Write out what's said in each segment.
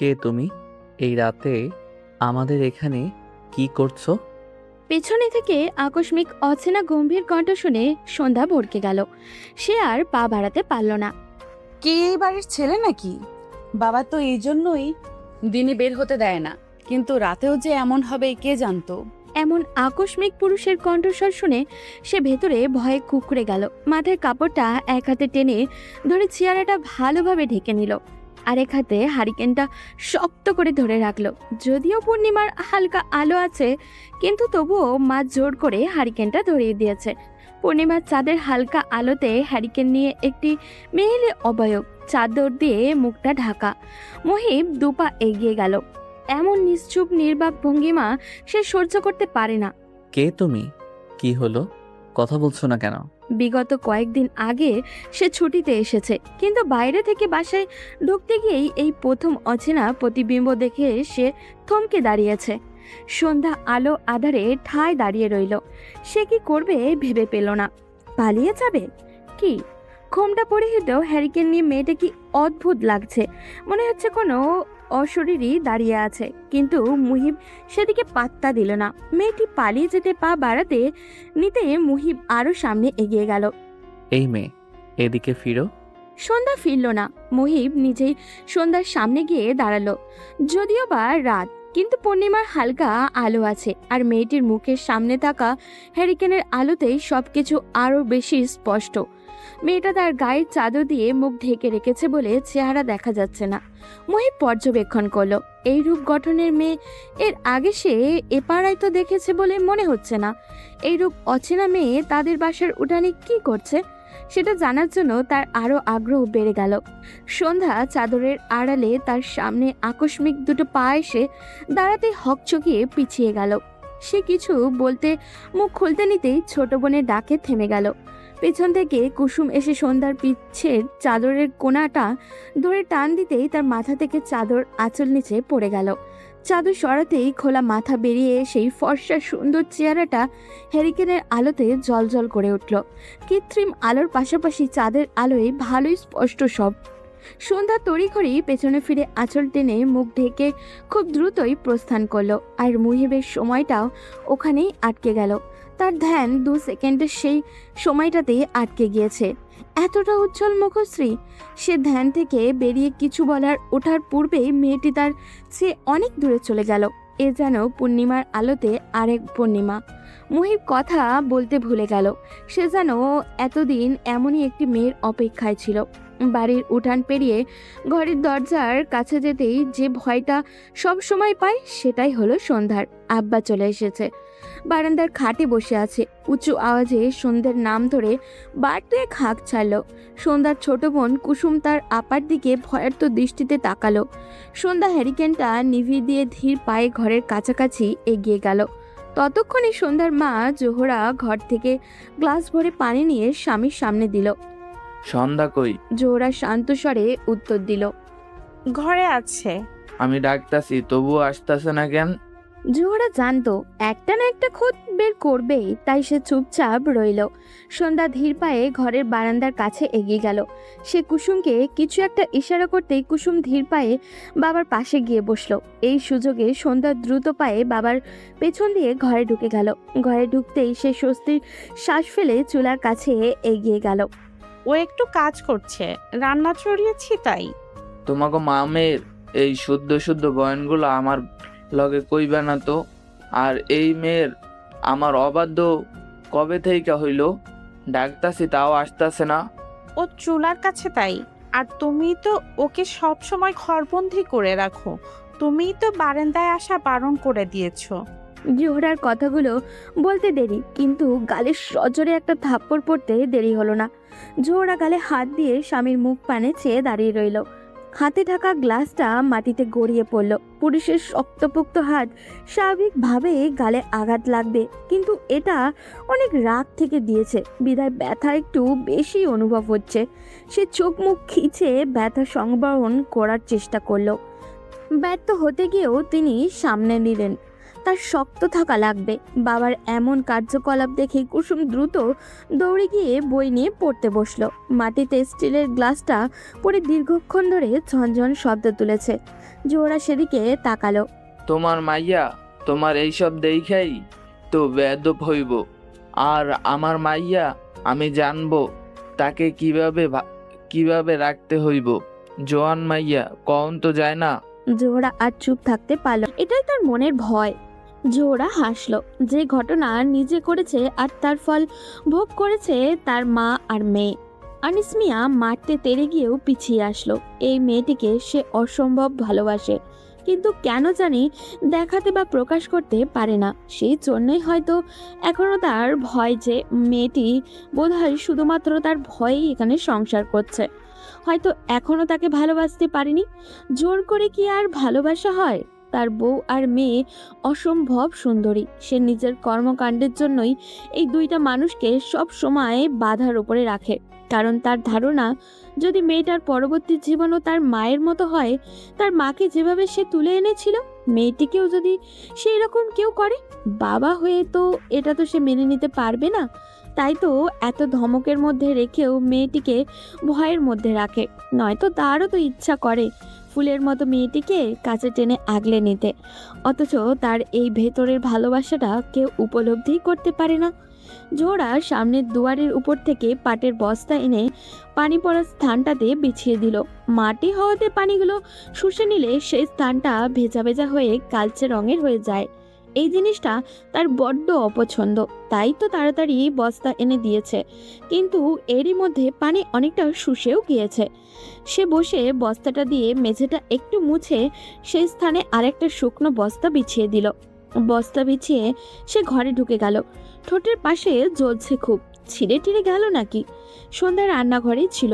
কে তুমি? এই রাতে আমাদের এখানে কি করছো? পেছনে থেকে আকস্মিক অচেনা গম্ভীর কণ্ঠ শুনে সন্ধ্যা ভড়কে গেল। সে আর পা বাড়াতে পারল না। কে এই বাড়ির ছেলে নাকি? বাবা তো এই জন্যই দিনে বের হতে দেয় না, কিন্তু রাতেও যে এমন হবে কে জানতো। এমন আকস্মিক পুরুষের কণ্ঠস্বর শুনে সে ভেতরে ভয়ে কুঁকড়ে গেল। মাথার কাপড়টা এক হাতে টেনে ধরে চেয়ারটা ভালোভাবে ঢেকে নিল, আরেক হাতে হারিকেনটা শক্ত করে ধরে রাখলো। যদিও পূর্ণিমার হালকা আলো আছে, কিন্তু তবুও মা জোর করে হারিকেনটা ধরিয়ে দিয়েছে। পূর্ণিমার চাঁদের হালকা আলোতে হ্যারিকেন নিয়ে একটি মেয়েলি অবয়ব, চাদর দিয়ে মুখটা ঢাকা। মহিব দুপা এগিয়ে গেল। এমন নিশ্চুপ নির্বাক ভঙ্গিমা সে সহ্য করতে পারে না। কে তুমি? কি হলো? কথা বলছো না কেন? বিগত কয়েকদিন আগে সে ছুটিতে এসেছে, কিন্তু বাইরে থেকে বাসায় ঢুকতে গিয়েই এই প্রথম অচেনা প্রতিবিম্ব দেখে সে থমকে দাঁড়িয়েছে। সন্ধ্যা আলো আধারে ঠায় দাঁড়িয়ে রইল। সে কি করবে ভেবে পেল না। পালিয়ে যাবে কি? ঘোমটা পরিহিত হ্যারিকেন নিয়ে মেয়েটা কি অদ্ভুত লাগছে। মনে হচ্ছে কোনো অশরীরই দাঁড়িয়ে আছে, কিন্তু মুহিব সেদিকে পাত্তা দিল না। মেয়েটি পালিয়ে যেতে পা বাড়াতে নিতে মুহিব আরো সামনে এগিয়ে গেল। এই মেয়ে, এদিকে ফিরো। সন্ধ্যা ফিরল না। মুহিব নিজেই সন্ধ্যার সামনে গিয়ে দাঁড়ালো। যদিও বা রাত, কিন্তু পূর্ণিমার হালকা আলো আছে, আর মেয়েটির মুখের সামনে থাকা হ্যারিকেনের আলোতেই সবকিছু আরো বেশি স্পষ্ট। মেয়েটা তার গায়ের চাদর দিয়ে মুখ ঢেকে রেখেছে বলে চেহারা দেখা যাচ্ছে না। মুহিব পর্যবেক্ষণ করলো। এই রূপ গঠনের মেয়ে এর আগে সে এ পাড়ায় তো দেখেছে বলে মনে হচ্ছে না। এই রূপ অচেনা মেয়ে তাদের বাসার উঠানে কি করছে সেটা জানার জন্য তার আরো আগ্রহ বেড়ে গেল। সন্ধ্যা চাদরের আড়ালে তার সামনে আকস্মিক দুটো পা এসে দাঁড়াতে হকচকিয়ে পিছিয়ে গেল। সে কিছু বলতে মুখ খুলতে নিতেই ছোট বোনের ডাকে থেমে গেল। পেছন থেকে কুসুম এসে সন্ধ্যার পিছের চাদরের কোণাটা ধরে টান দিতেই তার মাথা থেকে চাদর আঁচল নিচে পড়ে গেল। চাদর সরাতেই খোলা মাথা বেরিয়ে সেই ফর্সা সুন্দর চেহারাটা হ্যারিকেনের আলোতে জলজল করে উঠল। কৃত্রিম আলোর পাশাপাশি চাঁদের আলোয় ভালোই স্পষ্ট সব। সন্ধ্যা তড়িঘড়ি পেছনে ফিরে আঁচল টেনে মুখ ঢেকে খুব দ্রুতই প্রস্থান করলো। আর মুহিবের সময়টাও ওখানেই আটকে গেল। তার ধ্যান 2 সেকেন্ডের সেই সময়টাতেই আটকে গিয়েছে। এতটা উজ্জ্বল মুখশ্রী! সে ধ্যান থেকে বেরিয়ে কিছু বলার ওঠার পূর্বেই মেয়েটি তার চেয়ে অনেক দূরে চলে গেল। এ যেন পূর্ণিমার আলোতে আরেক পূর্ণিমা। মুহিব কথা বলতে ভুলে গেল। সে যেন এতদিন এমনই একটি মেয়ের অপেক্ষায় ছিল। বাড়ির উঠান পেরিয়ে ঘরের দরজার কাছে যেতেই যে ভয়টা সব সময় পায়, সেটাই হলো সন্ধ্যার। আব্বা চলে এসেছে। বারান্দার খাটে বসে আছে। উঁচু আওয়াজে সন্ধ্যার নাম ধরে বার দুয়েক হাঁক ছাড়ল। সন্ধ্যার ছোট বোন কুসুম তার আপার দিকে ভয়ার্ত দৃষ্টিতে তাকালো। সন্ধ্যা হ্যারিকেনটা নিভিয়ে দিয়ে ধীর পায়ে ঘরের কাছাকাছি এগিয়ে গেল। ততক্ষণে সন্ধ্যার মা জোহরা ঘর থেকে গ্লাস ভরে পানি নিয়ে স্বামীর সামনে দিল। সন্ধ্যা কই? জোহরা শান্ত স্বরে উত্তর দিল। ঘরে আছে। আমি ডাকতাছি তবুও আসতেছে না কেন? জোহরা জানতো একটা না একটা খোঁজ বের করবেই, তাই সে চুপচাপ রইল। সন্ধ্যা ধীর পায়ে ঘরের বারান্দার কাছে এগিয়ে গেল। সে কুসুমকে কিছু একটা ইশারা করতেই কুসুম ধীর পায়ে বাবার পাশে গিয়ে বসলো। এই সুযোগে সন্ধ্যা দ্রুত পায়ে বাবার পেছন দিয়ে ঘরে ঢুকে গেল। ঘরে ঢুকতেই সে স্বস্তির শ্বাস ফেলে চুলার কাছে এগিয়ে গেল। ও একটু কাজ করছে, রান্না চড়িয়েছি তাই। তোমাকে মামের এই শুদ্ধ শুদ্ধ বয়ানগুলো আমার লগে কইবে না তো? আর এই মেয়ের আমার অবাধ্য কবে থেকে হইল? ডাকতাছি তাও আসতেছে না। ও চুলার কাছে তাই। আর তুমি তো ওকে সব সময় ঘরবন্দি করে রাখো। তুমিই তো বারান্দায় আসা বারণ করে দিয়েছো। জোহরার কথাগুলো বলতে দেরি, কিন্তু গালে সজোরে একটা থাপ্পড় পড়তে দেরি হলো না। জোহরা গালে হাত দিয়ে স্বামীর মুখ পানে চেয়ে দাঁড়িয়ে রইল। হাতে থাকা গ্লাসটা মাটিতে গড়িয়ে পড়ল। পুরুষের শক্তপোক্ত হাত স্বাভাবিকভাবে গালে আঘাত লাগবে, কিন্তু এটা অনেক রাগ থেকে দিয়েছে বিধায় ব্যথা একটু বেশি অনুভব হচ্ছে। সে চোখ মুখ খিচে ব্যথা সংবরণ করার চেষ্টা করলো। ব্যর্থ হতে গিয়েও তিনি সামনে নিলেন। তার শক্ত থাকা লাগবে। বাবার এমন কার্যকলাপ দেখে কুসুম দ্রুত দৌড়ে গিয়ে বই নিয়ে পড়তে বসলো। মাটিতে স্টিলের গ্লাসটা পরে দীর্ঘক্ষণ ধরে ঝনঝন শব্দ তুলেছে। জোহরা সেদিকে তাকালো। তোমার মাইয়া তোমার এইসব দেখাই তো বেয়াদব হইব। আর আমার মাইয়া আমি জানবো তাকে কিভাবে রাখতে হইব। জোয়ান মাইয়া কখন তো যায় না। জোহরা আর চুপ থাকতে পারল, এটাই তার মনের ভয়। জোহরা হাসলো। যে ঘটনা নিজে করেছে আর তার ফল ভোগ করেছে তার মা আর মেয়ে। আনিস মিয়া মারতে তেড়ে গিয়েও পিছিয়ে আসলো। এই মেয়েটিকে সে অসম্ভব ভালোবাসে, কিন্তু কেন জানি দেখাতে বা প্রকাশ করতে পারে না। সেই জন্যই হয়তো এখনো তার ভয় যে মেয়েটি বোধহয় শুধুমাত্র তার ভয়েই এখানে সংসার করছে। হয়তো এখনো তাকে ভালোবাসতে পারেনি। জোর করে কি আর ভালোবাসা হয়? তার বউ আর মেয়ে অসম্ভব সুন্দরী। সে নিজের কর্মকাণ্ডের জন্যই এই দুইটা মানুষকে সব সময় বাধার উপরে রাখে, কারণ তার ধারণা যদি মেয়েটার পরবর্তী জীবনও তার মায়ের মতো হয়, তার মাকে যেভাবে সে তুলে এনেছিল, মেয়েটিকেও যদি সেই রকম কেউ করে, বাবা হয়ে তো এটা তো সে মেনে নিতে পারবে না। তাই তো এত ধমকের মধ্যে রেখেও মেয়েটিকে ভয়ের মধ্যে রাখে। নয়তো তারও তো ইচ্ছা করে ফুলের মতো মেয়েটিকে কাছে টেনে আগলে নিতে, অথচ তার এই ভেতরের ভালোবাসাটা কেউ উপলব্ধি করতে পারে না। জোহরা সামনের দুয়ারের উপর থেকে পাটের বস্তা এনে পানি পড়ার স্থানটাতে বিছিয়ে দিল। মাটি হওয়াতে পানিগুলো শুষে নিলে সেই স্থানটা ভেজা ভেজা হয়ে কালচে রঙের হয়ে যায়। এই জিনিসটা তার বড্ড অপছন্দ, তাই তো তাড়াতাড়ি বস্তা এনে দিয়েছে। কিন্তু এরই মধ্যে পানি অনেকটা শুষেও গিয়েছে। সে বসে বস্তাটা দিয়ে মেঝেটা একটু মুছে সেই স্থানে আরেকটা শুকনো বস্তা বিছিয়ে দিল। বস্তা বিছিয়ে সে ঘরে ঢুকে গেল। ঠোঁটের পাশে জ্বলছে খুব, ছিঁড়ে টিড়ে গেল নাকি? সন্ধ্যায় রান্নাঘরেই ছিল।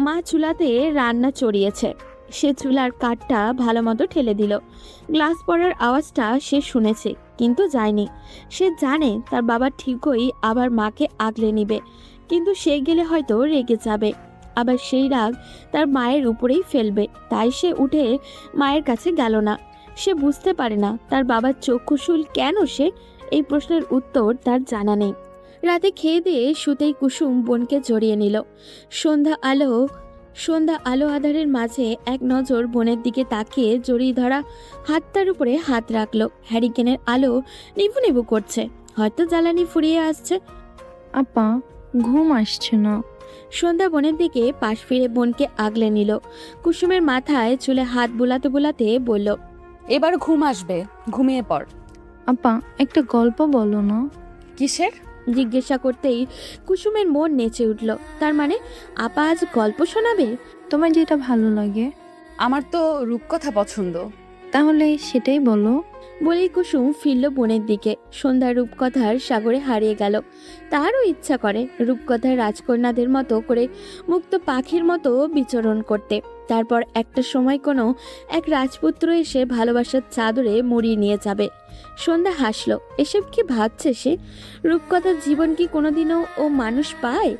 মা চুলাতে রান্না চড়িয়েছে। সে চুলার কাঠটা ভালো মতো ঠেলে দিল। গ্লাস পড়ার আওয়াজটা সে শুনেছে, কিন্তু যায়নি। সে জানে তার বাবা ঠিকই আবার মাকে আগলে নিবে, কিন্তু সে গেলে হয়তো রেগে যাবে, আবার সেই রাগ তার মায়ের উপরেই ফেলবে। তাই সে উঠে মায়ের কাছে গেল না। সে বুঝতে পারে না তার বাবার চক্ষুশূল কেন সে। এই প্রশ্নের উত্তর তার জানা নেই। রাতে খেয়ে দিয়ে শুতেই কুসুম বোনকে জড়িয়ে নিল। সন্ধ্যা আলো আধারের মাঝে এক নজর বোনের দিকে তাকিয়ে জড়িয়ে ধরা হাতটার উপরে হাত রাখলো। হ্যারিকেনের আলো নিভু নিভু করছে, হয়তো জ্বালানি ফুরিয়ে আসছে। আপা, ঘুম আসছে না। সন্ধ্যা বোনের দিকে পাশ ফিরে বোনকে আগলে নিল। কুসুমের মাথায় চুলে হাত বুলাতে বুলাতে বলল, এবার ঘুম আসবে, ঘুমিয়ে পড়। আপা, একটা গল্প বলো না। কিসের? জিজ্ঞাসা করতেই কুসুমের মন নেচে উঠল। তার মানে আপা আজ গল্প শোনাবে? তোমার যেটা ভালো লাগে। আমার তো রূপকথা পছন্দ। তাহলে সেটাই বলো। বলেই কুসুম ফিরল বোনের দিকে। সন্ধ্যা রূপকথার সাগরে হারিয়ে গেল। তারও ইচ্ছা করে রূপকথার রাজকন্যাদের মতো করে মুক্ত পাখির মতো বিচরণ করতে। তারপর একটা সময় কোনো এক রাজপুত্র এসে ভালোবাসার চাদরে মুড়িয়ে নিয়ে যাবে। সন্ধ্যা হাসলো। এসব কি ভাবছে সে? রূপকথার জীবন কি কোনোদিনও ও মানুষ পায়?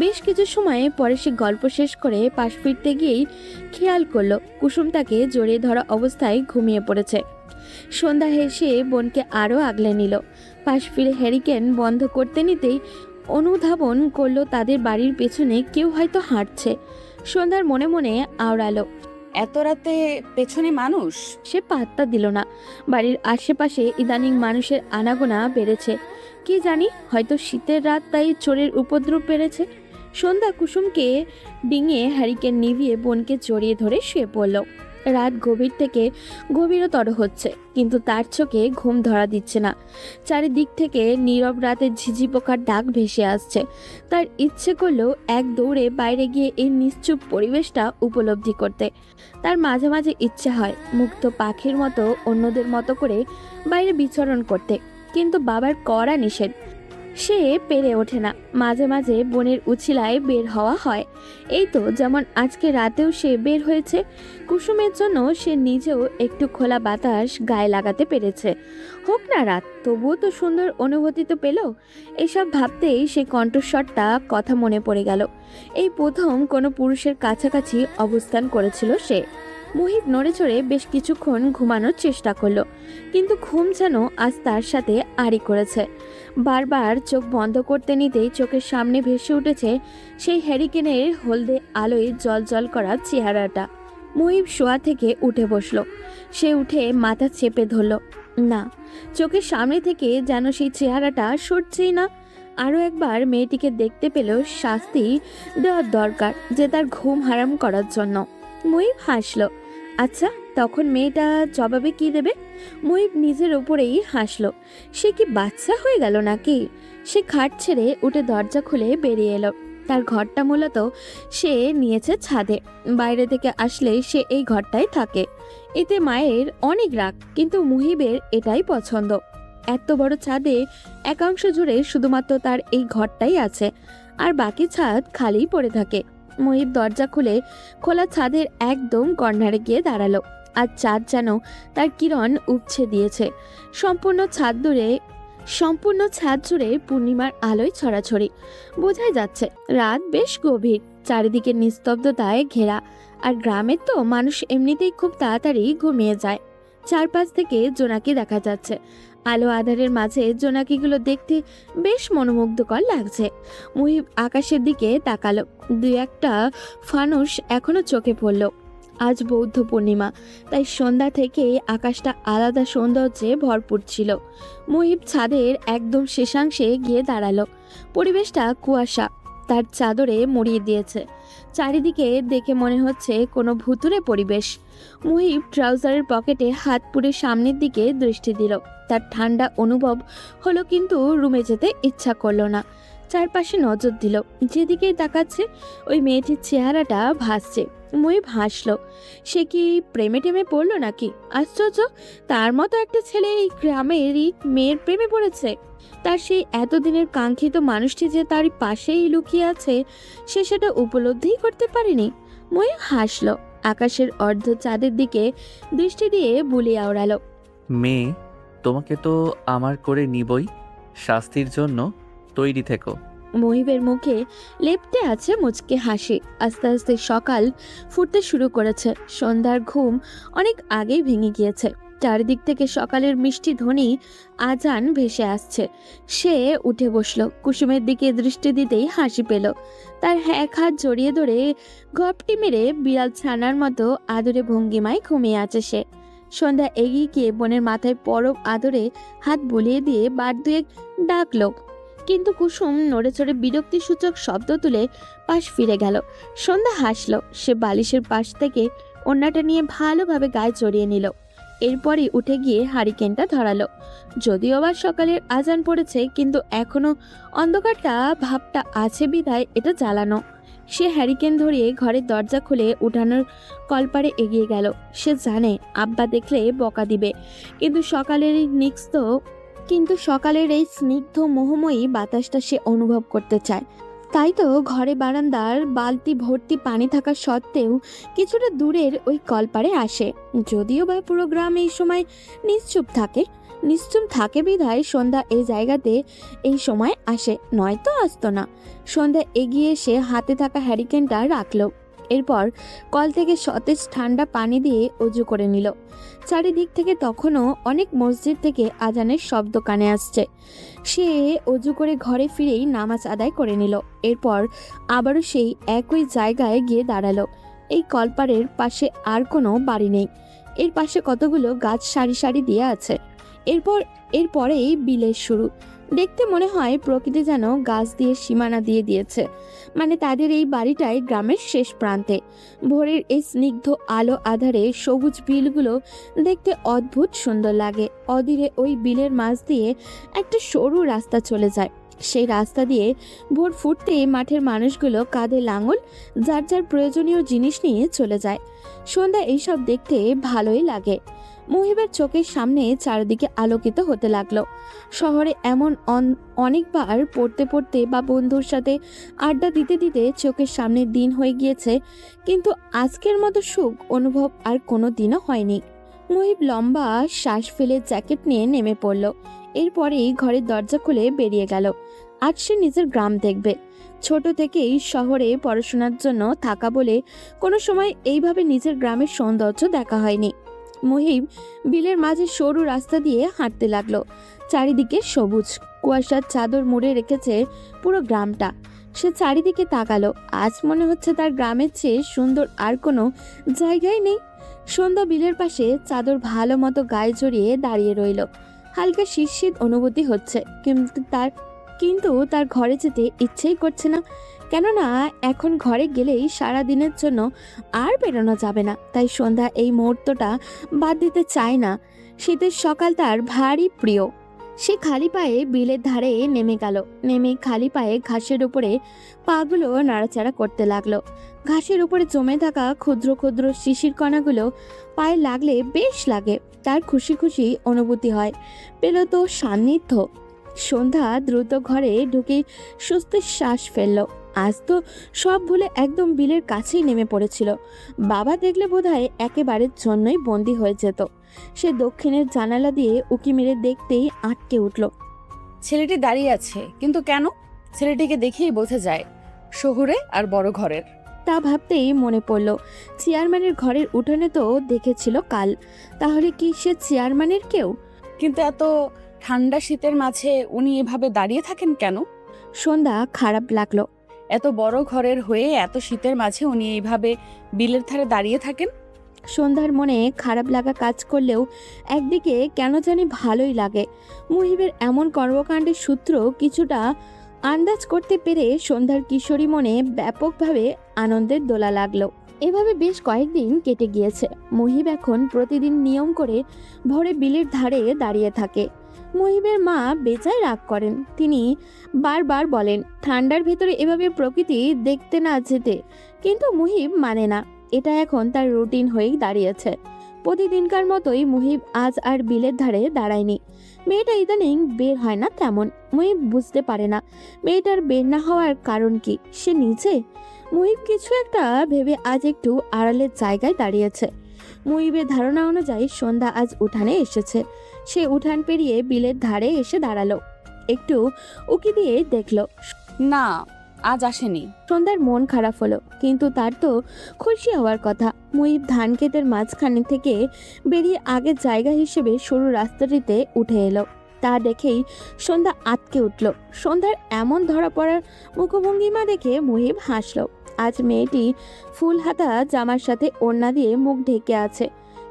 বেশ কিছু সময় পরে সে গল্প শেষ করে পাশ ফিরতে গিয়েই খেয়াল করলো কুসুম তাকে জড়িয়ে ধরা অবস্থায় ঘুমিয়ে পড়েছে। সন্ধ্যা হেসে বোনকে আরও আগলে নিল। পাশ ফিরে হ্যারিকেন বন্ধ করতে নিতেই অনুধাবন করলো তাদের বাড়ির পেছনে কেউ হয়তো হাঁটছে। সন্ধ্যার মনে মনে আওড়ালো, এত রাতে পেছনে মানুষ? সে পাত্তা দিল না। বাড়ির আশেপাশে ইদানিং মানুষের আনাগোনা বেড়েছে। কি জানি, হয়তো শীতের রাত, তাই চোরের উপদ্রব বেড়েছে। সন্ধ্যা কুসুমকে ডিঙিয়ে হ্যারিকেন নিভিয়ে বোনকে জড়িয়ে ধরে শুয়ে পড়ল। রাত গভীর থেকে গভীরতর হচ্ছে, কিন্তু তার চোখে ঘুম ধরা দিচ্ছে না। চারিদিক থেকে নীরব রাতের ঝিঝি পোকার ডাক ভেসে আসছে। তার ইচ্ছে করলো এক দৌড়ে বাইরে গিয়ে এই নিশ্চুপ পরিবেশটা উপলব্ধি করতে। তার মাঝে মাঝে ইচ্ছে হয় মুক্ত পাখির মতো অন্যদের মতো করে বাইরে বিচরণ করতে, কিন্তু বাবার কড়া নিষেধ। সে পেরে ওঠে না। মাঝে মাঝে বনের উছিলায় বের হওয়া হয়। এই তো যেমন আজকে রাতেও সে বের হয়েছে। কুসুমের জন্য সে নিজেও একটু খোলা বাতাস গায়ে লাগাতে পেরেছে। হোক না রাত, তবুও তো সুন্দর অনুভূতি তো পেল। এসব ভাবতেই সে কণ্ঠস্বরটা কথা মনে পড়ে গেল। এই প্রথম কোনো পুরুষের কাছাকাছি অবস্থান করেছিল সে। মোহিত নড়ে চড়ে বেশ কিছুক্ষণ ঘুমানোর চেষ্টা করলো, কিন্তু ঘুম যেন আজ তার সাথে আড়ি করেছে। বারবার চোখ বন্ধ করতে নিতেই চোখের সামনে ভেসে উঠেছে সেই হ্যারিকেনের হলদে আলোয় জল জল করা চেহারাটা। মুহিব শোয়া থেকে উঠে বসলো। সে উঠে মাথা চেপে ধরল। না, চোখের সামনে থেকে যেন সেই চেহারাটা সরছেই না। আরও একবার মেয়েটিকে দেখতে পেলেও শাস্তি দেওয়ার দরকার, যে তার ঘুম হারাম করার জন্য। মুহিব হাসলো। আচ্ছা, তখন মেয়েটা জবাবে কি দেবে? মুহিব নিজের উপরেই হাসলো। সে কি বাচ্চা হয়ে গেল নাকি? সে খাট ছেড়ে উঠে দরজা খুলে বেরিয়ে এলো। তার ঘরটা মূলত সে নিয়েছে ছাদে। বাইরে থেকে আসলে সে এই ঘরটায় থাকে। এতে মায়ের অনেক রাগ, কিন্তু মুহিবের এটাই পছন্দ। এত বড় ছাদে একাংশ জুড়ে শুধুমাত্র তার এই ঘরটাই আছে, আর বাকি ছাদ খালি পড়ে থাকে। মুহিব দরজা খুলে খোলা ছাদের একদম কর্নারে গিয়ে দাঁড়ালো। আর চাঁদ যেন তার কিরণ উপছে দিয়েছে। সম্পূর্ণ ছাদ জুড়ে পূর্ণিমার আলোয় ছড়াছড়ি। বোঝাই যাচ্ছে রাত বেশ গভীর, চারিদিকে নিস্তব্ধতায় ঘেরা। আর গ্রামের তো মানুষ এমনিতেই খুব তাড়াতাড়ি ঘুমিয়ে যায়। চারপাশ থেকে জোনাকি দেখা যাচ্ছে। আলো আধারের মাঝে জোনাকিগুলো দেখতে বেশ মনোমুগ্ধকর লাগছে। মুহিব আকাশের দিকে তাকালো। দুই একটা ফানুস এখনো চোখে পড়ল। আজ বৌদ্ধ পূর্ণিমা, তাই সন্ধ্যা থেকে আকাশটা আলাদা সৌন্দর্যে ভরপুর ছিল। মুহিব ছাদের একদম শেষাংশে গিয়ে দাঁড়ালো। পরিবেশটা কুয়াশা তার চাদরে মুড়িয়ে দিয়েছে। চারিদিকে দেখে মনে হচ্ছে কোনো ভুতুরে পরিবেশ। মুহিব ট্রাউজারের পকেটে হাত পুরে সামনের দিকে দৃষ্টি দিল। তার ঠান্ডা অনুভব হলো, কিন্তু রুমে যেতে ইচ্ছা করলো না। চারপাশে নজর দিল। যেদিকেই তাকাচ্ছে ওই মেয়েটির চেহারাটা ভাসছে। মুহিব হাসলো। সে কি প্রেমে টেমে পড়লো নাকি? আশ্চর্য, তার মতো একটা ছেলে এই গ্রামেরই মেয়ের প্রেমে পড়েছে। তার সেই এতদিনের কাঙ্ক্ষিত মানুষটি যে তার পাশেই লুকিয়ে আছে, সে সেটা উপলব্ধিই করতে পারেনি। মুহিব হাসলো। আকাশের অর্ধ চাঁদের দিকে দৃষ্টি দিয়ে বুলিয়ে আওড়ালো। মেয়ে, তোমাকে তো আমার করে নিবই। শাস্তির জন্য তৈরি থেকো। মুহিবের মুখে লেপ্টে আছে মুচকে হাসি। আস্তে আস্তে সকাল ফুটতে শুরু করেছে। সন্ধ্যার ঘুম অনেক আগেই ভেঙে গিয়েছে। চারিদিক থেকে সকালের মিষ্টি ধ্বনি আজান ভেসে আসছে। সে উঠে বসলো। কুসুমের দিকে দৃষ্টি দিতেই হাসি পেল। তার এক হাত জড়িয়ে ধরে গপটি মেরে বিড়াল ছানার মতো আদরে ভঙ্গিমায় ঘুমিয়ে আছে সে। সন্ধ্যা এগিয়ে গিয়ে বোনের মাথায় পরব আদরে হাত বুলিয়ে দিয়ে বার দুয়েক ডাকলো, কিন্তু কুসুম নড়ে চড়ে বিরক্তিসূচক শব্দ তুলে পাশ ফিরে গেল। সন্ধ্যা হাসলো। সে বালিশের পাশ থেকে ওড়নাটা নিয়ে ভালোভাবে গায়ে জড়িয়ে নিল। এরপরই উঠে গিয়ে হারিকেনটা ধরালো। যদিও আবার সকালের আজান পড়েছে, কিন্তু এখনো অন্ধকারটা ভাবটা আছে বিধায় এটা জ্বালানো। সে হ্যারিকেন ধরিয়ে ঘরের দরজা খুলে উঠানোর কলপারে এগিয়ে গেল। সে জানে আব্বা দেখলে বকা দিবে, কিন্তু সকালের এই স্নিগ্ধ মোহময়ী বাতাসটা সে অনুভব করতে চায়। তাই তো ঘরে বারান্দার বালতি ভর্তি পানি থাকা সত্ত্বেও কিছুটা দূরের ওই কলপারে আসে। যদিও বা পুরো গ্রাম এই সময় নিশ্চুপ থাকে বিধায় সন্ধ্যা এই জায়গাতে এই সময় আসে, নয়তো আসতো না। সন্ধ্যা এগিয়ে এসে হাতে থাকা হ্যারিকেনটা রাখলো। এরপর কল থেকে সতেজ ঠান্ডা পানি দিয়ে অজু করে নিল। চারিদিক থেকে তখনও অনেক মসজিদ থেকে আজানের শব্দ কানে আসছে। সে অজু করে ঘরে ফিরেই নামাজ আদায় করে নিল। এরপর আবারও সেই একই জায়গায় গিয়ে দাঁড়ালো। এই কলপারের পাশে আর কোনো বাড়ি নেই। এর পাশে কতগুলো গাছ সারি সারি দিয়ে আছে। এরপরেই বিলের শুরু। দেখতে মনে হয় প্রকৃতি যেন গাছ দিয়ে সীমানা দিয়ে দিয়েছে। মানে তাদের এই বাড়িটাই গ্রামের শেষ প্রান্তে। ভোরের এই স্নিগ্ধ আলো আধারে সবুজ বিলগুলো দেখতে অদ্ভুত সুন্দর লাগে। অধীরে ওই বিলের মাঝ দিয়ে একটা সরু রাস্তা চলে যায়। সেই রাস্তা দিয়ে ভোর ফুটতে মাঠের মানুষগুলো কাঁধে লাঙল যার যার প্রয়োজনীয় জিনিস নিয়ে চলে যায়। সন্ধ্যা এইসব দেখতে ভালোই লাগে। মুহিবের চোখের সামনে চারিদিকে আলোকিত হতে লাগলো। শহরে এমন অনেকবার পড়তে বা বন্ধুর সাথে আড্ডা দিতে দিতে চোখের সামনে দিন হয়ে গিয়েছে, কিন্তু আজকের মতো সুখ অনুভব আর কোনো দিনও হয়নি। মুহিব লম্বা শ্বাস ফেলে জ্যাকেট নিয়ে নেমে পড়ল। এরপরেই ঘরের দরজা খুলে বেরিয়ে গেল। আজ সে নিজের গ্রাম দেখবে। ছোট থেকেই শহরে পড়াশোনার জন্য থাকা বলে কোনো সময় এইভাবে নিজের গ্রামের সৌন্দর্য দেখা হয়নি। মুহিব বিলের মাঝে সরু রাস্তা দিয়ে হাঁটতে লাগলো। চারিদিকে সবুজ কুয়াশার চাদর মুড়ে রেখেছে পুরো গ্রামটা। সে চারিদিকে তাকালো। আজ মনে হচ্ছে তার গ্রামের চেয়ে সুন্দর আর কোনো জায়গায় নেই। সন্ধ্যা বিলের পাশে চাদর ভালো মতো গায়ে জড়িয়ে দাঁড়িয়ে রইল। হালকা শীত অনুভূতি হচ্ছে, কিন্তু তার ঘরে যেতে ইচ্ছেই করছে না। কেননা এখন ঘরে গেলেই সারা দিনের জন্য আর বেরোনো যাবে না। তাই সন্ধ্যা এই মুহূর্তটা বাদ দিতে চায় না। শীতের সকাল তার ভারী প্রিয়। সে খালি পায়ে বিলের ধারে নেমে গেল। নেমে খালি পায়ে ঘাসের উপরে পাগুলো নাড়াচাড়া করতে লাগলো। ঘাসের উপরে জমে থাকা ক্ষুদ্র ক্ষুদ্র শিশির কণাগুলো পায়ে লাগলে বেশ লাগে। তার খুশি খুশি অনুভূতি হয়। পেল তো সান্নিধ্য। সন্ধ্যা দ্রুত ঘরে ঢুকে স্বস্তির শ্বাস ফেলল। আজ তো সব ভুলে একদম বিলের কাছেই নেমে পড়েছিল। বাবা দেখলে বোধহয় একেবারের জন্যই বন্দি হয়ে যেত। সে দক্ষিণের জানালা দিয়ে উকি মেরে দেখতেই আটকে উঠল। ছেলেটি দাঁড়িয়ে আছে, কিন্তু কেন? ছেলেটিকে দেখেই বোঝা যায় শহুরে আর বড় ঘরের। তা ভাবতেই মনে পড়ল চেয়ারম্যানের ঘরের উঠোনে তো দেখেছিল কাল। তাহলে কি সে চেয়ারম্যানের কেউ? কিন্তু এত ঠান্ডা শীতের মাঝে উনি এভাবে দাঁড়িয়ে থাকেন কেন? সন্ধ্যা খারাপ লাগলো। এত বড় ঘরের হয়ে এত শীতের মাঝে উনি এইভাবে বিলের ধারে দাঁড়িয়ে থাকেন? সন্ধ্যার মনে খারাপ লাগা কাজ করলেও একদিকে কেন জানি ভালোই লাগে। মুহিবের এমন কর্মকাণ্ডের সূত্র কিছুটা আন্দাজ করতে পেরে সন্ধ্যার কিশোরী মনে ব্যাপকভাবে আনন্দের দোলা লাগলো। এভাবে বেশ কয়েকদিন কেটে গিয়েছে। মুহিব এখন প্রতিদিন নিয়ম করে ভোরে বিলের ধারে দাঁড়িয়ে থাকে। মুহিবের মা বেজায় রাগ করেন। তিনি বারবার বলেন ঠান্ডার ভেতরে এভাবে প্রকৃতি দেখতে না যেতে, কিন্তু মুহিব মানে না। এটা এখন তার রুটিন হয়েই দাঁড়িয়েছে। প্রতিদিনকার মতোই মুহিব আজ আর বিলের ধারে দাঁড়ায়নি। মেয়েটা ইদানিং বের হয় না তেমন। মুহিব বুঝতে পারে না মেয়েটার বের না হওয়ার কারণ কি। সে নিজে? মুহিব কিছু একটা ভেবে আজ একটু আড়ালের জায়গায় দাঁড়িয়েছে। মুহিবের ধারণা অনুযায়ী সন্ধ্যা আজ উঠানে এসেছে। সে উঠান পেরিয়ে বিলের ধারে এসে দাঁড়ালো। একটু উকি দিয়ে দেখলো না, আজ আসেনি। সন্ধ্যার মন খারাপ হলো, কিন্তু তার তো খুশি হওয়ার কথা। মুহিব ধান ক্ষেতের মাঝখানে থেকে বেরিয়ে আগের জায়গা হিসেবে সরু রাস্তাটিতে উঠে এলো। তা দেখেই সন্ধ্যা আটকে উঠল। সন্ধ্যার এমন ধরা পড়ার মুখভঙ্গিমা দেখে মুহিব হাসলো। আজ মেয়েটি ফুল হাতা জামার সাথে ওড়না দিয়ে মুখ ঢেকে আছে।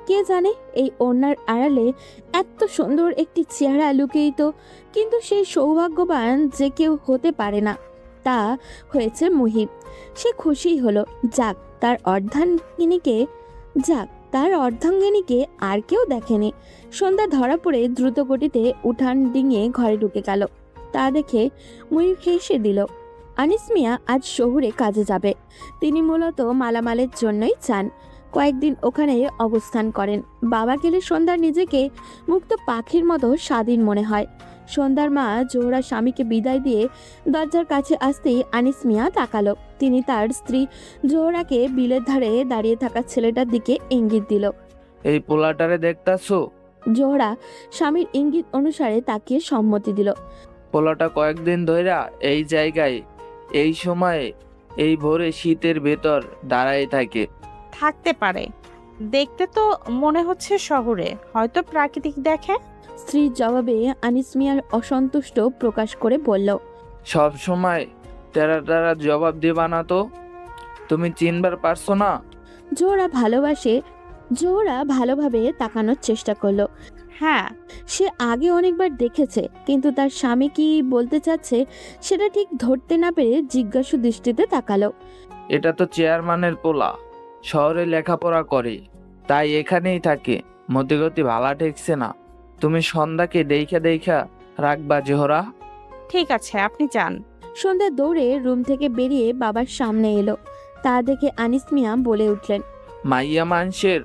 কে জানে এই ওড়নার আড়ালে এত সুন্দর একটি চেহারা লুকিয়ে। কিন্তু সেই সৌভাগ্যবান যে কেউ হতে পারে না, তা হয়েছে মুহিব। সে খুশি হলো। যাক তার অর্ধাঙ্গিনীকে আর কেউ দেখেনি। সন্ধ্যা ধরা পড়ে দ্রুত গতিতে উঠান ডিঙিয়ে ঘরে ঢুকে গেল। তা দেখে মুহিব হেসে দিল। আনিস মিয়া আজ শহুরে কাজে যাবে। তিনি মূলত মালামালের জন্যই চান। কয়েকদিন ওখানে অবস্থান করেন। বাবা গেলে সন্ধ্যার নিজেকে মুক্ত পাখির মতো স্বাধীন মনে হয়। সন্ধ্যার মা জোহরা স্বামীকে বিদায় দিয়ে দরজার কাছে আসতেই আনিস মিয়া তাকালো। তিনি তার স্ত্রী জোহরাকে বিলের ধারে দাঁড়িয়ে থাকা ছেলেটার দিকে ইঙ্গিত দিল। এই পোলাটারে দেখতাছো? জোহরা স্বামীর ইঙ্গিত অনুসারে তাকিয়ে সম্মতি দিল। পোলাটা কয়েকদিন ধইরা এই জায়গায় এই সময়ে এই ভোরে শীতের ভেতর দাঁড়ায় থাকে। থাকতে পারে, দেখতে তো মনে হচ্ছে শহরে, হয়তো প্রাকৃতিক দেখে। স্ত্রীর জবাবে আনিস মিয়ার অসন্তুষ্ট প্রকাশ করে বলল, সব সময় তেরা জবাব দিবা না তো? তুমি চিনবার পারছো না? জোহরা ভালোভাবে তাকানোর চেষ্টা করলো। হ্যাঁ, সে আগে অনেকবার দেখেছে, কিন্তু তার স্বামী কি বলতে চাচ্ছে সেটা ঠিক ধরতে না পেরে জিজ্ঞাসু দৃষ্টিতে তাকালো। এটা তো চেয়ারম্যানের পোলা, শহরে লেখাপড়া করে, তাই এখানেই থাকে। মতিগতি ভালা ঠেকছে না। তুমি সন্ধ্যাকে দেখা রাখবা জোহরা। ঠিক আছে, আপনি যান। সন্ধ্যা দৌড়ে রুম থেকে বেরিয়ে বাবার সামনে এলো। তা দেখে আনিস মিয়া বলে উঠলেন, মাইয়া মানুষের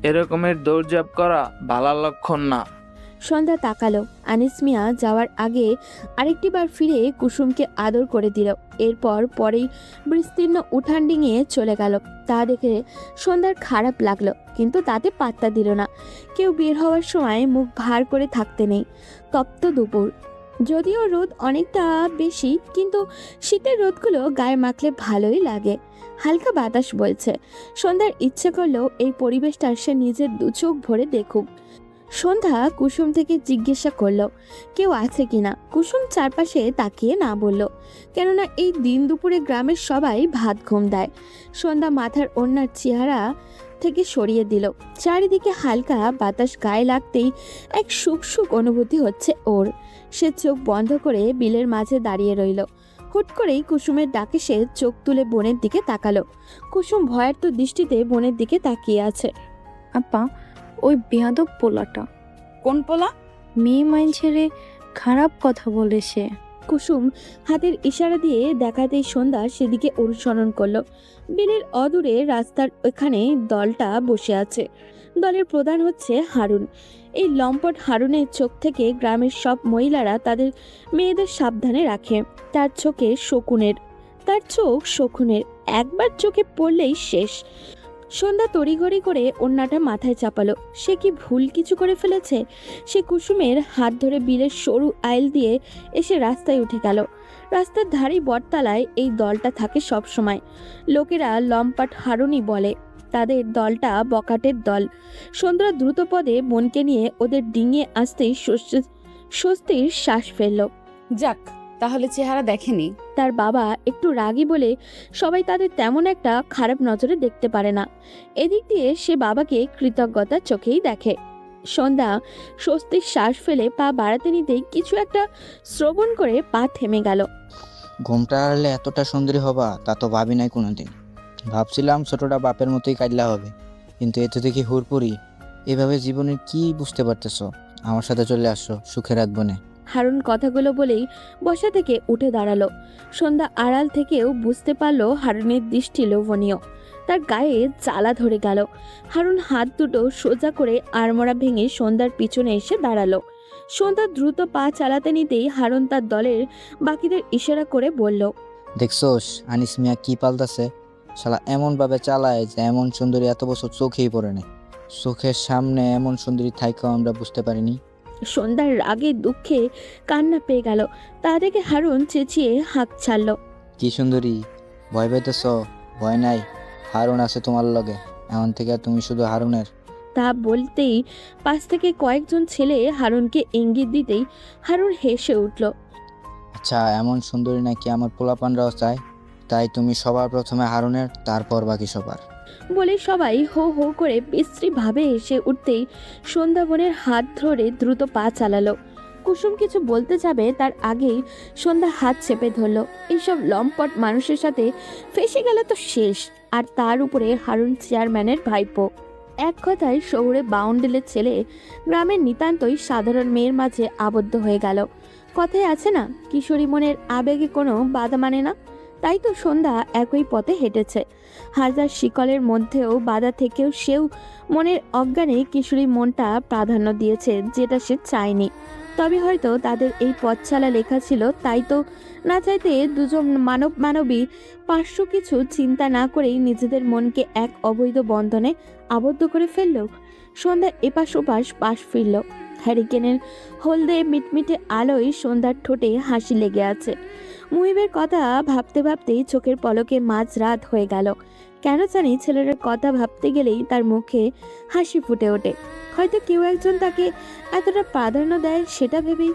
এরকমের দৌড়ঝাঁপ করা ভালা লক্ষণ না। সন্ধ্যা তাকালো। আনিস মিয়া যাওয়ার আগে আরেকটি বার ফিরে কুসুমকে আদর করে দিল। এরপর পরেই বিস্তীর্ণ উঠান ডিঙিয়ে চলে গেল। তা দেখে সন্ধ্যার খারাপ লাগলো, কিন্তু তাতে পাত্তা দিল না। কেউ বের হওয়ার সময় মুখ ভার করে থাকতে নেই। তপ্ত দুপুর, যদিও রোদ অনেকটা বেশি, কিন্তু শীতের রোদগুলো গায়ে মাখলে ভালোই লাগে। হালকা বাতাস বইছে। সন্ধ্যার ইচ্ছে করলো এই পরিবেশটা সে নিজের দু চোখ ভরে দেখুক। সন্ধ্যা কুসুম থেকে জিজ্ঞাসা করলো কেউ আছে কিনা। কুসুম চারপাশে তাকিয়ে না বলল, কেননা এই দিন দুপুরে গ্রামের সবাই ভাত ঘুম দেয়। সন্ধ্যা মাথার ওড়নার চেহারা থেকে সরিয়ে দিল। চারিদিকে হালকা বাতাস গায়ে লাগতেই এক সুখ সুখ অনুভূতি হচ্ছে ওর। সে চোখ বন্ধ করে বিলের মাঝে দাঁড়িয়ে রইল। হুট করেই কুসুমের ডাকে সে চোখ তুলে বোনের দিকে তাকালো। কুসুম ভয়ার্ত দৃষ্টিতে বোনের দিকে তাকিয়ে আছে। আপা, ওই বেয়াদব পোলাটা কোন পোলা? মেয়ে মাইন ছেড়ে খারাপ কথা বলে সে। কুসুম হাতের ইশারা দিয়ে দেখাতেই সন্ধ্যা সেদিকে অনুসরণ করলো। বিলের অদূরে রাস্তার ওখানে দলটা বসে আছে। দলের প্রধান হচ্ছে হারুন। এই লম্পট হারুনের চোখ থেকে গ্রামের সব মহিলারা তাদের মেয়েদের সাবধানে রাখে। তার চোখ শকুনের, একবার চোখে পড়লেই শেষ। সন্ধ্যা তড়িঘড়ি করে ওড়নাটা মাথায় চাপালো। সে কি ভুল কিছু করে ফেলেছে? সে কুসুমের হাত ধরে বিলের সরু আইল দিয়ে এসে রাস্তায় উঠে গেল। রাস্তার ধারেই বটতলায় এই দলটা থাকে সব সময়। লোকেরা লম্পাট হারুনই বলে। তাদের দলটা বকাটের দল। সন্ধ্যা দ্রুত পদে বোনকে নিয়ে ওদের ডিঙিয়ে আসতেই স্বস্তির শ্বাস ফেলল। যাক, তাহলে চেহারা দেখেনি। তার বাবা একটু রাগী বলে সবাই তাদের তেমন একটা খারাপ নজরে দেখতে পারে না। এদিক দিয়ে সে বাবাকে কৃতজ্ঞতার চোখেই দেখে। সন্ধ্যা স্বস্তির শ্বাস ফেলে পা বাড়াতে নিতেই কিছু একটা শ্রবণ করে পা থেমে গেল। ঘুমটা হারলে এতটা সুন্দরী হবা তা তো ভাবি নাই কোনোদিন। ভাবছিলাম ছোটটা বাপের মতোই কাইল্লা হবে, কিন্তু এতে দেখি হুড়পুরি। এভাবে জীবনের কি বুঝতে পারতেছ? আমার সাথে চলে আসো, সুখে রাখবো না। হারুন কথাগুলো বলেই বসা থেকে উঠে দাঁড়ালো। সন্ধ্যা আড়াল থেকেও বুঝতে পারলো হারুনের দৃষ্টি লোভনীয়। তার গায়ে জ্বালা ধরে গেল। হারুন হাত দুটো সোজা করে আড়মোড়া ভেঙে সন্ধ্যার পিছনে এসে দাঁড়ালো। সন্ধ্যা দ্রুত পা চালাতে নিতেই হারুন তার দলের বাকিদের ইশারা করে বলল, দেখছোস আনিস মিয়া কি পাল্টাছে? শালা এমন ভাবে চালায় যে এমন সুন্দরী এত বছর চোখেই পড়ে না। চোখের সামনে এমন সুন্দরী থাইকেও আমরা বুঝতে পারিনি। সন্ধ্যার রাগে দুঃখে কান্না পেয়ে গেল। তা দেখে হারুন চেঁচিয়ে হাঁক ছাড়ল। কি সুন্দরী, ভয় পাইতেছ? ভয় নাই, হারুন আছে তোমার লগে। এখন থেকে তুমি শুধু হারুনের। তা বলতেই পাশ থেকে কয়েকজন ছেলে হারুনকে ইঙ্গিত দিতেই হারুন হেসে উঠল। আচ্ছা, এমন সুন্দরী নাকি আমার পোলাপানরাও চায়? তাই তুমি সবার প্রথমে হারুনের, তারপর বাকি সবার। বলে সবাই হো হো করে বিশ্রী ভাবে এসে উঠতেই সন্ধ্যা বোনের হাত ধরে দ্রুত পা চালালো। কুসুম কিছু বলতে যাবে তার আগেই সন্ধ্যা হাত চেপে ধরলো। এইসব লম্পট মানুষের সাথে ফেসে গেলে তো শেষ। আর তার উপরে হারুন চেয়ারম্যানের ভাইপো। এক কথায় শহুরে বাউন্ডেলের ছেলে গ্রামের নিতান্তই সাধারণ মেয়ের মাঝে আবদ্ধ হয়ে গেল। কথায় আছে না, কিশোরী মনের আবেগে কোনো বাধা মানে না। তাই তো সন্ধ্যা একই পথে হেঁটেছে। হাজার শিকলের মধ্যেও বাধা থেকেও সেও মনের অজ্ঞানে কিশোরী মনটা প্রাধান্য দিয়েছে, যেটা সে চায়নি। তবে হয়তো তাদের এই পথছালা লেখা ছিল, তাই তো না চাইতে দুজন মানবী পার্শ্ব কিছু চিন্তা না করেই নিজেদের মনকে এক অবৈধ বন্ধনে আবদ্ধ করে ফেলল। সন্ধ্যা এপাশ ওপাশ পাশ ফিরল। হ্যারিকেনের হলদে মিটমিটে আলোয় সন্ধ্যার ঠোঁটে হাসি লেগে আছে। মুহিবের কথা ভাবতে ভাবতেই চোখের পলকে মাঝ রাত হয়ে গেল। কেন জানি ছেলেটার কথা ভাবতে গেলেই তার মুখে হাসি ফুটে ওঠে। হয়তো কেউ একজন তাকে এতটা প্রাধান্য দেয় সেটা ভেবেই।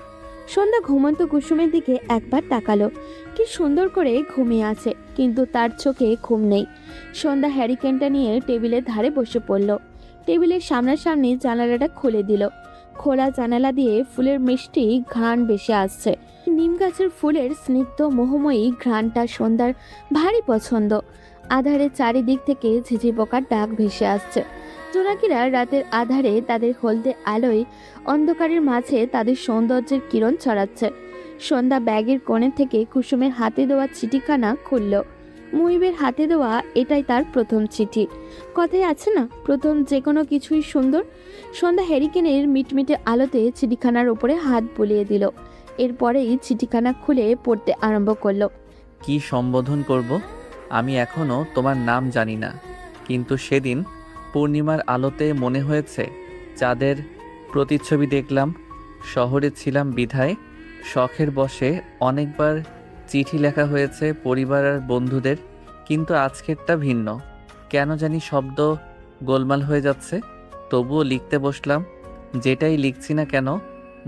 সন্ধ্যা ঘুমন্ত কুসুমের দিকে একবার তাকালো। কি সুন্দর করে ঘুমিয়ে আছে, কিন্তু তার চোখে ঘুম নেই। সন্ধ্যা হ্যারিকেনটা নিয়ে টেবিলের ধারে বসে পড়ল। টেবিলের সামনাসামনি জানালাটা খুলে দিল। খোলা জানালা দিয়ে ফুলের মিষ্টি ঘ্রাণ ভেসে আসছে। নিম গাছের ফুলের স্নিগ্ধ মোহময়ী ঘ্রাণটা সন্ধ্যার ভারী পছন্দ। আধারে চারিদিক থেকে ঝিঝি পোকার ডাক ভেসে আসছে। জোনাকিরা রাতের আধারে তাদের হলদে আলোয় অন্ধকারের মাঝে তাদের সৌন্দর্যের কিরণ ছড়াচ্ছে। সন্ধ্যা ব্যাগের কোণে থেকে কুসুমের হাতে দেওয়া চিঠিখানা খুলল। মুহিবের হাতে দেওয়া এটাই তার প্রথম চিঠি। কথায় আছে না, প্রথম যে কোনো কিছুই সুন্দর। সন্ধ্যা হ্যারিকেনের মিটমিটে আলোতে চিঠিখানার উপরে হাত বুলিয়ে দিল। এরপরেই চিঠিখানা খুলে পড়তে আরম্ভ করলো। কি সম্বোধন করব? আমি এখনো তোমার নাম জানি না, কিন্তু সেদিন পূর্ণিমার আলোতে মনে হয়েছে চাঁদের প্রতিচ্ছবি দেখলাম। শহরে ছিলাম বিধায় শখের বশে অনেকবার চিঠি লেখা হয়েছে পরিবার আর বন্ধুদের, কিন্তু আজকেরটা ভিন্ন। কেন জানি শব্দ গোলমাল হয়ে যাচ্ছে, তবুও লিখতে বসলাম। যেটাই লিখছি না কেন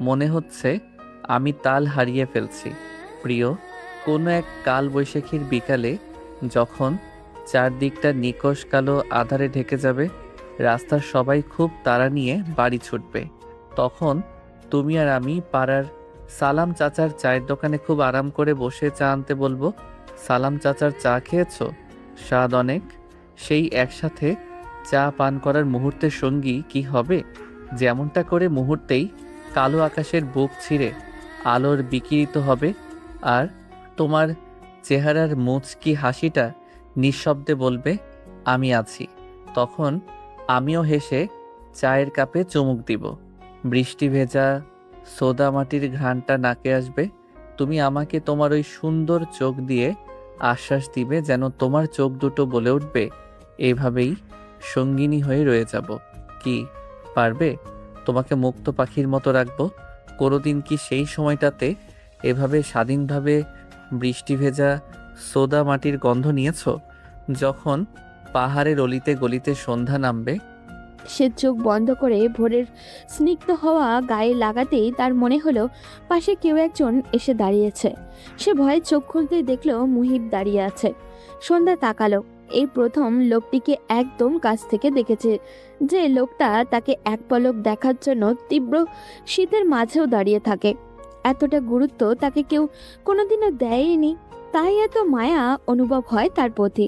মনে হচ্ছে আমি তাল হারিয়ে ফেলছি। প্রিয়, কোনো এক কাল বৈশাখীর বিকালে যখন চারদিকটা নিকষ কালো আধারে ঢেকে যাবে, রাস্তার সবাই খুব তাড়া নিয়ে বাড়ি ছুটবে, তখন তুমি আর আমি পাড়ার সালাম চাচার চায়ের দোকানে খুব আরাম করে বসে চা আনতে বলবো। সালাম চাচার চা খেয়েছো? স্বাদ অনেক। সেই একসাথে চা পান করার মুহূর্তের সঙ্গী কি হবে? যেমনটা করে মুহূর্তেই কালো আকাশের বুক ছিঁড়ে আলোর বিকিরিত হবে, আর তোমার চেহারার মুচকি হাসিটা নিঃশব্দে বলবে আমি আছি। তখন আমিও হেসে চায়ের কাপে চুমুক দিব। বৃষ্টি ভেজা সোদা মাটির ঘ্রাণটা নাকে আসবে। তুমি আমাকে তোমার ওই সুন্দর চোখ দিয়ে আশ্বাস দিবে, যেন তোমার চোখ দুটো বলে উঠবে এভাবেই সঙ্গিনী হয়ে রয়ে যাব। কি পারবে? তোমাকে মুক্ত পাখির মতো রাখবো। কোনোদিন কি সেই সময়টাতে এভাবে স্বাধীনভাবে বৃষ্টি ভেজা সোদা মাটির গন্ধ নিয়েছো, যখন পাহাড়ের অলিতে গলিতে সন্ধ্যা নামবে? সে চোখ বন্ধ করে ভোরের স্নিগ্ধ হওয়া গায়ে লাগাতেই তার মনে হলো পাশে কেউ একজন এসে দাঁড়িয়েছে। সে ভয়ে চোখ খুলতেই দেখলো মুহিব দাঁড়িয়ে আছে। সন্ধ্যা তাকালো। এই প্রথম লোকটিকে একদম কাছ থেকে দেখেছে, যে লোকটা তাকে এক পলক দেখার জন্য তীব্র শীতের মাঝেও দাঁড়িয়ে থাকে। এতটা গুরুত্ব তাকে কেউ কোনোদিনও দেয়নি, তাই এত মায়া অনুভব হয় তার প্রতি।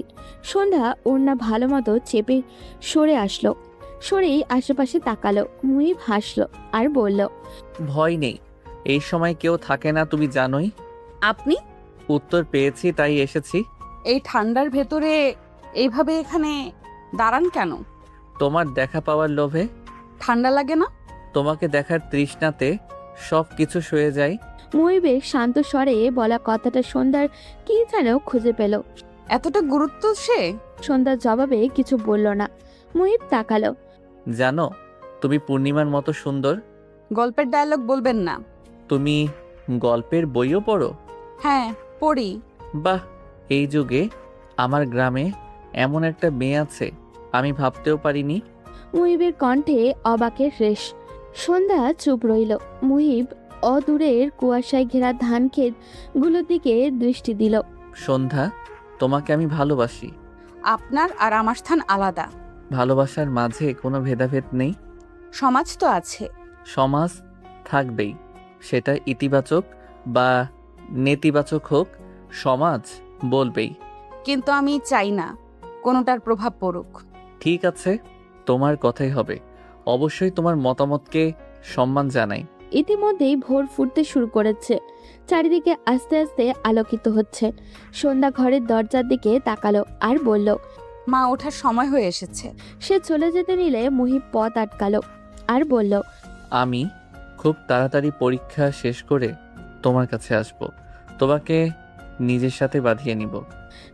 সন্ধ্যা ওড়না ভালো মতো চেপে সরে আসলো। সরেই আশেপাশে তাকালো। মুহিব হাসলো আর বলল, ভয় নেই, এই সময় কেউ থাকে না, তুমি জানোই। আপনি উত্তর পেয়েছি তাই এসেছি। এই ঠান্ডার ভেতরে এইভাবে এখানে দাঁড়ান কেন? তোমার দেখা পাওয়ার লোভে। ঠান্ডা লাগে না? তোমাকে দেখার তৃষ্ণাতে সব কিছু সয়ে যায়। মুহিবের শান্ত স্বরে বলা কথাটা সন্ধ্যার কি যেন খুঁজে পেল। এতটা গুরুত্ব সে? সন্ধ্যার জবাবে কিছু বলল না। মুহিব তাকালো। জানো, তুমি পূর্ণিমার মতো সুন্দর। গল্পের ডায়লগ বলবেন না। তুমি গল্পের বইও পড়ো? হ্যাঁ, পড়ি। বাহ, এই যুগে আমার গ্রামে এমন একটা মেয়ে আছে, আমি ভাবতেও পারিনি। মুহিবের কণ্ঠে অবাকের রেশ। সন্ধ্যা চুপ রইল। মুহিব অদূরের কুয়াশায় ঘেরা ধান ক্ষেত গুলোর দিকে দৃষ্টি দিল। সন্ধ্যা, তোমাকে আমি ভালোবাসি। আপনার আর আমার স্থান আলাদা। ভালোবাসার মাঝে কোনো ভেদাভেদ নেই। সমাজ তো আছে। সমাজ থাকবেই, সেটা ইতিবাচক বা নেতিবাচক হোক, সমাজ বলবেই। কিন্তু আমি চাই না কোনোটার প্রভাব পড়ুক। ঠিক আছে, তোমার কথাই হবে। অবশ্যই তোমার মতামতকে সম্মান জানাই। ইতিমধ্যেই ভোর ফুটতে শুরু করেছে। চারিদিকে আস্তে আস্তে আলোকিত হচ্ছে। সন্ধ্যা ঘরের দরজার দিকে তাকালো আর বলল, মা ওঠার সময় হয়ে এসেছে। সে চলে যেতে নিলে মুহিব পথ আটকালো আর বলল, আমি খুব তাড়াতাড়ি পরীক্ষা শেষ করে তোমার কাছে আসব, তোমাকে নিজের সাথে বাঁধিয়ে নিব।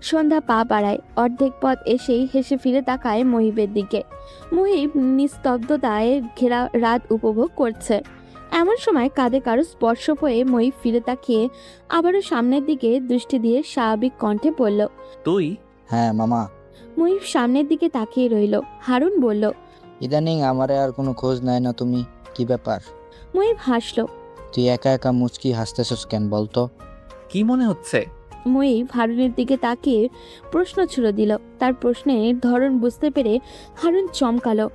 সন্ধ্যা পা বাড়ায়। অর্ধেক পথ এসেই হেসে ফিরে তাকায় মুহিবের দিকে। মুহিব নিস্তব্ধতায় ঘেরা রাত উপভোগ করছে। এমন সময় কাঁধে কারো স্পর্শ হয়ে মুহিব ফিরে তাকিয়ে আবারও সামনের দিকে দৃষ্টি দিয়ে স্বাভাবিক কণ্ঠে বলল, তুই? হ্যাঁ মামা। মুহিব সামনের দিকে তাকিয়ে রইল। হারুন বলল, ইদানিং আমারে আর কোনো খোঁজ নেয় না তুমি, কি ব্যাপার? মুহিব হাসলো। তুই একা একা মুচকি হাসতেছস কেন বলতো? কি মনে হচ্ছে? মুহিব হারুনের দিকে তাকিয়ে প্রশ্ন ছুড়ে দিল। তার প্রশ্নের ধরন বুঝতে পেরে হারুন চমকালো।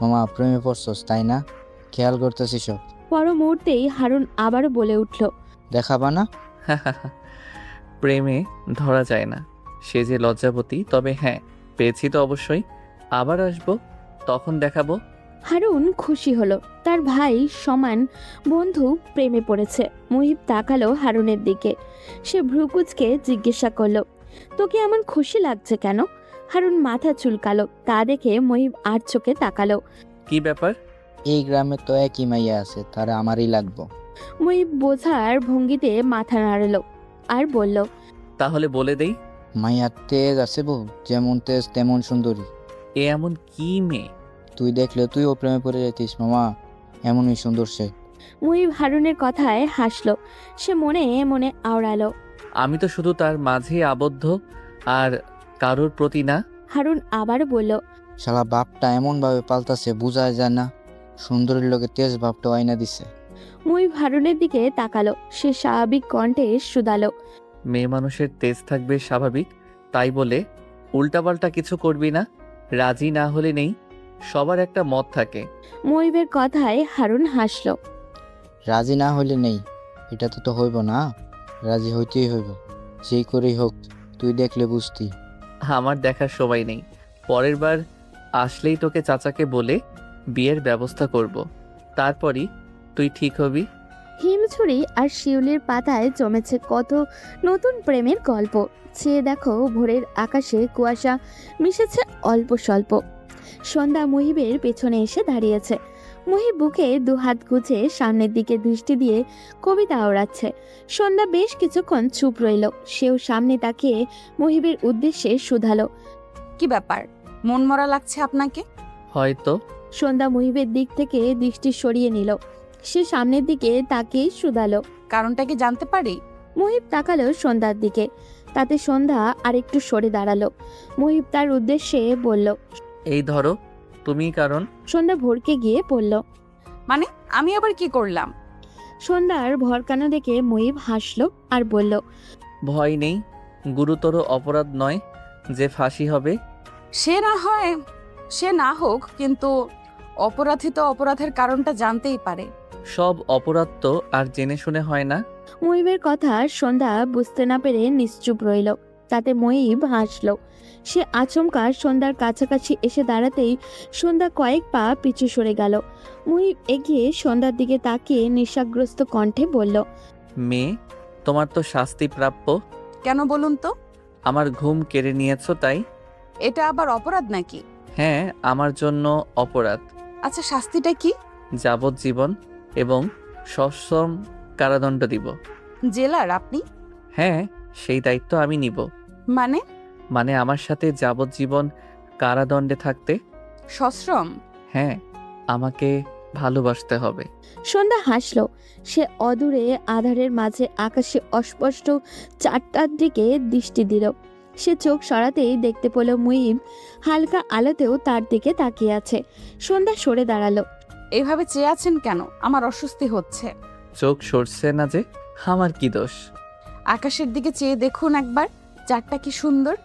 মামা প্রেমে পড়ছস তাই না? খেয়াল করতেছিস সব। পর মুহূর্তেই হারুন আবারও বলে উঠল, দেখাবা না? প্রেমে ধরা যায় না, সে যে লজ্জাবতী। তবে হ্যাঁ, পেয়েছি তো অবশ্যই। আবার আসবো, তখন দেখাবো। হারুন খুশি হলো। তার ভাই সমান বন্ধু প্রেমে পড়েছে। মুহিব তাকালো হারুনের দিকে। সে ভ্রুকুচকে জিজ্ঞাসা করলো, তোকে এমন খুশি লাগছে কেন? হারুন মাথা চুলকালো। তা দেখে মুহিব আর চোখে তাকালো। কি ব্যাপার? এই গ্রামে তো একই মাইয়া আছে, তারা আমারই লাগবো। মুহিব বোঝার ভঙ্গিতে মাথা নাড়ালো আর বলল, তাহলে বলে দেই। মাইয়ার তেজ আছে বউ, যেমন তেজ তেমন সুন্দরী। এ এমন কি মেয়ে? তুই দেখলে তুইও প্রেমে পড়ে যেতিস মামা, এমনই সুন্দর সে। মুহিব হারুনের কথায় হাসলো। সে মনে মনে আওড়ালো, আমি তো শুধু তার মাঝে আবদ্ধ, আর কারোর প্রতি না। হারুন আবারও বলল, শালা বাপটা এমন ভাবে পাল্টাছে বোঝা যায় না। সুন্দরীর লোকে তেজ ভাবটা আয়না দিছে। মুহিব হারুনের দিকে তাকালো। সে স্বাভাবিক কণ্ঠে শুধালো, মেয়ে মানুষের তেজ থাকবে স্বাভাবিক, তাই বলে উল্টাপাল্টা কিছু করবি না। রাজি না হলে নেই, সবার একটা মত থাকে। মুহিবের কথায় হারুন হাসলো। রাজি না হইলে নেই, এটা তো হইব না। রাজি হইতেই হইব, যেই করেই হোক। তুই দেখলে বুঝতি। আমার দেখার সময় নেই, পরের বার আসলেই তোকে চাচাকে বলে বিয়ের ব্যবস্থা করব। তারপরই তুই ঠিক হবি। হিমছড়ি আর শিউলির পাতায় জমেছে কত নতুন প্রেমের গল্প। চেয়ে দেখো, ভোরের আকাশে কুয়াশা মিশেছে অল্প স্বল্প। সন্ধ্যা মুহিবের পেছনে এসে দাঁড়িয়েছে। মুহিব বুকে দুহাত গুজে সামনের দিকে দৃষ্টি দিয়ে কবিতা ওড়াচ্ছে। সন্ধ্যা বেশ কিছুক্ষণ চুপ রইল। সেও সামনে তাকিয়ে মুহিবের উদ্দেশ্যে শুধালো, কি ব্যাপার, মন মরা লাগছে আপনাকে? হয়তো। সন্ধ্যা মুহিবের দিক থেকে দৃষ্টি সরিয়ে নিল। সে সামনের দিকে তাকিয়ে শুধালো, কারণটা কি জানতে পারি? মুহিব তাকালো সন্ধ্যার দিকে। তাতে সন্ধ্যা আরেকটু সরে দাঁড়ালো। মুহিব তার উদ্দেশ্যে বলল, এই ধরো, তুমি কারণ। সন্ধ্যা ভরকে গিয়ে বলল। মানে আমি আবার কি করলাম? সন্ধ্যার ভরকানো দেখে মুহিব হাসলো আর বলল, ভয় নেই, গুরুতর অপরাধ নয় যে ফাঁসি হবে। সে না হোক, কিন্তু অপরাধী তো অপরাধের কারণটা জানতেই পারে। সব অপরাধ তো আর জেনে শুনে হয় না। মুহিবের কথা সন্ধ্যা বুঝতে না পেরে নিশ্চুপ রইল। তাতে মুহিব হাসলো। সে আচমকা সন্ধ্যার কাছাকাছি এসে দাঁড়াতেই সন্ধ্যা কয়েক পা পিছু সরে গেল। মুহিব এগিয়ে সন্ধ্যার দিকে তাকিয়ে নিঃশ্বাসগ্রস্ত কণ্ঠে বলল, মেয়ে, তোমার তো শাস্তি প্রাপ্য। কেন বলুন তো? আমার ঘুম কেড়ে নিয়েছো তাই। এটা আবার অপরাধ নাকি? হ্যাঁ, আমার জন্য অপরাধ। আচ্ছা, শাস্তিটা কি? যাবজ্জীবন এবং সশ্রম কারাদণ্ড দিব। জেলার আপনি? হ্যাঁ, সেই দায়িত্ব আমি নিব। মানে আমার সাথে যাবজ্জীবন কারাদণ্ডে থাকতে। সশ্রম? হ্যাঁ, আমাকে ভালোবাসতে হবে। সন্ধ্যা হাসলো। সে অদূরে আধারের মাঝে আকাশে অস্পষ্ট চারটার দিকে দৃষ্টি দিল। সে চোখ সরাতেই দেখতে পেল মুহিব হালকা আলোতেও তার দিকে তাকিয়ে আছে। সন্ধ্যা সরে দাঁড়ালো। এইভাবে চেয়ে আছেন কেন? আমার অস্বস্তি হচ্ছে। চোখ সরছে না যে, আমার কি দোষ? আকাশের দিকে চেয়ে দেখুন একবার, চাঁদটা কি সুন্দর।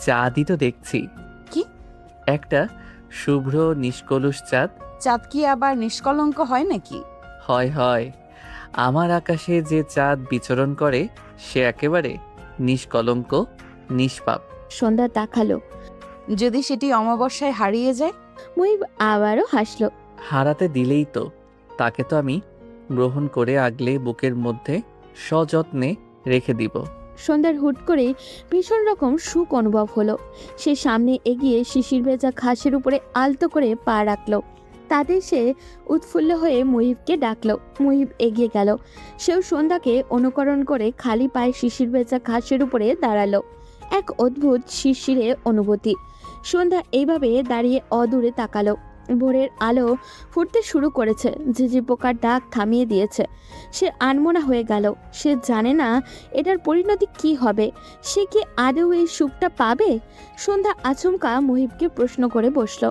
চাঁদই তো দেখছি। কি? একটা শুভ্র নিষ্কলুষ চাঁদ। চাঁদ কি আবার নিষ্কলঙ্ক হয় নাকি? হয় হয়, আমার আকাশে যে চাঁদ বিচরণ করে সে একেবারে নিষ্কলঙ্ক, নিষ্পাপ। সন্ধ্যা তাকালো। যদি সেটি অমাবস্যায় হারিয়ে যায়? মুহিব আবারও হাসলো। হারাতে দিলেই তো, তাকে তো আমি গ্রহণ করে আগলে বুকের মধ্যে সযত্নে রেখে দিব। সন্ধ্যার হুট করে ভীষণ রকম সুখ অনুভব হলো। সে সামনে এগিয়ে শিশির ভেজা ঘাসের উপরে আলতো করে পা রাখলো। তাতে সে উৎফুল্ল হয়ে মুহিবকে ডাকলো। মুহিব এগিয়ে গেল। সেও সন্ধ্যাকে অনুকরণ করে খালি পায়ে শিশির ভেজা ঘাসের উপরে দাঁড়ালো। এক অদ্ভুত শিরশিরে অনুভূতি। সন্ধ্যা এইভাবে দাঁড়িয়ে অদূরে তাকালো। ভোরের আলো ফুটতে শুরু করেছে। ঝিঝি পোকার ডাক থামিয়ে দিয়েছে। সে আনমনা হয়ে গেল। সে জানে না এটার পরিণতি কি হবে। সে কি আদৌ এই সুখটা পাবে? সন্ধ্যা আচমকা মুহিবকে প্রশ্ন করে বসলো।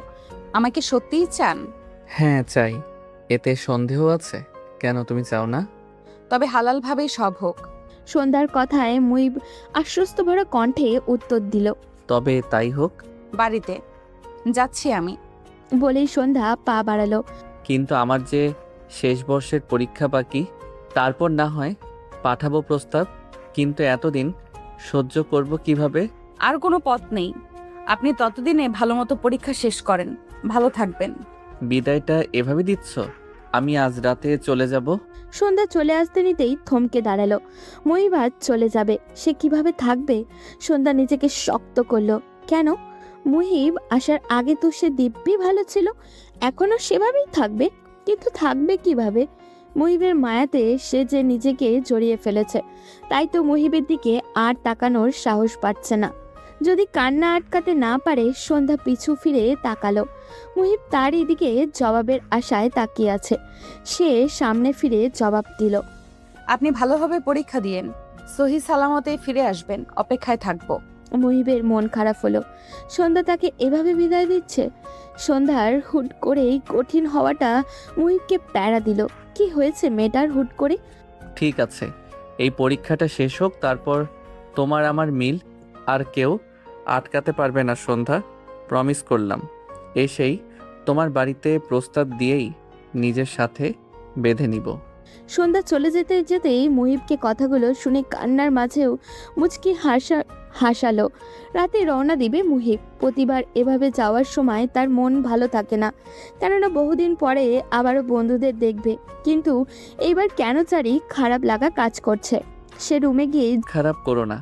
আমাকে সত্যিই চান? হ্যাঁ চাই, এতে সন্দেহ আছে? কেন তুমি চাও না? তবে হালালভাবেই সব হোক। সন্ধ্যার কথায় মুহিব আশ্বস্ত ভরা কণ্ঠে উত্তর দিল। তবে তাই হোক। বাড়িতে যাচ্ছি আমি। বলেই সন্ধ্যা পা বাড়ালো। কিন্তু আমার যে শেষ বর্ষের পরীক্ষা বাকি, তারপর না হয় পাঠাবো প্রস্তাব। কিন্তু এতদিন সহ্য করব কিভাবে? আর কোনো পথ নেই। আপনি ততদিনে ভালো মতো পরীক্ষা শেষ করেন। ভালো থাকবেন। বিদায়টা এভাবে দিচ্ছ? আমি আজ রাতে চলে যাব। সন্ধ্যা চলে আসতে নিতেই থমকে দাঁড়ালো। মুহিব আজ চলে যাবে। সে কিভাবে থাকবে? সন্ধ্যা নিজেকে শক্ত করলো। কেন? মুহিব আসার আগে তো সে দিব্যি ভালো ছিল। এখনো সেভাবেই থাকবে, কিন্তু থাকবে কিভাবে? মুহিবের মায়াতে সে যে নিজেকে জড়িয়ে ফেলেছে, তাই তো মুহিবের দিকে আর তাকানোর সাহস পাচ্ছে না। যদি কান্না আটকাতে না পারে, সন্ধ্যা পিছু ফিরে তাকালো। মুহিব তার এদিকে জবাবের আশায় তাকিয়ে আছে। সে সামনে ফিরে জবাব দিল। আপনি ভালোভাবে পরীক্ষা দিয়েন, সহি সালামতে ফিরে আসবেন। অপেক্ষায় থাকবো। মুহিবের মন খারাপ হলো। সন্ধ্যা তাকে এভাবে বিদায় দিচ্ছে। সন্ধ্যার হুট করেই কঠিন হওয়াটা মুহিবকে প্যারা দিল। কি হয়েছে মেয়েটার হুট করে? ঠিক আছে, এই পরীক্ষাটা শেষ হোক, তারপর তোমার আমার মিল আর কেউ আটকাতে পারবে না সন্ধ্যা, প্রমিস করলাম। এসেই তোমার বাড়িতে প্রস্তাব দিয়েই নিজের সাথে বেঁধে নিব। সন্ধ্যা চলে যেতে যেতেই মুহিবকে কথাগুলো শুনে কান্নার মাঝেও মুচকি হাসালো। রাতে রওনা দিবে মুহিব। প্রতিবার এভাবে যাওয়ার সময় তার মন ভালো থাকে না, কেননা বহুদিন পরে আবারও বন্ধুদের দেখবে। কিন্তু এইবার কেন জানি খারাপ লাগা কাজ করছে। সে রুমে গিয়ে খারাপ করো না,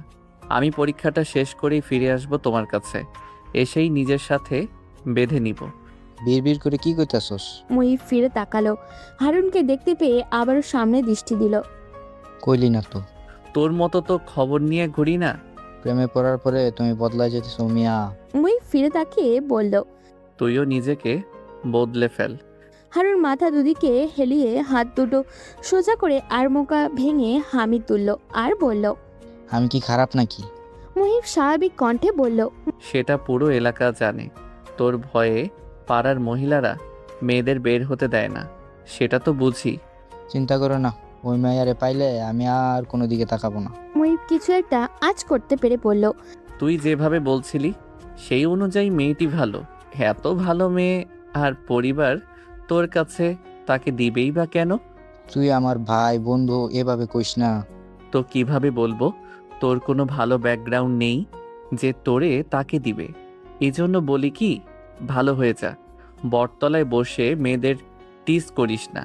আমি পরীক্ষাটা শেষ করেই ফিরে আসব তোমার কাছে, এসেই নিজের সাথে বেঁধে নিব। বিড়বিড় করে কি কইতাছস? মুহিব ফিরে তাকালো। হারুনকে দেখতে পেয়ে আবারও সামনে দৃষ্টি দিল। কইলি না তো, তোর মতো তো খবর নিয়ে ঘুরি না। প্রেমে পড়ার পরে তুমি বদলায় যেতেছ মিয়া। মুহিব ফিরে তাকিয়ে বলল। তুইও নিজেকে বদলে ফেল। হারুন মাথা দুদিকে হেলিয়ে হাত দুটো সোজা করে আড়মোকা ভেঙে হামি তুলল আর বলল। আমি কি খারাপ নাকি? মুহিব স্বাভাবিক কণ্ঠে বলল। সেটা পুরো এলাকা জানে। তোর ভয়ে পাড়ার মহিলারা মেয়েদের বের হতে দেয় না, সেটা তো বুঝি। চিন্তা করো না, ওই মেয়ারে পাইলে আমি আর কোনো দিকে তাকাবো না। মুহিব কিছু একটা আজ করতে পেরে বলল। তুই যেভাবে বলছিলি সেই অনুযায়ী মেয়েটি ভালো। এত ভালো মেয়ে আর পরিবার তোর কাছে তাকে দিবেই বা কেন? তুই আমার ভাই বন্ধু, এভাবে কইস না। তো কিভাবে বলবো তোর কোনো ভালো ব্যাকগ্রাউন্ড নেই যে তোরে তাকে দিবে? এজন্য বলি কি, ভালো হয়ে যা। বটতলায় বসে মেয়েদের টিজ করিস না,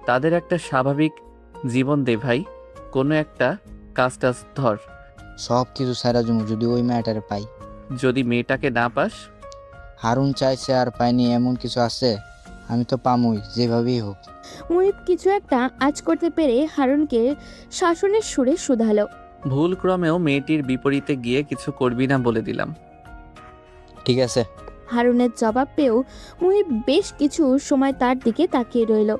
তাদের একটা স্বাভাবিক জীবন দে ভাই। কোনো একটা কাজ টাজ ধর। সব কিছু সারা জমু যদি ওই মেয়েটারে পাই। যদি মেয়েটাকে না পাস? হারুন চাইছে আর পাইনি এমন কিছু আছে? আমি তো পামুই, যেভাবেই হোক। মুহিব কিছু একটা আজ করতে পেরে হারুনকে শাসনের সুরে শুধালো। ভুল ক্রমেও মেয়েটির বিপরীতে গিয়ে কিছু করবি না বলে দিলাম। ঠিক আছে। হারুনের জবাব পেয়েও মুহিব বেশ কিছু সময় তার দিকে তাকিয়ে রইল।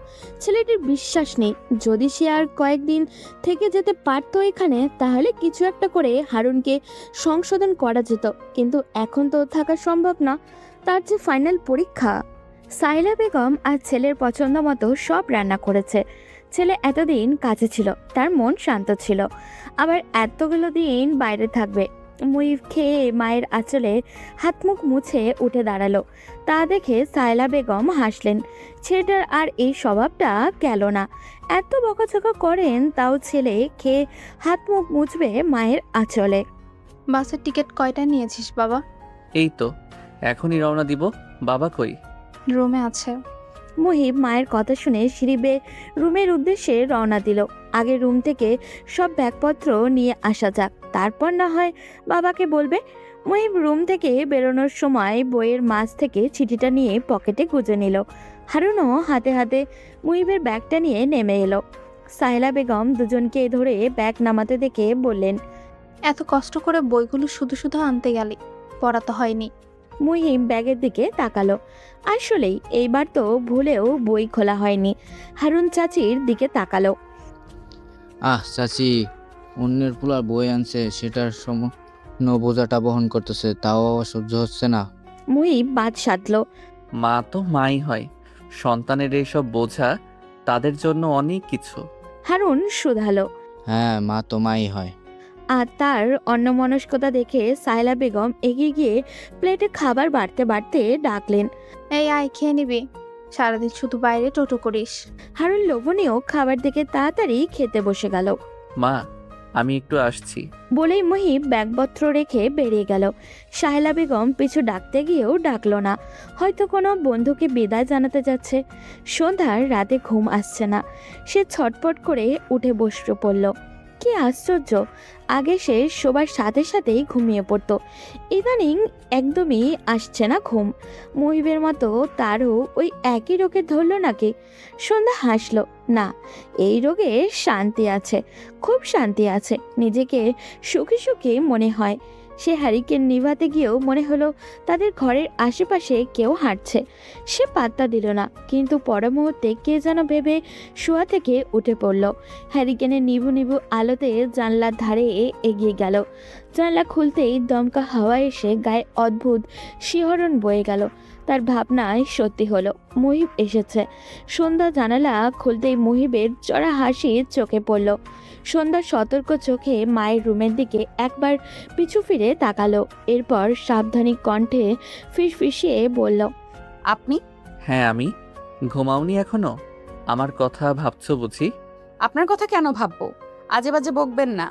ছেলেটির বিশ্বাস নেই, যদি সে আর কয়েকদিন থেকে যেতে পারতো এখানে, তাহলে কিছু একটা করে হারুনকে সংশোধন করা যেত। কিন্তু এখন তো থাকা সম্ভব না, তার যে ফাইনাল পরীক্ষা। সাইলা বেগম আর ছেলের পছন্দ মতো সব রান্না করেছে। ছেলে এতদিন কাছে ছিল, তার মন শান্ত ছিল, আবার এতগুলো দিন বাইরে থাকবে। মুহিব খেয়ে মায়ের আঁচলে হাত মুখ মুছে উঠে দাঁড়ালো। তা দেখে সাইলা বেগম হাসলেন। ছেলেটার আর এই স্বভাবটা গেল না। এত বকাঝকা করেন, তাও ছেলে খেয়ে হাত মুখ মুছবে মায়ের আঁচলে। বাসের টিকিট কয়টা নিয়েছিস বাবা? এই তো এখনই রওনা দিব। বাবা কই? রুমে আছে। মুহিব মায়ের কথা শুনে সিঁড়ি বেয়ে রুমের উদ্দেশ্যে রওনা দিল। আগে রুম থেকে সব ব্যাগপত্র নিয়ে আসা যাক, তারপর না হয় বাবাকে বলবে। মুহিব রুম থেকে বেরোনোর সময় বইয়ের মাঝ থেকে চিঠিটা নিয়ে পকেটে গুজে নিল। হারুনও হাতে হাতে মুহিবের ব্যাগটা নিয়ে নেমে এলো। সাইলা বেগম দুজনকে ধরে ব্যাগ নামাতে দেখে বললেন। এত কষ্ট করে বইগুলো শুধু শুধু আনতে গেলি, পড়া তো হয়নি। মুহিব ব্যাগের দিকে তাকালো। আসলেই এইবার তো ভুলেও বই খোলা হয়নি। হারুন চাচির দিকে তাকালো। চাচি, অন্যের পোলার বই আনছে, সেটার বোঝাটা বহন করতেছে, তাও আবার সহ্য হচ্ছে না। মুহিব বাদ সাধলো। মা তো মাই হয়, সন্তানের এইসব বোঝা তাদের জন্য অনেক কিছু। হারুন শুধালো। হ্যাঁ, মা তো মাই হয়। আর তার অন্যমনস্কতা দেখে সাইলা বেগম এগিয়ে গিয়ে প্লেটে খাবার বাড়তে বাড়তে ডাকলেন। এই আয়, খেয়ে নিবি, সারাদিন শুধু বাইরে টোটো করিস। হারুন লোভনীয় খাবার দেখে তাড়াতাড়ি খেতে বসে গেল। মা, আমি একটু আসছি বলেই মুহিব ব্যাগপত্র রেখে বেরিয়ে গেল। সাহেলা বেগম পিছু ডাকতে গিয়েও ডাকলো না, হয়তো কোনো বন্ধুকে বিদায় জানাতে যাচ্ছে। সন্ধ্যার রাতে ঘুম আসছে না, সে ছটফট করে উঠে বসে পড়ল। কি আশ্চর্য, আগে সে শোবার সাথে সাথেই ঘুমিয়ে পড়তো, ইদানিং একদমই আসছে না ঘুম। মুহিবের মতো তারও ওই একই রোগে ধরলো নাকি? সন্ধ্যা হাসলো। না, এই রোগে শান্তি আছে, খুব শান্তি আছে, নিজেকে সুখী সুখী মনে হয়। সে হ্যারিকেন নিভাতে গিয়েও মনে হলো তাদের ঘরের আশেপাশে কেউ হাঁটছে। সে পাত্তা দিল না, কিন্তু পর মুহূর্তে কে যেন ভেবে শোয়া থেকে উঠে পড়ল। হ্যারিকেনের নিভু নিভু আলোতে জানলার ধারে এগিয়ে গেল। জানলা খুলতেই দমকা হাওয়া এসে গায়ে অদ্ভুত শিহরণ বয়ে গেল। তার ভাবনায় সত্যি হলো, মুহিব এসেছে। সন্ধ্যা জানালা খুলতেই মুহিবের চড়া হাসি চোখে পড়ল। সন্ধ্যা সতর্ক চোখে মায়ের রুমের দিকে একবার পিছু ফিরে তাকালো, এরপর সাবধানী কণ্ঠে ফিসফিসিয়ে বলল, আপনি? হ্যাঁ আমি। ঘুমাওনি এখনো? আমার কথা ভাবছো বুঝি? আপনার কথা কেন ভাববো? আজে বাজে বকবেন না।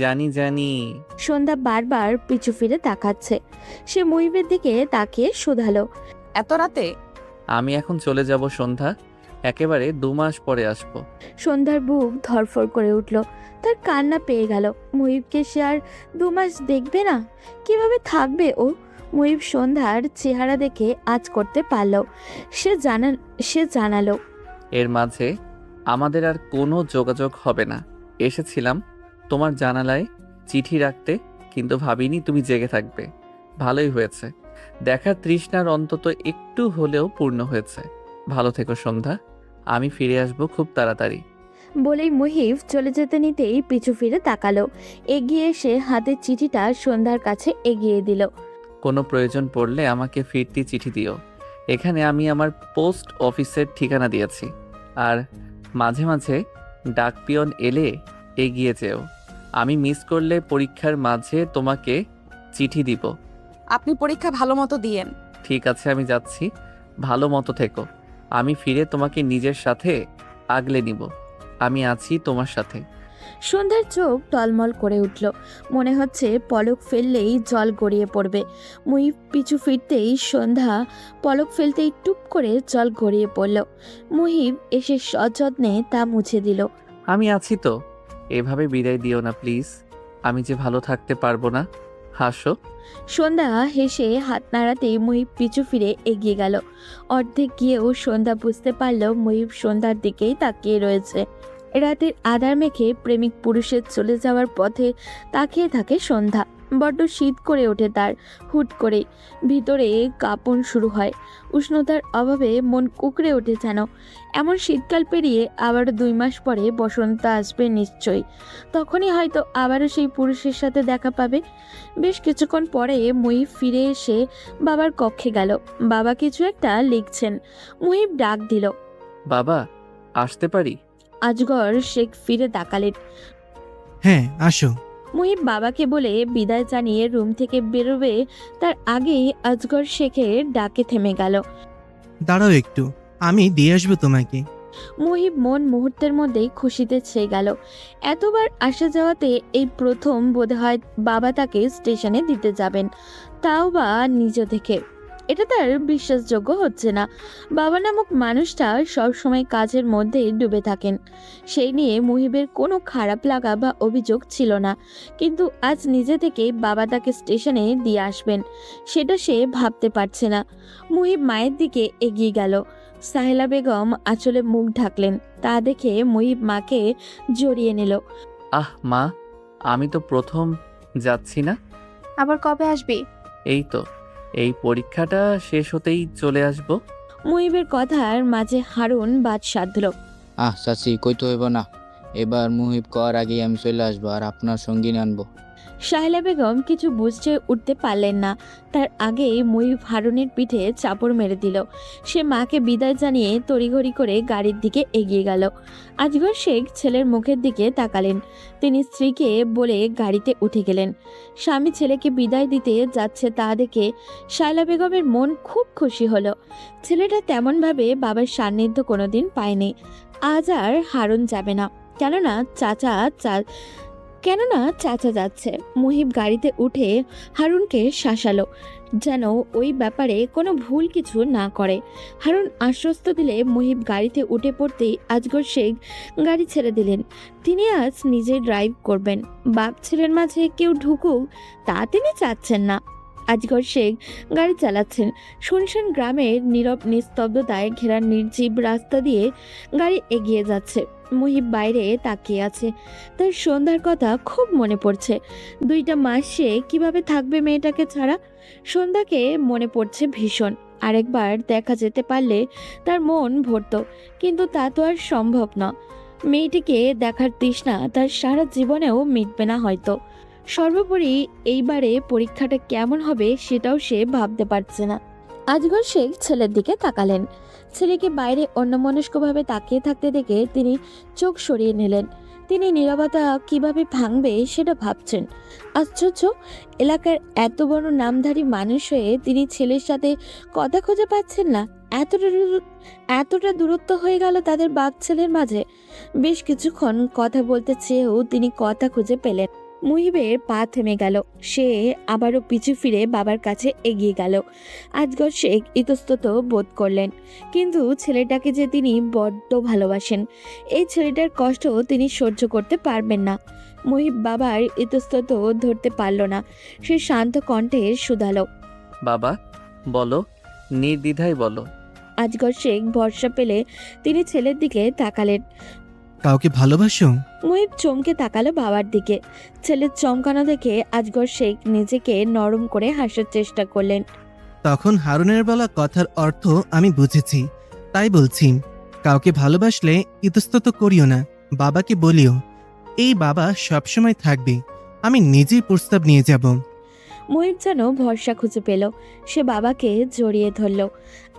জানি জানি। সন্ধ্যা বারবার পিছু ফিরে তাকাচ্ছে। সে মুহিবের দিকে তাকিয়ে শুধালো, এত রাতে? আমি এখন চলে যাব সন্ধ্যা, একেবারে 2 মাস পরে আসবো। সন্ধ্যার বুক ধরফর করে উঠল। তার কান্না পেয়ে গেল। মুহিবকে সে আর 2 মাস দেখবে না? কিভাবে থাকবে ও? মুহিব সন্ধ্যার চেহারা দেখে আজ করতে পারল। সে জানালো, এর মাঝে আমাদের আর কোনো যোগাযোগ হবে না। এসেছিলাম তোমার জানালায় চিঠি রাখতে, কিন্তু ভাবিনি তুমি জেগে থাকবে। ভালোই হয়েছে, দেখার তৃষ্ণার অন্তত একটু হলেও পূর্ণ হয়েছে। ভালো থেকো সন্ধ্যা, আমি ফিরে আসবো খুব তাড়াতাড়ি। বলেই মুহিব চলে যেতে নিতেই পিছু ফিরে তাকালো। এগিয়ে এসে হাতের চিঠিটা সন্ধ্যার কাছে এগিয়ে দিল। কোনো প্রয়োজন পড়লে আমাকে ফিরতি চিঠি দিও। এখানে আমি আমার পোস্ট অফিসের ঠিকানা দিয়েছি। আর মাঝে মাঝে ডাক পিয়ন এলে এগিয়ে যেও। আমি মিস করলে পরীক্ষার মাঝে তোমাকে চিঠি দিব। আপনি পরীক্ষা ভালো মতো দিয়েন। ঠিক আছে, আমি যাচ্ছি। ভালো মতো থেকো। আমি ফিরে তোমাকে নিজের সাথে আগলে নিব। আমি আছি তোমার সাথে। সন্ধ্যার চোখ টলমল করে উঠল। মনে হচ্ছে পলক ফেললেই জল গড়িয়ে পড়বে। মুহিব পিছু ফিরতেই সন্ধ্যা পলক ফেলতেই টুপ করে জল গড়িয়ে পড়ল। মুহিব এসে সযত্নে তা মুছে দিল। আমি আছি তো, এভাবে বিদায় দিও না প্লিজ। আমি যে ভালো থাকতে পারবো না। হাসো। সন্ধ্যা হেসে হাত নাড়াতেই মুহিব পিছু ফিরে এগিয়ে গেল। অর্ধেক গিয়েও সন্ধ্যা বুঝতে পারল মুহিব সন্ধ্যার দিকেই তাকিয়ে রয়েছে। রাতের আধার মেখে প্রেমিক পুরুষের চলে যাওয়ার পথে তাকিয়ে থাকে সন্ধ্যা। বড্ড শীত করে ওঠে তার। হুট করে ভিতরে কাঁপন শুরু হয়। উষ্ণতার অভাবে মন কুকড়ে ওঠে যেন। এমন শীতকাল পেরিয়ে আবারও 2 মাস পরে বসন্ত আসবে নিশ্চয়ই। তখনই হয়তো আবারও সেই পুরুষের সাথে দেখা পাবে। বেশ কিছুক্ষণ পরে মুহিব ফিরে এসে বাবার কক্ষে গেল। বাবা কিছু একটা লিখছেন। মুহিব ডাক দিল, বাবা, আসতে পারি? আজগর শেখ ফিরে তাকালেন। হ্যাঁ আসো। মুহিব বাবাকে বলে বিদায় জানিয়ে রুম থেকে বেরোবে তার আগেই আজগর শেখের ডাকে থেমে গেল। দাঁড়াও একটু, আমি দিয়ে আসবো তোমাকে। মুহিব মন মুহূর্তের মধ্যেই খুশিতে ছেয়ে গেল। এতবার আসা যাওয়াতে এই প্রথম বোধহয় বাবা তাকে স্টেশনে দিতে যাবেন, তাও বা নিজ থেকে। এটা তার বিশ্বাসযোগ্য হচ্ছে না। বাবা নামক মানুষটা সবসময় কাজের মধ্যে ডুবে থাকেন। সেই নিয়ে মুহিবের কোনো খারাপ লাগা বা অভিযোগ ছিল না, কিন্তু আজ নিজে থেকেই বাবা তাকে স্টেশনে দিয়ে আসবেন, সেটা সে ভাবতে পারছে না। মুহিব মায়ের দিকে এগিয়ে গেল। সাহেলা বেগম আঁচলে মুখ ঢাকলেন। তা দেখে মুহিব মাকে জড়িয়ে নিল। আহ মা, আমি তো প্রথম যাচ্ছি না। আবার কবে আসবি? এই তো, এই পরীক্ষাটা শেষ হতেই চলে আসবো। মুহিবের কথার মাঝে হারুন বাদ সাধল। চাচি কইতে হইব না, এবার মুহিব কর আগেই আমি চলে আসবো আর আপনার সঙ্গী আনবো। সাহেলা বেগম কিছু বুঝতে উঠতে পারলেন না। তার আগেই মুহিব হারুনের পিঠে চাপড় মেরে দিল। সে মাকে বিদায় জানিয়ে তড়িঘড়ি করে গাড়ির দিকে এগিয়ে গেল। আজগর শেখ ছেলের মুখের দিকে তাকালেন। তিনি স্ত্রীকে বলে গাড়িতে উঠে গেলেন। স্বামী ছেলেকে বিদায় দিতে যাচ্ছে তা দেখে সাহেলা বেগমের মন খুব খুশি হলো। ছেলেটা তেমনভাবে বাবার সান্নিধ্য কোনোদিন পায়নি। আজ আর হারুন যাবে না, কেননা চাচা যাচ্ছে। মুহিব গাড়িতে উঠে হারুনকে শাসালো যেন ওই ব্যাপারে কোনো ভুল কিছু না করে। হারুন আশ্বস্ত দিলে মুহিব গাড়িতে উঠে পড়তেই আজগর শেখ গাড়ি ছেড়ে দিলেন। তিনি আজ নিজে ড্রাইভ করবেন। বাপ ছেলের মাঝে কেউ ঢুকুক তা তিনি চাচ্ছেন না। আজগর শেখ গাড়ি চালাচ্ছেন। শুনশান গ্রামের নীরব নিস্তব্ধতায় ঘেরা নির্জীব রাস্তা দিয়ে গাড়ি এগিয়ে যাচ্ছে। মুহিব বাইরে তাকিয়ে আছে। তার সন্ধ্যার কথা খুব মনে পড়ছে। 2টা মাস সে কিভাবে থাকবে মেয়েটাকে ছাড়া। সন্ধ্যাকে মনে পড়ছে ভীষণ। আরেকবার দেখা যেতে পারলে তার মন ভরত, কিন্তু তা তো আর সম্ভব না। মেয়েটিকে দেখার তৃষ্ণা তার সারা জীবনেও মিটবে না হয়তো। সর্বোপরি এইবারে পরীক্ষাটা কেমন হবে সেটাও সে ভাবতে পারছে না। আজগর শেখ ছেলের দিকে তাকালেন। ছেলেকে বাইরে অন্যমনস্কভাবে তাকিয়ে থাকতে দেখে তিনি চোখ সরিয়ে নিলেন। তিনি নীরবতা কিভাবে ভাঙবে সেটা ভাবছেন। আশ্চর্য, এলাকার এত বড় নামধারী মানুষ হয়ে তিনি ছেলের সাথে কথা খুঁজে পাচ্ছেন না। এতটা দূরত্ব হয়ে গেল তাদের বাপ ছেলের মাঝে। বেশ কিছুক্ষণ কথা বলতে চেয়েও তিনি কথা খুঁজে পেলেন। মুহিবের পা থেমে গেল। সে আবারও পিছু ফিরে বাবার কাছে এগিয়ে গেল। আজগর শেখ ইতস্তত বোধ করলেন, কিন্তু ছেলেটাকে যে তিনি বড্ড ভালোবাসেন, এই ছেলেটার কষ্ট তিনি সহ্য করতে পারবেন না। মুহিব বাবার ইতস্তত ধরতে পারল না। সে শান্ত কণ্ঠে শুধালো, বাবা বলো, নির্দ্বিধায় বলো। আজগর শেখ ভরসা পেলে তিনি ছেলের দিকে তাকালেন। কাউকে ভালোবাসো? মুহিব চমকে তাকালো বাবার দিকে। ছেলের চমকানো দেখে আজগর শেখ নিজেকে নরম করে হাসার চেষ্টা করলেন। তখন হারুনের বলা কথার অর্থ আমি বুঝেছি, তাই বলছি, কাউকে ভালোবাসলে ইতস্তত করিও না, বাবাকে বলিও। এই বাবা সবসময় থাকবে, আমি নিজেই প্রস্তাব নিয়ে যাব। মুহিব যেন ভরসা খুঁজে পেল। সে বাবাকে জড়িয়ে ধরল।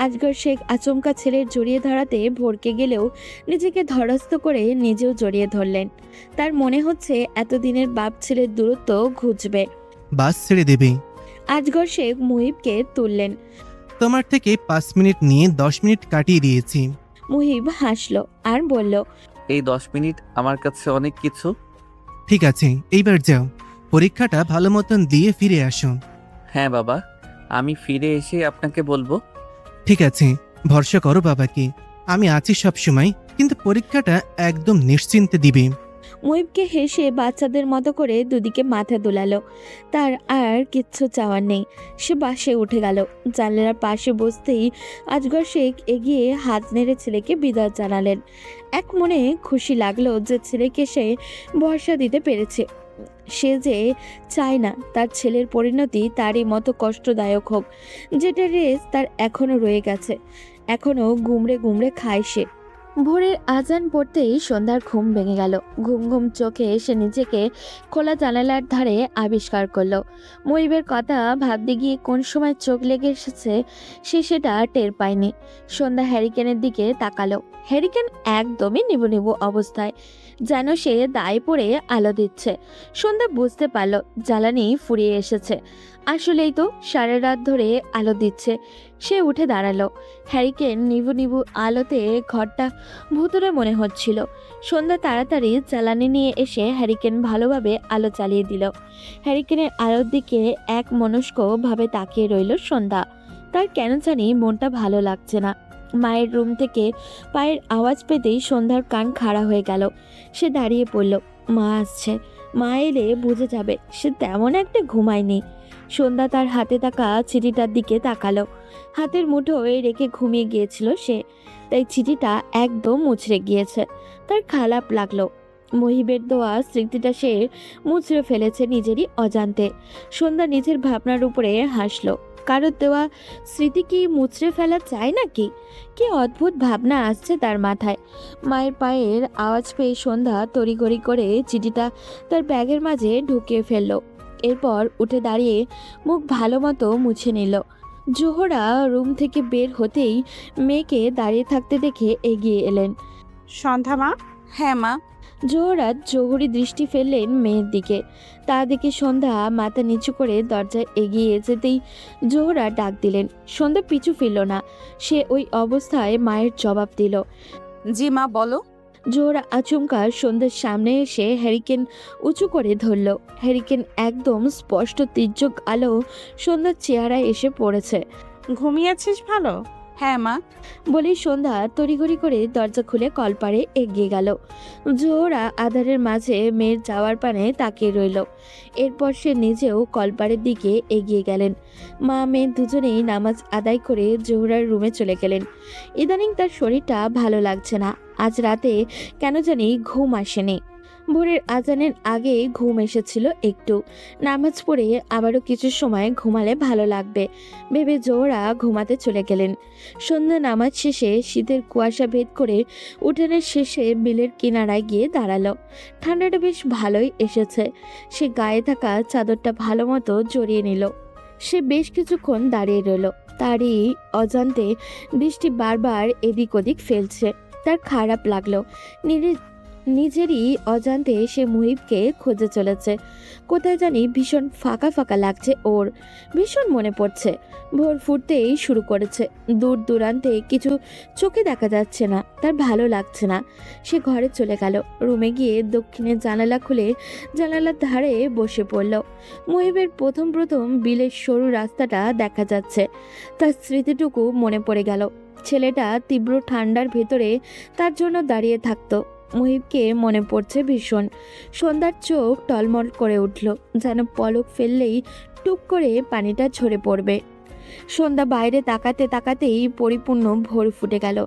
আজগর শেখ আচমকা ছেলের জড়িয়ে ধরাতে ভরকে গেলেও নিজেকে ধরাস্ত করে নিজেও জড়িয়ে ধরলেন। তার মনে হচ্ছে এতদিনের বাপ ছেলের দূরত্ব ঘুচবে। বাস ছেড়ে দেবে। আজগর শেখ মুহিবকে তুললেন। তোমার থেকে 5 মিনিট নিয়ে 10 মিনিট কাটিয়ে দিয়েছি। মুহিব হাসল আর বলল, এই 10 মিনিট আমার কাছে অনেক কিছু। ঠিক আছে, এইবার যাও, পরীক্ষাটা ভালো মতন দিয়ে ফিরে আসো। হ্যাঁ বাবা, আমি ফিরে এসে আপনাকে বলবো। ঠিক আছে, ভরসা করো বাবাকে, আমি আছি সব সময়, কিন্তু পরীক্ষাটা একদম নিশ্চিন্তে দিবে। মুহিবকে হেসে বাচ্চাদের মতো করে দুদিকে মাথা দোলালো। তার আর কিচ্ছু চাওয়ার নেই। সে বাসে উঠে গেল। জানলার পাশে বসতেই আজগর শেখ এগিয়ে হাত নেড়ে ছেলেকে বিদায় জানালেন। এক মনে খুশি লাগলো যে ছেলেকে সে ভরসা দিতে পেরেছে। সে যে চায় না তার ছেলের পরিণতি তারই মতো কষ্টদায়ক হোক, যেটা রেস তার এখনো রয়ে গেছে। এখনো গুমড়ে গুমড়ে খায় সে। ভোরের আজান পড়তেই সন্ধ্যার ঘুম ভেঙে গেল। ঘুম ঘুম চোখে সে নিজেকে খোলা জানালার ধারে আবিষ্কার করলো। মুহিবের কথা ভাবতে গিয়ে কোন সময় চোখ লেগে এসেছে সে সেটা টের পায়নি। সন্ধ্যা হ্যারিকেনের দিকে তাকালো। হ্যারিকেন একদমই নিবু নিবু অবস্থায়, যেন সে দায় পড়ে আলো দিচ্ছে। সন্ধ্যা বুঝতে পারল জ্বালানি ফুরিয়ে এসেছে। আসলেই তো সারা রাত ধরে আলো দিচ্ছে। সে উঠে দাঁড়ালো। হ্যারিকেন নিবু নিবু আলোতে ঘরটা ভুতুরে মনে হচ্ছিল। সন্ধ্যা তাড়াতাড়ি জ্বালানি নিয়ে এসে হ্যারিকেন ভালোভাবে আলো চালিয়ে দিল। হ্যারিকেনের আলোর দিকে এক মনস্কভাবে তাকিয়ে রইল সন্ধ্যা। তার কেন জানি মনটা ভালো লাগছে না। মায়ের রুম থেকে পায়ের আওয়াজ পেতেই সন্ধ্যার কান খাড়া হয়ে গেল। সে দাঁড়িয়ে পড়ল। মা আসছে, মা এলে বুঝে যাবে সে তেমন একটা ঘুমায়নি। সন্ধ্যা তার হাতে থাকা চিঠিটার দিকে তাকালো। হাতের মুঠোয় রেখে ঘুমিয়ে গিয়েছিল সে, তাই চিঠিটা একদম মুচড়ে গিয়েছে। তার খারাপ লাগলো। মুহিবের দেওয়া স্মৃতিটা সে মুচড়ে ফেলেছে নিজেরই অজান্তে। সন্ধ্যা নিজের ভাবনার উপরে হাসলো। কারোর দেওয়া স্মৃতি কি মুচড়ে ফেলা চায় নাকি? কি অদ্ভুত ভাবনা আসছে তার মাথায়। মায়ের পায়ের আওয়াজ পেয়ে সন্ধ্যা তড়িঘড়ি করে চিঠিটা তার ব্যাগের মাঝে ঢুকিয়ে ফেললো। এরপর উঠে দাঁড়িয়ে মুখ ভালো মতো মুছে নিল। জোহরা রুম থেকে বের হতেই মেয়েকে দাঁড়িয়ে থাকতে দেখে এগিয়ে এলেন। সন্ধ্যা মা। হ্যাঁ মা। জোহরা জহুরি দৃষ্টি ফেললেন মেয়ের দিকে। তা দেখে সন্ধ্যা মাথা নিচু করে দরজায় এগিয়ে যেতেই জোহরা ডাক দিলেন। সন্ধ্যা পিছু ফিরল না। সে ওই অবস্থায় মায়ের জবাব দিল। জি মা, বলো। জোহরা আচমকা সন্ধ্যার সামনে এসে হ্যারিকেন উঁচু করে ধরল। হ্যারিকেন একদম স্পষ্ট তির্যক আলো সন্ধ্যার চেহারায় এসে পড়েছে। ঘুমিয়েছিস ভালো? হ্যাঁ মা। বলেই সন্ধ্যা তড়িঘড়ি করে দরজা খুলে কলপারে এগিয়ে গেল। জোহরা আধারের মাঝে মেয়ের যাওয়ার পানে তাকিয়ে রইল। এরপর সে নিজেও কলপারের দিকে এগিয়ে গেলেন। মা মেয়ে দুজনেই নামাজ আদায় করে জোহরার রুমে চলে গেলেন। ইদানিং তার শরীরটা ভালো লাগছে না। আজ রাতে কেন জানি ঘুম আসেনি। ভোরের আজানের আগে ঘুম এসেছিল একটু। নামাজ পড়ে আবারও কিছু সময় ঘুমালে ভালো লাগবে ভেবে জোহরা ঘুমাতে চলে গেলেন। সন্ধ্যা নামাজ শেষে শীতের কুয়াশা ভেদ করে উঠানের শেষে বিলের কিনারায় গিয়ে দাঁড়ালো। ঠান্ডাটা বেশ ভালোই এসেছে। সে গায়ে থাকা চাদরটা ভালো মতো জড়িয়ে নিল। সে বেশ কিছুক্ষণ দাঁড়িয়ে রইল। তারই অজান্তে দৃষ্টি বারবার এদিক ওদিক ফেলছে। তার খারাপ লাগলো। নিজেরই অজান্তে সে মুহিবকে খুঁজে চলেছে। কোথায় জানি ভীষণ ফাঁকা ফাঁকা লাগছে ওর। ভীষণ মনে পড়ছে। ভোর ফুটতেই শুরু করেছে। দূর দূরান্তে কিছু চোখে দেখা যাচ্ছে না। তার ভালো লাগছে না। সে ঘরে চলে গেল। রুমে গিয়ে দক্ষিণের জানালা খুলে জানালার ধারে বসে পড়ল। মুহিবের প্রথম প্রথম বিলের সরু রাস্তাটা দেখা যাচ্ছে। তার স্মৃতিটুকু মনে পড়ে গেল। ছেলেটা তীব্র ঠান্ডার ভেতরে তার জন্য দাঁড়িয়ে থাকতো। মুহিবকে মনে পড়ছে ভীষণ। সন্ধ্যার চোখ টলমল করে উঠল, যেন পলক ফেললেই টুক করে পানিটা ঝরে পড়বে। সন্ধ্যা বাইরে তাকাতে তাকাতেই পরিপূর্ণ ভোর ফুটে গেল।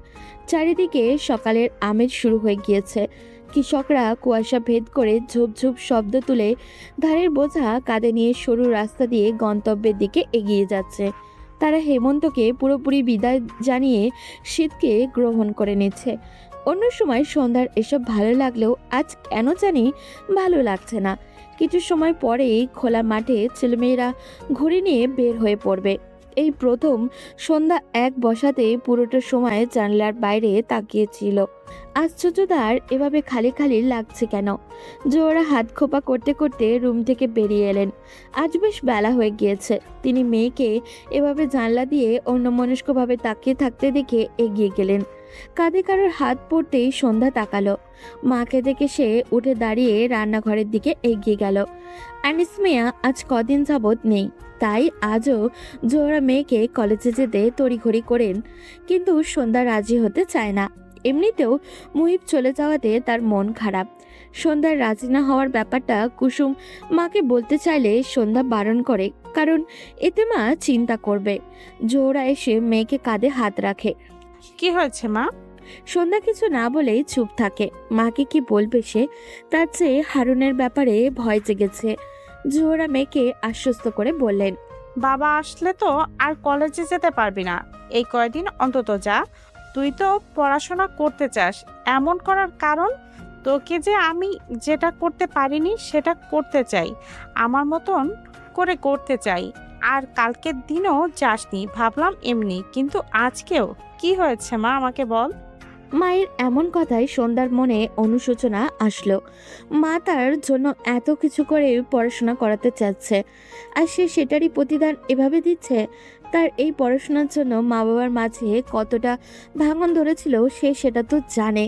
চারিদিকে সকালের আমেজ শুরু হয়ে গিয়েছে। কৃষকরা কুয়াশা ভেদ করে ঝুপঝুপ শব্দ তুলে ধানের বোঝা কাঁধে নিয়ে সরু রাস্তা দিয়ে গন্তব্যের দিকে এগিয়ে যাচ্ছে। তারা হেমন্তকে পুরোপুরি বিদায় জানিয়ে শীতকে গ্রহণ করে নিচ্ছে। অন্য সময় সন্ধ্যার এসব ভালো লাগলেও আজ কেন জানি ভালো লাগছে না। কিছু সময় পরেই খোলা মাঠে ছেলেমেয়েরা ঘুরে নিয়ে বের হয়ে পড়বে। এই প্রথম সন্ধ্যা এক বসাতে পুরোটা সময় জানলার বাইরে তাকিয়েছিল। আশ্চর্য তার এভাবে খালি খালি লাগছে কেন। জোহরা হাত খোপা করতে করতে রুম থেকে বেরিয়ে এলেন। আজ বেশ বেলা হয়ে গিয়েছে। তিনি মেয়েকে এভাবে জানলা দিয়ে অন্যমনস্কভাবে তাকিয়ে থাকতে দেখে এগিয়ে গেলেন। কাঁধে কারোর হাত পড়তেই সন্ধ্যা তাকালো। মাকে দেখে সে উঠে দাঁড়িয়ে রান্নাঘরের দিকে এগিয়ে গেল। আনিস মিয়া আজ কদিন যাবৎ নেই, তাই আজও জোহরা মেয়েকে কলেজে যেতে তড়িঘড়ি করেন, কিন্তু সন্ধ্যা রাজি হতে চায় না। এমনিতেও মুহিব চলে যাওয়াতে তার মন খারাপ। সন্ধ্যার রাজি না হওয়ার ব্যাপারটা কুসুম মাকে বলতে চাইলে সন্ধ্যা বারণ করে, কারণ এতে মা চিন্তা করবে। জোহরা এসে মেয়েকে কাঁধে হাত রাখে। কি হয়েছে মা? সন্ধ্যা কিছু না বলেই চুপ থাকে। মাকে কি বলবে সে? তার চেয়ে হারুনের ব্যাপারে ভয় জেগেছে। জোহরা মেয়েকে আশ্বস্ত করে বললেন, বাবা আসলে তো আর কলেজে যেতে পারবি না। এই কয়দিন অন্তত যা। তুই তো পড়াশোনা করতে চাস। এমন করার কারণ? তোকে যে আমি যেটা করতে পারিনি সেটা করতে চাই, আমার মতন করে করতে চাই। আর কালকের দিনও যাসনি, ভাবলাম এমনি, কিন্তু আজকেও কি হয়েছে মা আমাকে বল। মায়ের এমন কথায় সন্ধ্যার মনে অনুশোচনা আসলো। মা তার জন্য এত কিছু করে পড়াশোনা করাতে চাচ্ছে, আর সে সেটারই প্রতিদান এভাবে দিচ্ছে। তার এই পড়াশোনার জন্য মা বাবার মাঝে কতটা ভাঙন ধরেছিল সে সেটা তো জানে।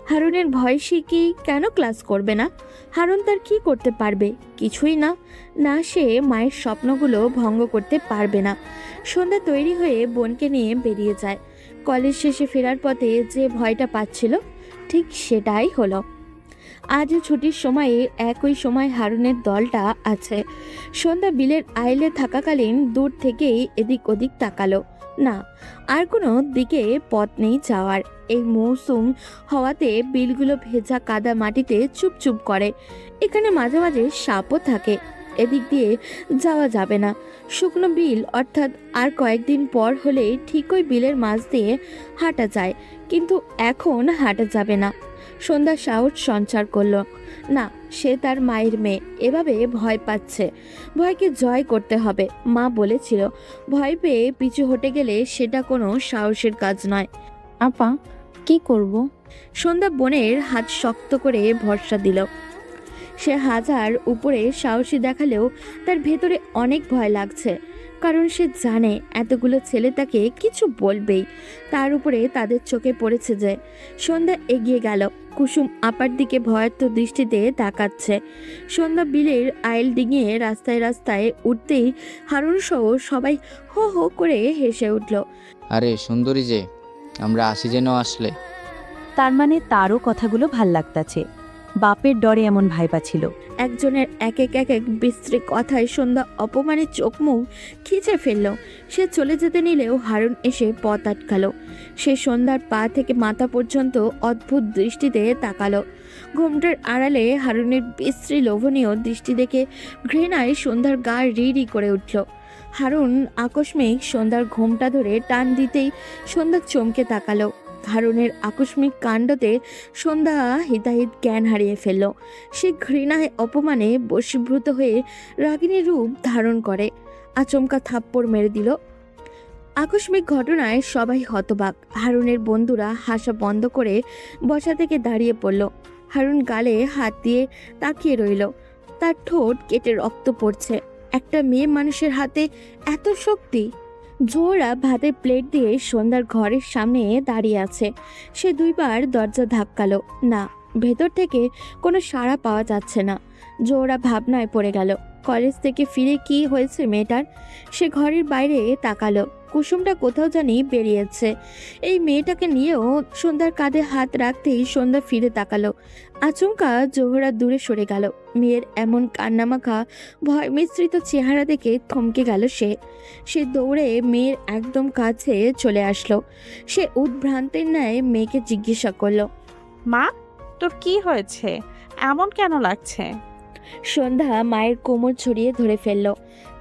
হারুনের ভয় সে কি কেন ক্লাস করবে না? হারুন তার কি করতে পারবে? কিছুই না। না, সে মায়ের স্বপ্নগুলো ভঙ্গ করতে পারবে না। সন্ধ্যা তৈরি হয়ে বোনকে নিয়ে বেরিয়ে যায়। কলেজ শেষে ফেরার পথে যে ভয়টা পাচ্ছিল ঠিক সেটাই হলো। আজও ছুটির সময়ে একই সময় হারুনের দলটা আছে। সন্ধ্যা বিলের আইলে থাকাকালীন দূর থেকেই এদিক ওদিক তাকালো। না, আর কোনো দিকে পথ নেই যাওয়ার। এই মৌসুম হওয়াতে বিলগুলো ভেজা কাদা মাটিতে চুপচুপ করে। এখানে মাঝে মাঝে সাপও থাকে। এদিক দিয়ে যাওয়া যাবে না। শুকনো বিল, অর্থাৎ আর কয়েকদিন পর হলে ঠিক ওই বিলের মাঝ দিয়ে হাঁটা যায়, কিন্তু এখন হাঁটা যাবে না। সন্ধ্যা সাহস সঞ্চার করল। না, সে তার মায়ের মেয়ে, এভাবে ভয় পাচ্ছে। ভয়কে জয় করতে হবে। মা বলেছিল ভয় পেয়ে পিছু হটে গেলে সেটা কোনো সাহসের কাজ নয়। আপা, কি করব? সন্ধ্যা বোনের হাত শক্ত করে ভরসা দিল। সে হাজার উপরে সাহসী দেখালেও তার ভেতরে অনেক ভয় লাগছে, কারণ সে জানে এতগুলো ছেলে তাকে কিছু বলবেই। তার উপরে তাদের চোখে পড়েছে যে। সন্ধ্যা এগিয়ে গেল। কুসুম আপার দিকে ভয়ার্থ দৃষ্টিতে তাকাচ্ছে। সন্ধ্যা বিলের আইল ডিঙিয়ে রাস্তায় রাস্তায় উঠতেই হারুন সহ সবাই হো হো করে হেসে উঠল। আরে সুন্দরী যে, আমরা আসি যেন আসলে। তার মানে তারও কথাগুলো ভাল লাগতাছে। বাপের ডরে এমন ভাইবা ছিল। একজনের এক এক বিশ্রী কথায় সন্ধ্যা অপমানে চোখ মুখ খিচে ফেলল। সে চলে যেতে নিলেও হারুন এসে পথ আটকালো। সে সন্ধ্যার পা থেকে মাথা পর্যন্ত অদ্ভুত দৃষ্টিতে তাকালো। ঘোমটার আড়ালে হারুনের বিশ্রী লোভনীয় দৃষ্টি দেখে ঘৃণায় সন্ধ্যার গা রি করে উঠল। হারুন আকস্মিক সন্ধ্যার ঘোমটা ধরে টান দিতেই সন্ধ্যা চমকে তাকালো। হারুনের আকস্মিক কাণ্ডতে সন্ধ্যা হিতাহিত জ্ঞান হারিয়ে ফেলল। সে ঘৃণায় অপমানে বশীভূত হয়ে রাগিনী রূপ ধারণ করে আচমকা থাপ্পড় মেরে দিল। আকস্মিক ঘটনায় সবাই হতবাক। হারুনের বন্ধুরা হাসা বন্ধ করে বসা থেকে দাঁড়িয়ে পড়ল। হারুন গালে হাত দিয়ে তাকিয়ে রইল। তার ঠোঁট কেটে রক্ত পড়ছে। একটা মেয়ে মানুষের হাতে এত শক্তি! জোহরা ভাতের প্লেট দিয়ে সন্ধ্যার ঘরের সামনে দাঁড়িয়ে আছে। সে দুইবার দরজা ধাক্কালো, না, ভেতর থেকে কোনো সাড়া পাওয়া যাচ্ছে না। জোহরা ভাবনায় পড়ে গেল। কলেজ থেকে ফিরে কি হয়েছে মেয়েটার? সে ঘরের বাইরে তাকালো। কুসুমটা কোথাও জানি বেরিয়েছে। এই মেয়েটাকে নিয়েও সন্ধ্যার কাঁধে হাত রাখতেই সন্ধ্যা ফিরে তাকালো। আচমকা জোহরা দূরে সরে গেল। মেয়ের এমন কান্নামাখা ভয় মিশ্রিত চেহারা দেখে থমকে গেল সে দৌড়ে মেয়ের একদম কাছে চলে আসলো। সে উদ্ভ্রান্তের ন্যায় মেয়েকে জিজ্ঞাসা করলো, মা, তোর কি হয়েছে? এমন কেন লাগছে? সন্ধ্যা মায়ের কোমর ছড়িয়ে ধরে ফেলল।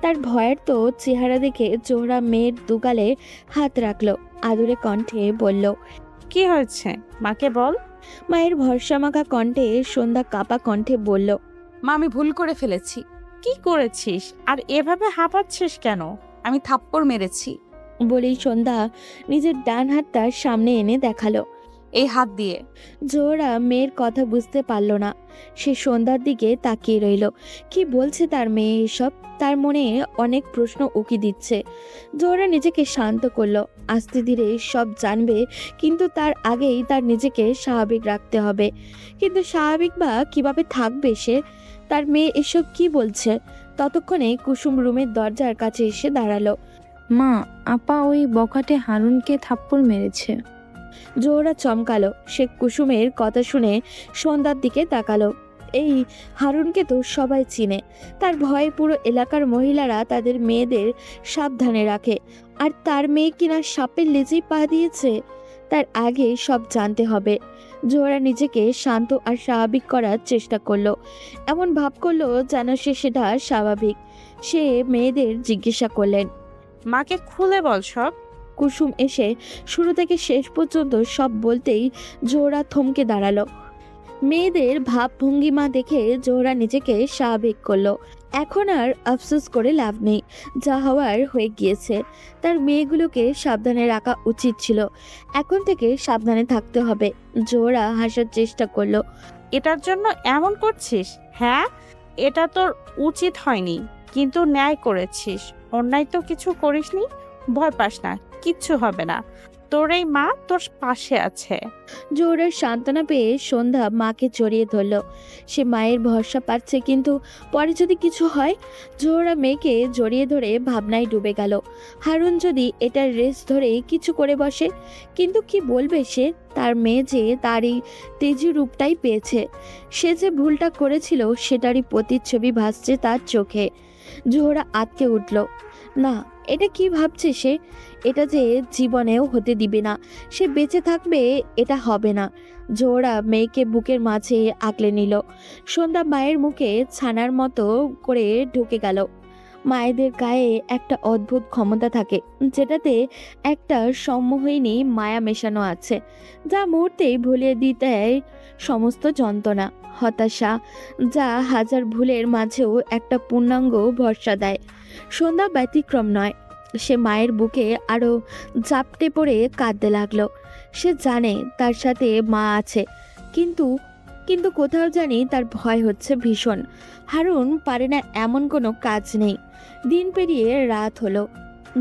তার ভয়ের তো চেহারা দেখে জোহরা মেয়ের দুগালে হাত রাখলো। আদুরে কণ্ঠে বলল, কি হয়েছে মাকে বল। মায়ের ভরসামাখা কণ্ঠে সন্ধ্যা কাপা কণ্ঠে বলল, মা, আমি ভুল করে ফেলেছি। কি করেছিস আর এভাবে হাঁপাচ্ছিস কেন? আমি থাপ্পড় মেরেছি। বলেই সন্ধ্যা নিজের ডান হাতটা সামনে এনে দেখালো। এই হাত দিয়ে। জোহরা মেয়ের কথা বুঝতে পারল না। সে সন্ধ্যার দিকে তাকিয়ে রইল। কি বলছে তার মেয়ে এসব? তার মনে অনেক প্রশ্ন উকি দিচ্ছে। জোহরা নিজেকে শান্ত করলো। আস্তে ধীরে সব জানবে, কিন্তু তার আগেই তার নিজেকে স্বাভাবিক রাখতে হবে। কিন্তু স্বাভাবিক বা কিভাবে থাকবে সে? তার মেয়ে এসব কি বলছে? ততক্ষণে কুসুম রুমের দরজার কাছে এসে দাঁড়ালো। মা, আপা ওই বখাটে হারুনকে থাপ্পড় মেরেছে। জোহরা চমকালো। সে কুসুমের কথা শুনে সন্ধ্যার দিকে তাকালো। এই হারুনকে তো সবাই চিনে। তার ভয়ে পুরো এলাকার মহিলারা তাদের মেয়েদের সাবধানে রাখে। আর তার মেয়ে কিনা সাপের লেজেই পা দিয়েছে। তার আগে সব জানতে হবে। জোহরা নিজেকে শান্ত আর স্বাভাবিক করার চেষ্টা করলো। এমন ভাব করলো যেন সেটা স্বাভাবিক। সে মেয়েদের জিজ্ঞাসা করলেন, মাকে খুলে বল সব। কুসুম এসে শুরু থেকে শেষ পর্যন্ত সব বলতেই জোহরা থমকে দাঁড়ালো। মেয়েদের ভাবভঙ্গিমা দেখে জোহরা নিজেকে স্বাভাবিক করলো। এখন আর আফসোস করে লাভ নেই। যা হওয়ার হয়ে গিয়েছে। তার মেয়েগুলোকে সাবধানে রাখা উচিত ছিল। এখন থেকে সাবধানে থাকতে হবে। জোহরা হাসার চেষ্টা করলো। এটার জন্য এমন করছিস? হ্যাঁ, এটা তোর উচিত হয়নি, কিন্তু ন্যায় করেছিস। অন্যায় তো কিছু করিসনি। ভয় পাস না, কিচ্ছু হবে না। তোর এই মা তোর পাশে আছে। জোহরার সান্ত্বনা পেয়ে সন্ধ্যা মাকে জড়িয়ে ধরল। সে মায়ের ভরসা পাচ্ছে, কিন্তু পরে যদি কিছু হয়? জোহরা মেয়েকে জড়িয়ে ধরে ভাবনায় ডুবে গেল। হারুন যদি এটার রেস ধরে কিছু করে বসে? কিন্তু কি বলবে সে? তার মেয়ে যে তার এই তেজি রূপটাই পেয়েছে। সে যে ভুলটা করেছিল সেটারই প্রতিচ্ছবি ভাসছে তার চোখে। জোহরা আঁতকে উঠল। না, এটা কি ভাবছে সে? এটা যে জীবনেও হতে দিবে না। সে বেঁচে থাকবে, এটা হবে না। জোহরা মেয়েকে বুকের মাঝে আঁকলে নিল। সন্ধ্যা মায়ের মুখে ছানার মতো করে ঢুকে গেল। মায়েদের গায়ে একটা অদ্ভুত ক্ষমতা থাকে, যেটাতে একটা সম্মোহিনী মায়া মেশানো আছে, যা মুহূর্তেই ভুলিয়ে দিতে দেয় সমস্ত যন্ত্রণা, হতাশা, যা হাজার ভুলের মাঝেও একটা পূর্ণাঙ্গ ভরসা দেয়। সন্ধ্যা ব্যতিক্রম নয়। সে মায়ের বুকে আরো জাপটে পড়ে কাঁদতে লাগলো। সে জানে তার সাথে মা আছে, কিন্তু কিন্তু কোথাও জানি তার ভয় হচ্ছে ভীষণ। হারুন পারে না এমন কোনো কাজ নেই। দিন পেরিয়ে রাত হলো।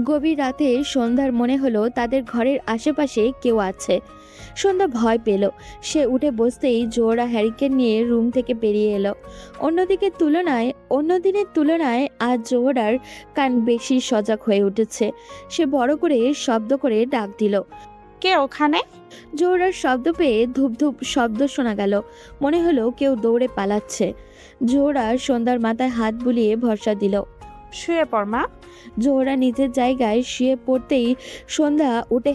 গভীর রাতে সন্ধ্যার মনে হলো তাদের ঘরের আশেপাশে কেউ আছে। সন্ধ্যা ভয় পেল। সে উঠে বসতেই জোহরা হ্যারিকেন নিয়ে রুম থেকে বেরিয়ে এলো। অন্য দিনের তুলনায় আজ জোহরার কান বেশি সজাগ হয়ে উঠেছে। সে বড় করে শব্দ করে ডাক দিল। কে ওখানে? জোহরার শব্দ পেয়ে ধূপ ধূপ শব্দ শোনা গেল। মনে হলো কেউ দৌড়ে পালাচ্ছে। জোহরা সন্ধ্যার মাথায় হাত বুলিয়ে ভরসা দিল। শুয়ে পড় মা। জোহরা নিজের জায়গায় শুয়ে পড়তেই সন্ধ্যা উঠে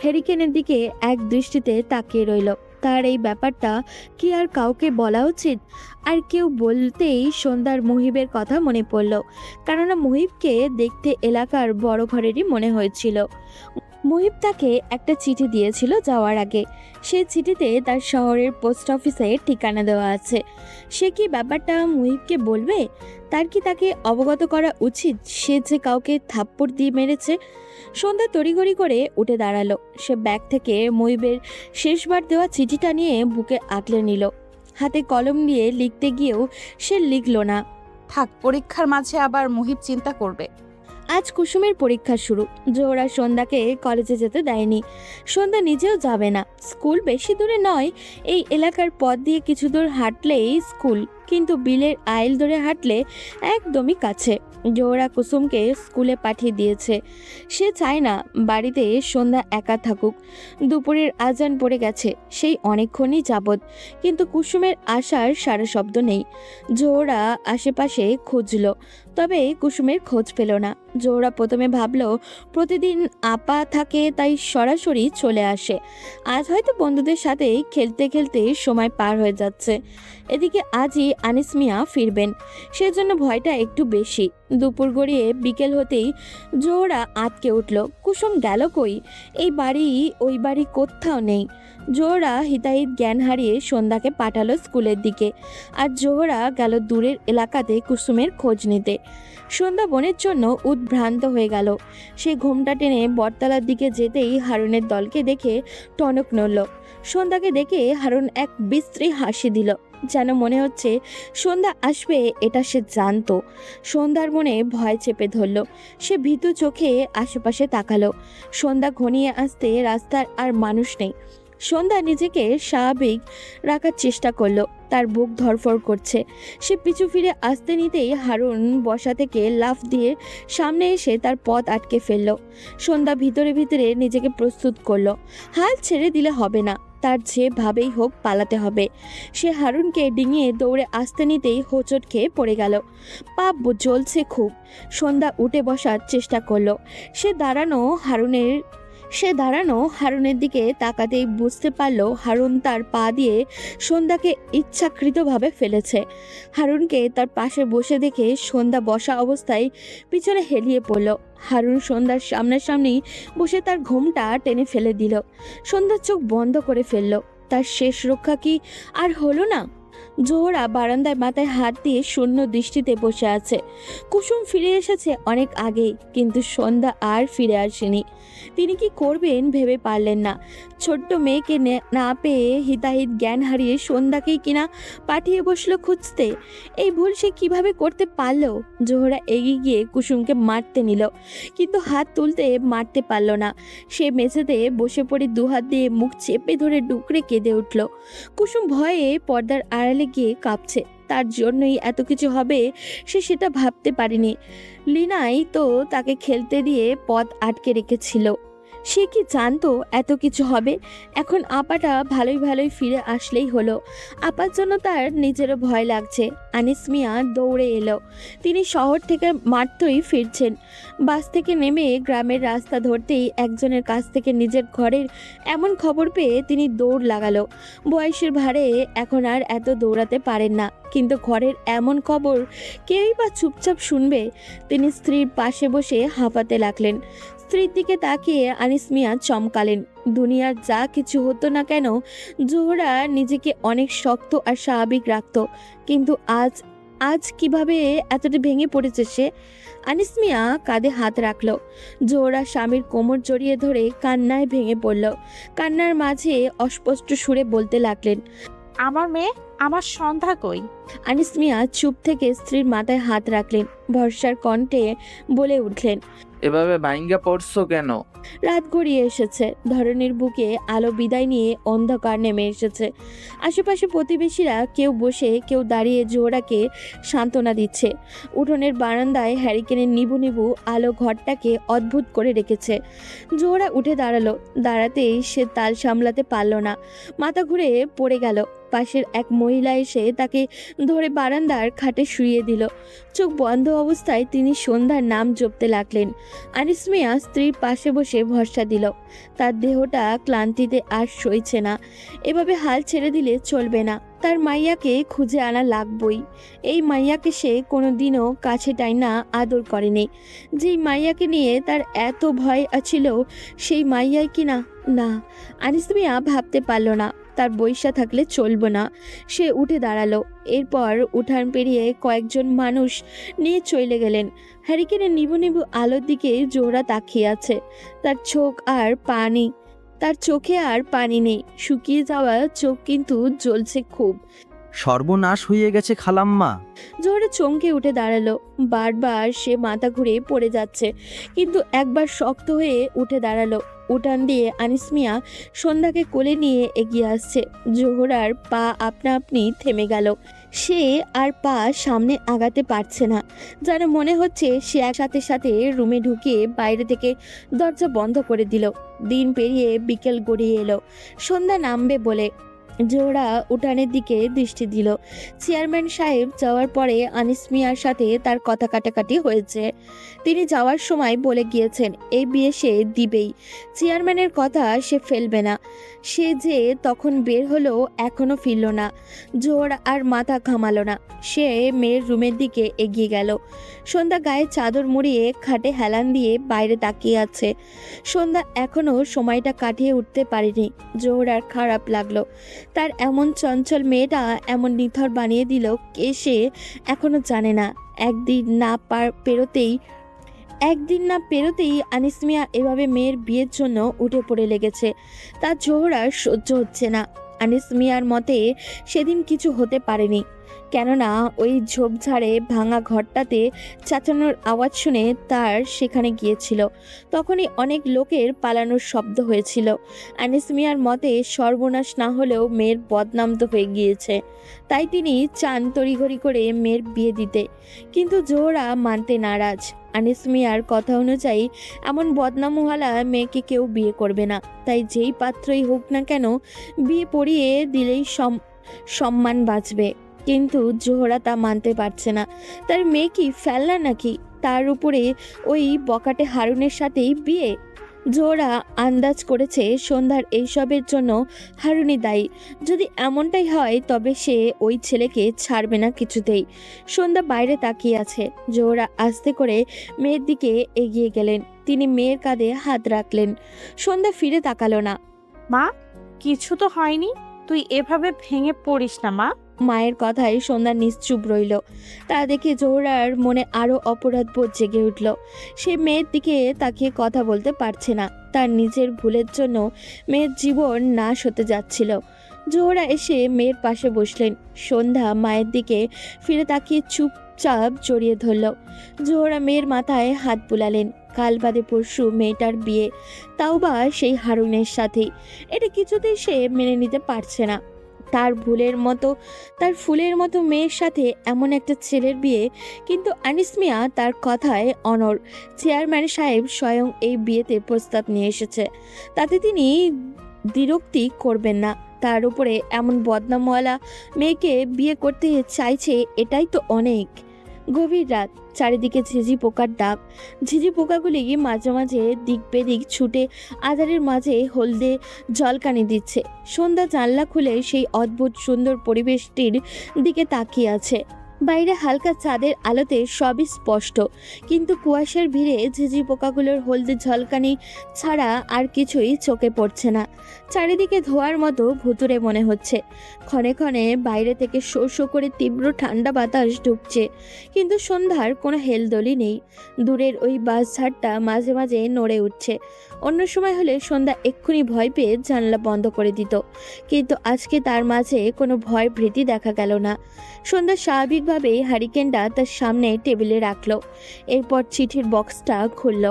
হ্যারিকেনের দিকে এক দৃষ্টিতে তাকিয়ে রইল। তার এই ব্যাপারটা কি আর কাউকে বলা উচিত? আর কেউ বলতেই সন্ধ্যার মুহিবের কথা মনে পড়ল। কেননা মুহিবকে দেখতে এলাকার বড় ঘরেরই মনে হয়েছিল। মুহিব তাকে একটা চিঠি দিয়েছিল যাওয়ার আগে। সেই চিঠিতে তার শহরের পোস্ট অফিসে ঠিকানা দেওয়া আছে। সে কি ব্যাপারটা মুহিবকে বলবে? তার কি তাকে অবগত করা উচিত সে যে কাউকে থাপ্পড় দিয়ে মেরেছে? সন্ধ্যা তড়িঘড়ি করে উঠে দাঁড়ালো। সে ব্যাগ থেকে মুহিবের শেষবার দেওয়া চিঠিটা নিয়ে বুকে আঁকলে নিল। হাতে কলম দিয়ে লিখতে গিয়েও সে লিখল না। থাক, পরীক্ষার মাঝে আবার মুহিব চিন্তা করবে। আজ কুসুমের পরীক্ষা শুরু। জোহরা সন্ধ্যাকে কলেজে যেতে দেয়নি। সন্ধ্যা নিজেও যাবে না। স্কুল বেশি দূরে নয়, এই এলাকার পথ দিয়ে কিছু দূর হাঁটলেই স্কুল, কিন্তু বিলের আইল ধরে হাঁটলে একদমই কাছে। জোহরা কুসুমকে স্কুলে পাঠিয়ে দিয়েছে। সে চায় না বাড়িতে সন্ধ্যা একা থাকুক। দুপুরের আজান পড়ে গেছে সেই অনেকক্ষণই যাবৎ, কিন্তু কুসুমের আসার সারা শব্দ নেই। জোহরা আশেপাশে খুঁজল, তবে কুসুমের খোঁজ পেল না। জোহরা প্রথমে ভাবল প্রতিদিন আপা থাকে তাই সরাসরি চলে আসে। আজ হয়তো বন্ধুদের সাথে খেলতে খেলতে সময় পার হয়ে যাচ্ছে। এদিকে আজই আনিস মিয়া ফিরবেন, সেজন্য ভয়টা একটু বেশি। দুপুর গড়িয়ে বিকেল হতেই জোহরা আটকে উঠল। কুসুম গেল কই? এই বাড়ি ওই বাড়ি কোথাও নেই। জোহরা হিতাহিত জ্ঞান হারিয়ে সন্ধ্যাকে পাঠালো স্কুলের দিকে, আর জোহরা গেল দূরের এলাকাতে কুসুমের খোঁজ নিতে। সন্ধ্যা বোনের জন্য উদ্ভ্রান্ত হয়ে গেল। সে ঘোমটা টেনে বটতলার দিকে যেতেই হারুনের দলকে দেখে টনক নড়ল। সন্ধ্যাকে দেখে হারুন এক বিশ্রী হাসি দিল, যেন মনে হচ্ছে সন্ধ্যা আসবে এটা সে জানতো। সন্ধ্যার মনে ভয় চেপে ধরল। সে ভীতু চোখে আশেপাশে তাকালো। সন্ধ্যা ঘনিয়ে আসতে রাস্তার আর মানুষ নেই। সন্ধ্যা নিজেকে স্বাভাবিক রাখার চেষ্টা করলো। তার বুক ধড়ফড় করছে। সে পিছু ফিরে আসতে নিতেই হারুন বসা থেকে লাফ দিয়ে সামনে এসে তার পথ আটকে ফেলল। সন্ধ্যা ভিতরে ভিতরে নিজেকে প্রস্তুত করলো। হাল ছেড়ে দিলে হবে না, তার যেভাবেই হোক পালাতে হবে। সে হারুনকে ডিঙিয়ে দৌড়ে আসতে নিতেই হোঁচট খেয়ে পড়ে গেল। পা জ্বলছে খুব। সন্ধ্যা উঠে বসার চেষ্টা করলো। সে দাঁড়ানো হারুনের দিকে তাকাতেই বুঝতে পারল হারুন তার পা দিয়ে সন্ধ্যাকে ইচ্ছাকৃতভাবে ফেলেছে। হারুনকে তার পাশে বসে দেখে সন্ধ্যা বসা অবস্থায় পিছনে হেলিয়ে পড়ল। হারুন সন্ধ্যার সামনাসামনি বসে তার ঘোমটা টেনে ফেলে দিল। সন্ধ্যার চোখ বন্ধ করে ফেলল। তার শেষ রক্ষা কি আর হলো না? জোহরা বারান্দায় মাথায় হাত দিয়ে শূন্য দৃষ্টিতে বসে আছে। কুসুম ফিরে এসেছে অনেক আগেই, কিন্তু সন্ধ্যা আর ফিরে আসেনি। তিনি কি করবেন ভেবে পারলেন না। ছোট্ট মেয়েকে না পেয়ে হিতাহিত জ্ঞান হারিয়ে সন্ধ্যাকেই কিনা পাঠিয়ে বসলো খুঁজতে। এই ভুল সে কিভাবে করতে পারলো? জোহরা এগিয়ে গিয়ে কুসুমকে মারতে নিল, কিন্তু হাত তুলতে মারতে পারল না। সে মেঝেতে বসে পড়ে দুহাত দিয়ে মুখ চেপে ধরে ডুকরে কেঁদে উঠল। কুসুম ভয়ে পর্দার আড়ালে গিয়ে কাঁপছে। তার জন্যই এত কিছু হবে সে সেটা ভাবতে পারেনি। লিনাই তো তাকে খেলতে দিয়ে পথ আটকে রেখেছিল। সে কি জানতো এত কিছু হবে? এখন আপাটা ভালোই ফিরে আসলেই হলো। আপার জন্য তার নিজেরও ভয় লাগছে। আনিস মিয়া দৌড়ে এলো। তিনি শহর থেকে মাত্রই ফিরছেন। বাস থেকে নেমে গ্রামের রাস্তা ধরতেই একজনের কাছ থেকে নিজের ঘরের এমন খবর পেয়ে তিনি দৌড় লাগালো। বয়সের ভারে এখন আর এত দৌড়াতে পারেন না, কিন্তু ঘরের এমন খবর কেউই বা চুপচাপ শুনবে? তিনি স্ত্রীর পাশে বসে হাঁপাতে লাগলেন। স্ত্রীর দিকে তাকিয়ে আনিস মিয়া চমকালেন। দুনিয়ার যা কিছু হতো না কেন, জোহরা নিজেকে অনেক শক্ত আর স্বাভাবিক রাখত, কিন্তু আজ কিভাবে এতটা ভেঙে পড়েছে সে? আনিস মিয়া কাঁধে হাত রাখলো। জোহরা স্বামীর কোমর জড়িয়ে ধরে কান্নায় ভেঙে পড়ল। কান্নার মাঝে অস্পষ্ট সুরে বলতে লাগলেন, আমার মেয়ে আমার সন্ধ্যা কই? আনিস মিয়া চুপ থেকে স্ত্রীর মাথায় হাত রাখলেন, ভরসার কণ্ঠে বলে উঠলেন, এভাবে ভাইঙ্গা পড়ছো কেন? রাত গড়িয়ে এসেছে, ধরনের বুকে আলো বিদায় নিয়ে অন্ধকার নেমে এসেছে। আশেপাশে প্রতিবেশীরা কেউ বসে কেউ দাঁড়িয়ে জোহরাকে সান্ত্বনা দিচ্ছে। উঠোনের বারান্দায় হ্যারিকেনের নিবু নিবু আলো ঘরটাকে অদ্ভুত করে রেখেছে। জোহরা উঠে দাঁড়ালো, দাঁড়াতেই সে তাল সামলাতে পারল না, মাথা ঘুরে পড়ে গেল। পাশের এক মহিলা এসে তাকে ধরে বারান্দার খাটে শুইয়ে দিল। চোখ বন্ধ অবস্থায় তিনি সন্ধ্যার নাম জপতে লাগলেন। আনিস মিয়া স্ত্রীর পাশে বসে ভরসা দিল। তার দেহটা ক্লান্তিতে আর সইছে না, এভাবে হাল ছেড়ে দিলে চলবে না। তার মাইয়াকে খুঁজে আনা লাগবই। এই মাইয়াকে সে কোনোদিনও কাছে টাইনা আদর করেনি। যেই মাইয়াকে নিয়ে তার এত ভয় ছিল, সেই মাইয়াই কি না? না, আনিস মিয়া ভাবতে পারল না তার বৈশা থাকলে চলবে না। সে উঠে দাঁড়ালো। এরপর উঠান পেরিয়ে কয়েকজন মানুষ নিয়ে চলে গেলেন। হ্যারিকেনের নিবু নিবু আলোর দিকে জোহরা তাকিয়ে আছে। তার চোখে আর পানি নেই, শুকিয়ে যাওয়া চোখ কিন্তু জ্বলছে খুব। সর্বনাশ হয়ে গেছে খালাম্মা। জোহরা চমকে উঠে দাঁড়ালো। বারবার সে মাথা ঘুরে পড়ে যাচ্ছে, কিন্তু একবার শক্ত হয়ে উঠে দাঁড়ালো। উঠান দিয়ে আনিস মিয়া সন্ধ্যাকে কোলে নিয়ে এগিয়ে আসছে। জোহরার পা আপনা আপনি থেমে গেল। সে আর পা সামনে আগাতে পারছে না, যেন মনে হচ্ছে সে এক সাথে সাথে রুমে ঢুকিয়ে বাইরে থেকে দরজা বন্ধ করে দিল। দিন পেরিয়ে বিকেল গড়িয়ে এলো, সন্ধ্যা নামবে বলে। জোহরা উঠানের দিকে দৃষ্টি দিল। চেয়ারম্যান সাহেব যাওয়ার পরে আনিস মিয়ার সাথে তার কথা কাটাকাটি হয়েছে। তিনি যাওয়ার সময় বলে গিয়েছেন এই বিয়ে সে দিবেই, চেয়ারম্যানের কথা সে ফেলবে না। সে যে তখন বের হলো এখনো ফিরল না। জোহরা আর মাথা ঘামালো না, সে মেয়ের রুমের দিকে এগিয়ে গেল। সন্ধ্যা গায়ে চাদর মুড়িয়ে খাটে হেলান দিয়ে বাইরে তাকিয়ে আছে। সন্ধ্যা এখনো সময়টা কাটিয়ে উঠতে পারেনি। জোহরার খারাপ লাগলো, তার এমন চঞ্চল মেয়েটা এমন নিথর বানিয়ে দিল কে সে এখনো জানে না। একদিন না পেরোতেই আনিস মিয়া এভাবে মেয়ের বিয়ের জন্য উঠে পড়ে লেগেছে। তার জোহরার সহ্য হচ্ছে না। আনিস মিয়ার মতে সেদিন কিছু হতে পারেনি, কেননা ওই ঝোপঝাড়ে ভাঙা ঘরটাতে চাচানোর আওয়াজ শুনে তার সেখানে গিয়েছিল। তখনই অনেক লোকের পালানোর শব্দ হয়েছিল। আনিস মিয়ার মতে সর্বনাশ না হলেও মেয়ের বদনাম তো হয়ে গিয়েছে, তাই তিনি চান তড়িঘড়ি করে মেয়ের বিয়ে দিতে। কিন্তু জোহরা মানতে নারাজ। আনিস মিয়ার কথা অনুযায়ী এমন বদনামওয়ালা মেয়েকে কেউ বিয়ে করবে না, তাই যেই পাত্রই হোক না কেন বিয়ে পড়িয়ে দিলেই সম্মান বাঁচবে। কিন্তু জোহরা তা মানতে পারছে না। তার মেয়ে কি ফেলনা নাকি? তার উপরে ওই বকাটে হারুনের সাথেই বিয়ে। জোহরা আন্দাজ করেছে সন্ধ্যার এইসবের জন্য হারুনই দায়ী। যদি এমনটাই হয় তবে সে ওই ছেলেকে ছাড়বে না কিছুতেই। সন্ধ্যা বাইরে তাকিয়ে আছে। জোহরা আস্তে করে মেয়ের দিকে এগিয়ে গেলেন। তিনি মেয়ের কাঁধে হাত রাখলেন। সন্ধ্যা ফিরে তাকালো না। মা, কিছু তো হয়নি, তুই এভাবে ভেঙে পড়িস না মা। মায়ের কথায় সন্ধ্যা নিশ্চুপ রইল। তা দেখে জোহরার মনে আরো অপরাধ বোধ জেগে উঠল। সে মেয়ের দিকে তাকিয়ে কথা বলতে পারছে না। তার নিজের ভুলের জন্য মেয়ের জীবন নাশ হতে যাচ্ছিল। জোহরা এসে মেয়ের পাশে বসলেন। সন্ধ্যা মায়ের দিকে ফিরে তাকিয়ে চুপচাপ জড়িয়ে ধরল। জোহরা মেয়ের মাথায় হাত বুলালেন। কাল বাদে পরশু মেয়েটার বিয়ে, তাও বা সেই হারুনের সাথেই। এটা কিছুতেই সে মেনে নিতে পারছে না। তার ফুলের মতো মেয়ের সাথে এমন একটা ছেলের বিয়ে। কিন্তু আনিস মিয়া তার কথায় অনড়। চেয়ারম্যান সাহেব স্বয়ং এই বিয়েতে প্রস্তাব নিয়ে এসেছে, তাতে তিনি দ্বিরুক্তি করবেন না। তার উপরে এমন বদনামওয়ালা মেয়েকে বিয়ে করতে চাইছে, এটাই তো অনেক। গভীর রাত, চারিদিকে ঝিঝি পোকার ডাক। ঝিঝি পোকাগুলি মাঝে মাঝে দিক বেদিক ছুটে আধারের মাঝে হলদে জলকানি দিচ্ছে। সন্ধ্যা জানলা খুলে সেই অদ্ভুত সুন্দর পরিবেশটির দিকে তাকিয়ে আছে। বাইরে হালকা চাঁদের আলোতে সবই স্পষ্ট, কিন্তু কুয়াশার ভিড়ে ঝিঝি পোকাগুলোর হলদে ঝলকানি ছাড়া আর কিছুই চোখে পড়ছে না। চারিদিকে ধোয়ার মতো ভুতুড়ে মনে হচ্ছে। ক্ষণে ক্ষণে বাইরে থেকে শো শো করে তীব্র ঠান্ডা বাতাস ঢুকছে, কিন্তু সন্ধ্যার কোনো হেলদোলই নেই। দূরের ওই বাসঝাড়টা মাঝে মাঝে নড়ে উঠছে। অন্য সময় হলে সন্ধ্যা এক্ষুনি ভয় পেয়ে জানলা বন্ধ করে দিত, কিন্তু আজকে তার মাঝে কোনো ভয় ভীতি দেখা গেল না। সন্ধ্যা স্বাভাবিকভাবেই হারিকেনটা তার সামনে টেবিলে রাখলো। এরপর চিঠির বক্সটা খুলল।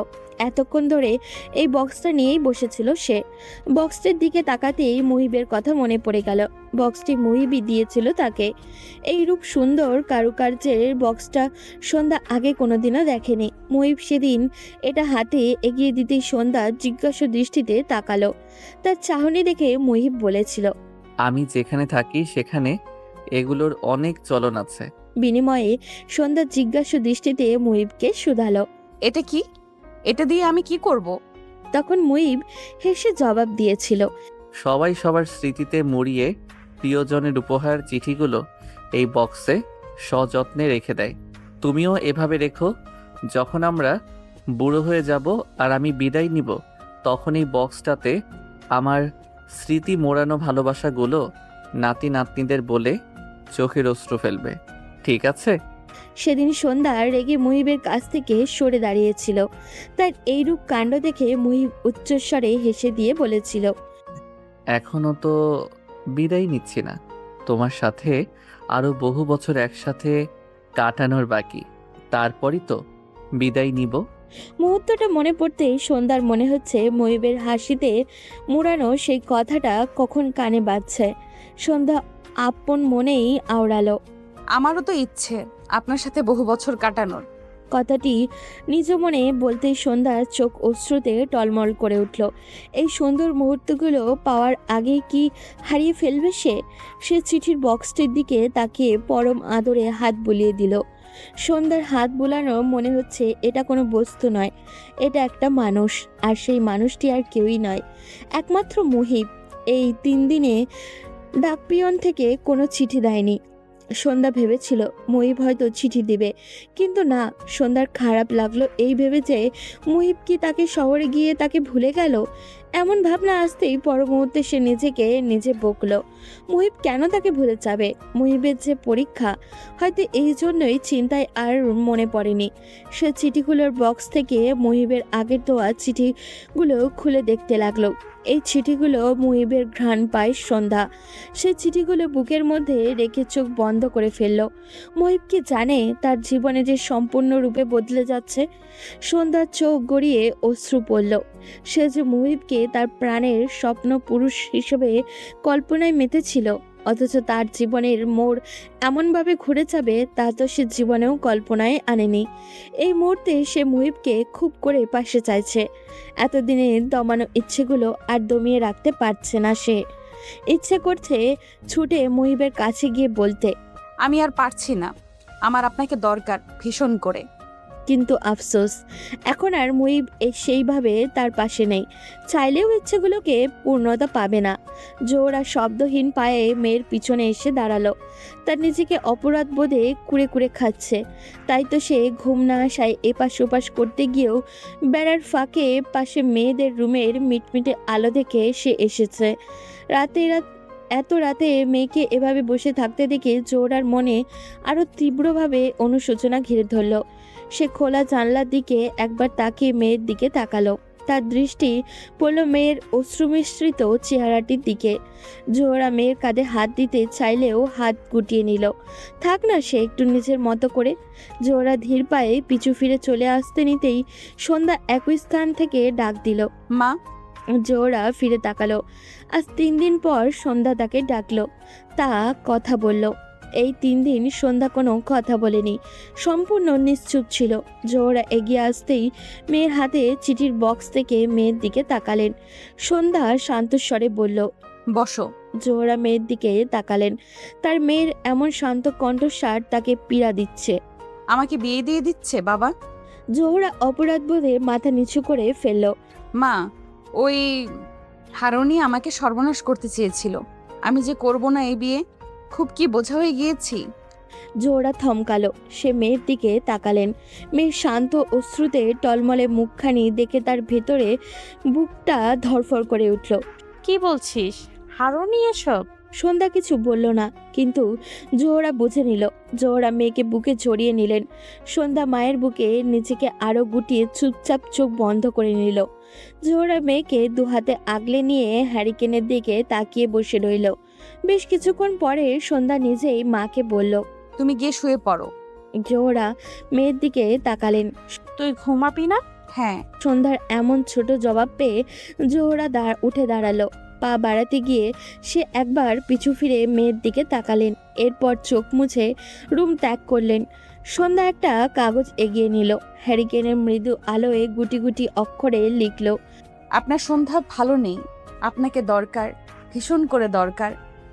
এতক্ষণ ধরে এই বক্সটা নিয়েই বসেছিল সে। বক্সটির দিকে তাকাতেই মুহিবের কথা মনে পড়ে গেল। বক্সটি মুহিবই দিয়েছিল তাকে। এই রূপ সুন্দর কারুকার্যের বক্সটা সন্ধ্যা আগে কোনোদিনও দেখেনি। মুহিব সেদিন এটা হাতে এগিয়ে দিতেই সন্ধ্যা জিজ্ঞাসা দৃষ্টিতে তাকালো। তার চাহনি দেখে মুহিব বলেছিল, আমি যেখানে থাকি সেখানে এগুলোর অনেক চলন আছে। বিনিময়ে সন্ধ্যা জিজ্ঞাসা দৃষ্টিতে মুহিবকে শুধালো। এটা কি? এটা দিয়ে আমি কি করব? তখন মুহিব হেসে জবাব দিয়েছিল, সবাই সবার স্মৃতিতে মুড়িয়ে প্রিয়জনের উপহার চিঠিগুলো এই বক্সে সযত্নে রেখে দেয়। তুমিও এভাবে রেখো। যখন আমরা বুড়ো হয়ে যাব আর আমি বিদায় নিব, তখন এই বক্সটাতে আমার স্মৃতি মোড়ানো ভালোবাসাগুলো নাতি নাতনিদের বলে চোখের অশ্রু ফেলবে, ঠিক আছে? সেদিন সন্ধ্যা রেগে মুহিবের কাছ থেকে সরে দাঁড়িয়েছিল। তার এইরূপ কাণ্ড দেখে মুহিব উচ্চস্বরে হেসে দিয়ে বলেছিল, এখনো তো বিদায় নিচ্ছি না, তোমার সাথে আরো বহু বছর একসাথে কাটানোর বাকি, তারপরই তো বিদায় নিব। মুহূর্তটা মনে পড়তেই সন্ধ্যার মনে হচ্ছে মুহিবের হাসিতে মুড়ানো সেই কথাটা কখন কানে বাজছে। সন্ধ্যা আপন মনেই আওড়ালো, আমারও তো ইচ্ছে আপনার সাথে বহু বছর কাটানোর। কথাটি নিজ মনে বলতেই সন্ধ্যার চোখ অশ্রুতে টলমল করে উঠল। এই সুন্দর মুহূর্তগুলো পাওয়ার আগেই কি হারিয়ে ফেলবে সে? সে চিঠির বক্সটির দিকে তাকিয়ে পরম আদরে হাত বুলিয়ে দিল। সন্ধ্যার হাত বুলানো মনে হচ্ছে এটা কোনো বস্তু নয়, এটা একটা মানুষ। আর সেই মানুষটি আর কেউই নয়, একমাত্র মুহিব। এই 3 দিনে ডাকপিয়ন থেকে কোনো চিঠি দেয়নি। সন্ধ্যা ভেবেছিল মুহিব হয়তো চিঠি দিবে, কিন্তু না। সন্ধ্যার খারাপ লাগলো এই ভেবে যে মুহিব কি তাকে শহরে গিয়ে তাকে ভুলে গেল। এমন ভাবনা আসতেই পর মুহূর্তে সে নিজেকে নিজে বকলো। মুহিব কেন তাকে ভুলে যাবে? মুহিবের যে পরীক্ষা, হয়তো এই জন্যই চিন্তায় আর মনে পড়েনি। সে চিঠিগুলোর বক্স থেকে মুহিবের আগের দেওয়া চিঠিগুলো খুলে দেখতে লাগলো। এই চিঠিগুলো মুহিবের ঘ্রাণ পায় সন্ধ্যা। সে চিঠিগুলো বুকের মধ্যে রেখে চোখ বন্ধ করে ফেলল। মুহিব কি জানে তার জীবনে যে সম্পূর্ণরূপে বদলে যাচ্ছে? সন্ধ্যার চোখ গড়িয়ে অশ্রু পড়ল। সে যে মুহিবকে তার প্রাণের স্বপ্ন পুরুষ হিসেবে কল্পনায় মেতেছিল, অথচ তার জীবনের মোড় এমনভাবে ঘুরে যাবে তা তো সে জীবনেও কল্পনায় আনেনি। এই মুহূর্তে সে মুহিবকে খুব করে পাশে চাইছে। এতদিনে দমানো ইচ্ছেগুলো আর দমিয়ে রাখতে পারছে না সে। ইচ্ছে করছে ছুটে মুহিবের কাছে গিয়ে বলতে, আমি আর পারছি না, আমার আপনাকে দরকার ভীষণ করে। কিন্তু আফসোস, এখন আর মুহিব সেইভাবে তার পাশে নেই। চাইলেও ইচ্ছেগুলোকে পূর্ণতা পাবে না। জোর আর শব্দহীন পায়ে মেয়ের পিছনে এসে দাঁড়ালো। তার নিজেকে অপরাধ বোধে কুড়ে কুড়ে খাচ্ছে। তাই তো সে ঘুম না আসায় এপাশ ওপাশ করতে গিয়েও বেড়ার ফাঁকে পাশে মেয়েদের রুমের মিটমিটে আলো দেখে সে এসেছে। এত রাতে মেয়েকে এভাবে বসে থাকতে দেখে জোরার মনে আরও তীব্রভাবে অনুশোচনা ঘিরে ধরল। সে খোলা জানলার দিকে একবার তাকিয়ে মেয়ের দিকে তাকালো। তার দৃষ্টি পড়ল মেয়ের অশ্রুমিশ্রিত চেহারাটির দিকে। জোহরা মেয়ের কাঁধে হাত দিতে চাইলেও হাত গুটিয়ে নিল। থাক না সে একটু নিজের মতো করে। জোহরা ধীর পায়ে পিছু ফিরে চলে আসতে নিতেই সন্ধ্যা একই স্থান থেকে ডাক দিল, মা। জোহরা ফিরে তাকালো। আজ 3 দিন পর সন্ধ্যা তাকে ডাকলো। তা কথা বলল। এই 3 দিন সন্ধ্যা কোনো কথা বলেনি, সম্পূর্ণ নিশ্চুপ ছিল। জোহরা এগিয়ে আসতেই মেয়ের হাতে চিঠির বক্স থেকে মেয়ের দিকে তাকালেন। সন্ধ্যা শান্তস্বরে বলল, বসো। জোহরা মেয়ের দিকে তাকালেন। তার মেয়ের এমন শান্ত কণ্ঠস্বর তাকে পীড়া দিচ্ছে। আমাকে বিয়ে দিয়ে দিচ্ছে বাবা? জোহরা অপরাধ বোধে মাথা নিচু করে ফেলল। মা, ওই হারুনি আমাকে সর্বনাশ করতে চেয়েছিল। আমি যে করব না এই বিয়ে, খুব কি বোঝা হয়ে গিয়েছি। জোহরা থমকালো। সে মেয়ের দিকে তাকালেন। মেয়ের শান্ত অশ্রুতে টলমলে মুখখানি দেখে তার ভেতরে বুকটা ধরফর করে উঠল। কি বলছিস? হারুনি এসব? সন্ধ্যা কিছু বলল না, কিন্তু জোহরা বুঝে নিল। জোহরা মেয়েকে বুকে জড়িয়ে নিলেন। সন্ধ্যা মায়ের বুকে নিজেকে আরো গুটিয়ে চুপচাপ চোখ বন্ধ করে নিল। জোহরা মেয়েকে দুহাতে আগলে নিয়ে হ্যারিকেনের দিকে তাকিয়ে বসে রইল। বেশ কিছুক্ষণ পরে সন্ধ্যা নিজেই মাকে বলল। তুমি গিয়ে শুয়ে পড়ো। জোহরা মেয়ের দিকে তাকালেন। তুই ঘুমাবি না? হ্যাঁ। সন্ধ্যার এমন ছোট জবাব পেয়ে জোহরা উঠে দাঁড়ালো। পা বাড়াতে গিয়ে সে একবার পিছু ফিরে মেয়ের দিকে তাকালেন। এরপর চোখ মুছে রুম ত্যাগ করলেন। সন্ধ্যা একটা কাগজ এগিয়ে নিল। হ্যারিকেনের মৃদু আলোয় গুটি গুটি অক্ষরে লিখল। আপনার সন্ধ্যা ভালো নেই, আপনাকে দরকার, ভীষণ করে দরকার।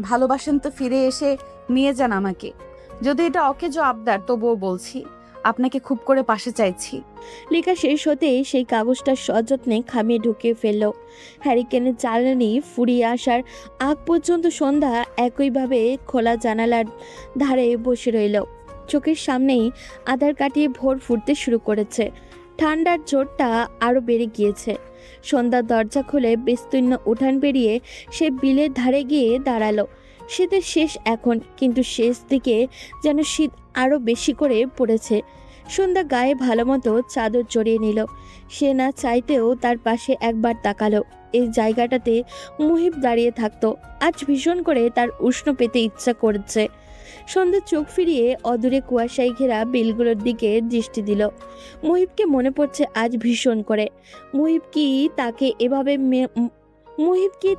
ভালোবাসেন তো ফিরে এসে নিয়ে যান আমাকে। যদি এটা অকেজো আবদার, তবুও বলছি, আপনাকে খুব করে পাশে চাইছি। লেখা শেষ হতেই সেই কাগজটা সযত্নে খামিয়ে ঢুকিয়ে ফেলল। হ্যারিকেনের জ্বালানি ফুরিয়ে আসার আগ পর্যন্ত সন্ধ্যা একইভাবে খোলা জানালার ধারে বসে রইল। চোখের সামনেই আধার কাটিয়ে ভোর ফুটতে শুরু করেছে। ঠান্ডার জোরটা আরও বেড়ে গিয়েছে। সন্ধ্যা দরজা খুলে বিস্তীর্ণ উঠান পেরিয়ে সে বিলের ধারে গিয়ে দাঁড়ালো। শীতের শেষ এখন, কিন্তু শেষ দিকে যেন শীত আরও বেশি করে পড়েছে। সন্ধ্যা গায়ে ভালো মতো চাদর জড়িয়ে নিল। সে না চাইতেও তার পাশে একবার তাকালো। এই জায়গাটাতে মুহিব দাঁড়িয়ে থাকতো। আজ ভীষণ করে তার উষ্ণ পেতে ইচ্ছা করছে। সন্ধ্যা চোখ ফিরিয়ে অদূরে কুয়াশায় ঘেরা বিলগুলোর দিকে দৃষ্টি দিল। মুহিবকে মনে পড়ছে আজ ভীষণ করে। মুহিব কি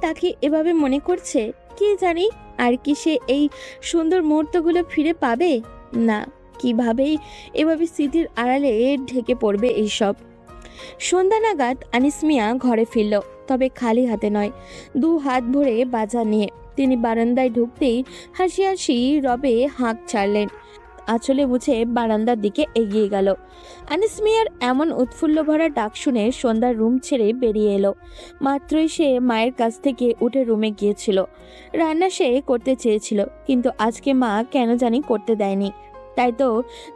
তাকে এভাবে মনে করছে? কি জানি, আর কি সে এই সুন্দর মুহূর্তগুলো ফিরে পাবে? না, কিভাবেই এভাবে স্মৃতির আড়ালে ঢেকে পড়বে এইসব। সন্ধ্যা নাগাদ আনিস মিয়া ঘরে ফিরল, তবে খালি হাতে নয়, 2 হাত ভরে বাজার নিয়ে। তিনি বারান্দায় ঢুকতেই হাসি হাসি রবে হাঁক ছাড়লেন। আঁচলে মুছে বারান্দার দিকে এগিয়ে গেল। আনিস মিয়ার এমন উৎফুল্ল ভরা ডাক শুনে সন্ধ্যার রুম ছেড়ে বেরিয়ে এলো। মাত্রই সে মায়ের কাছ থেকে উঠে রুমে গিয়েছিল। রান্না সে করতে চেয়েছিল, কিন্তু আজকে মা কেন জানি করতে দেয়নি। তাই তো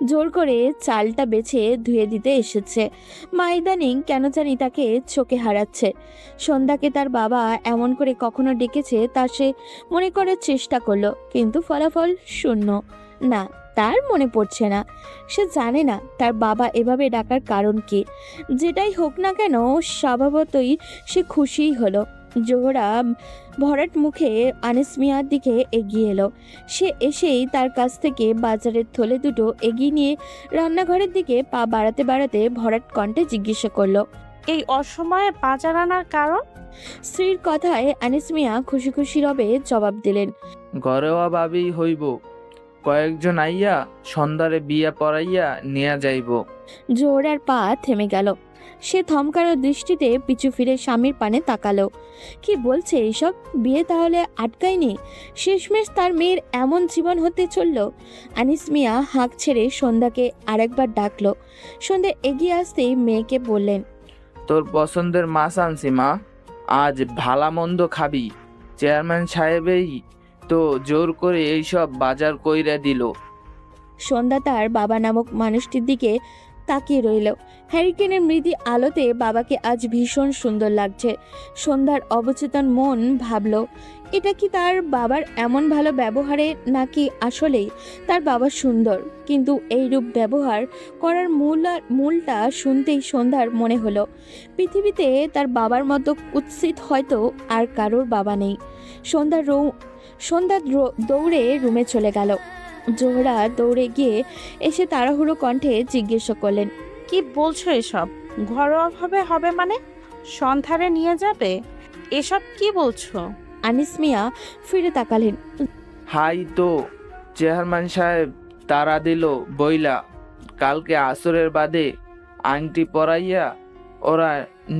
জোর করে চালটা বেছে ধুয়ে দিতে এসেছে। মা ইদানিং কেন জানি তাকে চোখে হারাচ্ছে। সন্ধ্যাকে তার বাবা এমন করে কখনো ডেকেছে তা সে মনে করার চেষ্টা করলো, কিন্তু ফলাফল শূন্য। না, তার মনে পড়ছে না। সে জানে না তার বাবা এভাবে ডাকার কারণ কি। যেটাই হোক না কেন, স্বভাবতই সে খুশিই হলো। জোহরা ভরাট মুখে আনিস মিয়ার দিকে এগিয়ে এলো। সে এসেই তার কাছ থেকে বাজারের থলে দুটো এগিয়ে নিয়ে রান্নাঘরের দিকে পা বাড়াতে বাড়াতে ভরাট কণ্ঠে জিজ্ঞাসা করলো। এই অসময়ে বাজার আনার কারণ? স্ত্রীর কথায় আনিস মিয়া খুশি খুশি রবে জবাব দিলেন। ঘরেওয়া ভাবি হইব, কয়েকজন আইয়া সন্ধ্যারে বিয়া পড়াইয়া নিয়া যাইব। জোহরার পা থেমে গেল। সে থমকানো দৃষ্টিতে পিছু ফিরে স্বামীর পানে তাকালো। কি বলছে এইসব? বিয়ে তাহলে আটকায়নি? শেষমেশ তার মেয়ের এমন জীবন হতে চলল। আনিস মিয়া হাঁক ছেড়ে সন্ধ্যাকে আরেকবার ডাকলো। সন্ধ্যা এগিয়ে আসতেই মেয়েকে বললেন। তোর পছন্দের মাছ আনছি মা, আজ ভালা মন্দ খাবি। চেয়ারম্যান সাহেবেই তো জোর করে এইসব বাজার কইরা দিল। সন্ধ্যা তার বাবা নামক মানুষটির দিকে তাকিয়ে রইল। হ্যারিকেনের মৃদু আলোতে বাবাকে আজ ভীষণ সুন্দর লাগছে। সন্ধ্যার অবচেতন মন ভাবল, এটা কি তার বাবার এমন ভালো ব্যবহারে, নাকি আসলেই তার বাবা সুন্দর? কিন্তু এই রূপ ব্যবহার করার মূলটা শুনতেই সন্ধ্যার মনে হলো পৃথিবীতে তার বাবার মতো কুৎসিত হয়তো আর কারোর বাবা নেই। সন্ধ্যা দৌড়ে রুমে চলে গেল। জোহরা দৌড়ে গিয়ে এসে তাড়াহুড়ো কণ্ঠে জিজ্ঞাসা করলেন। কি বলছো এসব? ঘরোয়াভাবে হবে মানে? সন্ধ্যারে নিয়ে যাবে? এসব কি বলছো? আনিস মিয়া ফিরে তাকালেন। হাই তো চেয়ারম্যান সাহেব তারা দিল বইলা, কালকে আসরের বাদে আংটি পরাইয়া ওরা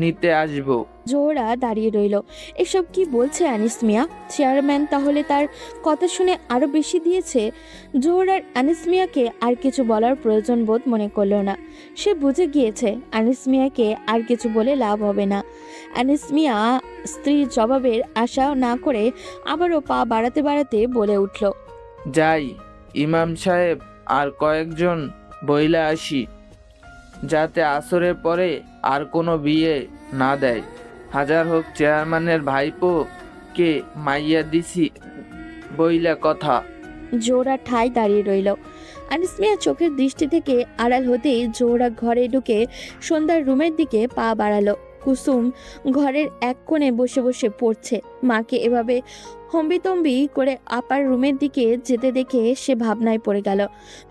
নিতে আসবো। জোহরা দাঁড়িয়ে রইল। এসব কি বলছে আনিস মিয়া? চেয়ারম্যান তাহলে তার কথা শুনে আরো বেশি দিয়েছে। জোহরার আনিস মিয়াকে আর কিছু বলার প্রয়োজন বোধ মনে করল না। সে বুঝে গিয়েছে আনিস মিয়াকে আর কিছু বলে লাভ হবে না। আনিস মিয়া স্ত্রীর জবাবের আশা না করে আবারও পা বাড়াতে বাড়াতে বলে উঠল। যাই, ইমাম সাহেব আর কয়েকজন বইলা আসি, যাতে আসরের পরে আর কোনো বিয়ে না দেয়। হাজার হোক চেয়ারম্যানের ভাইপো কে মাইয়া দিছি বইলা কথা। জোহরা ঠাই দাঁড়িয়ে রইল। আনিস মিয়া চোখের দৃষ্টি থেকে আড়াল হতেই জোহরা ঘরে ঢুকে সন্ধ্যার রুমের দিকে পা বাড়ালো। কুসুম ঘরের এক কোণে বসে বসে পড়ছে। মাকে এভাবে হম্বিতম্বি করে আপার রুমের দিকে যেতে দেখে সে ভাবনায় পড়ে গেল।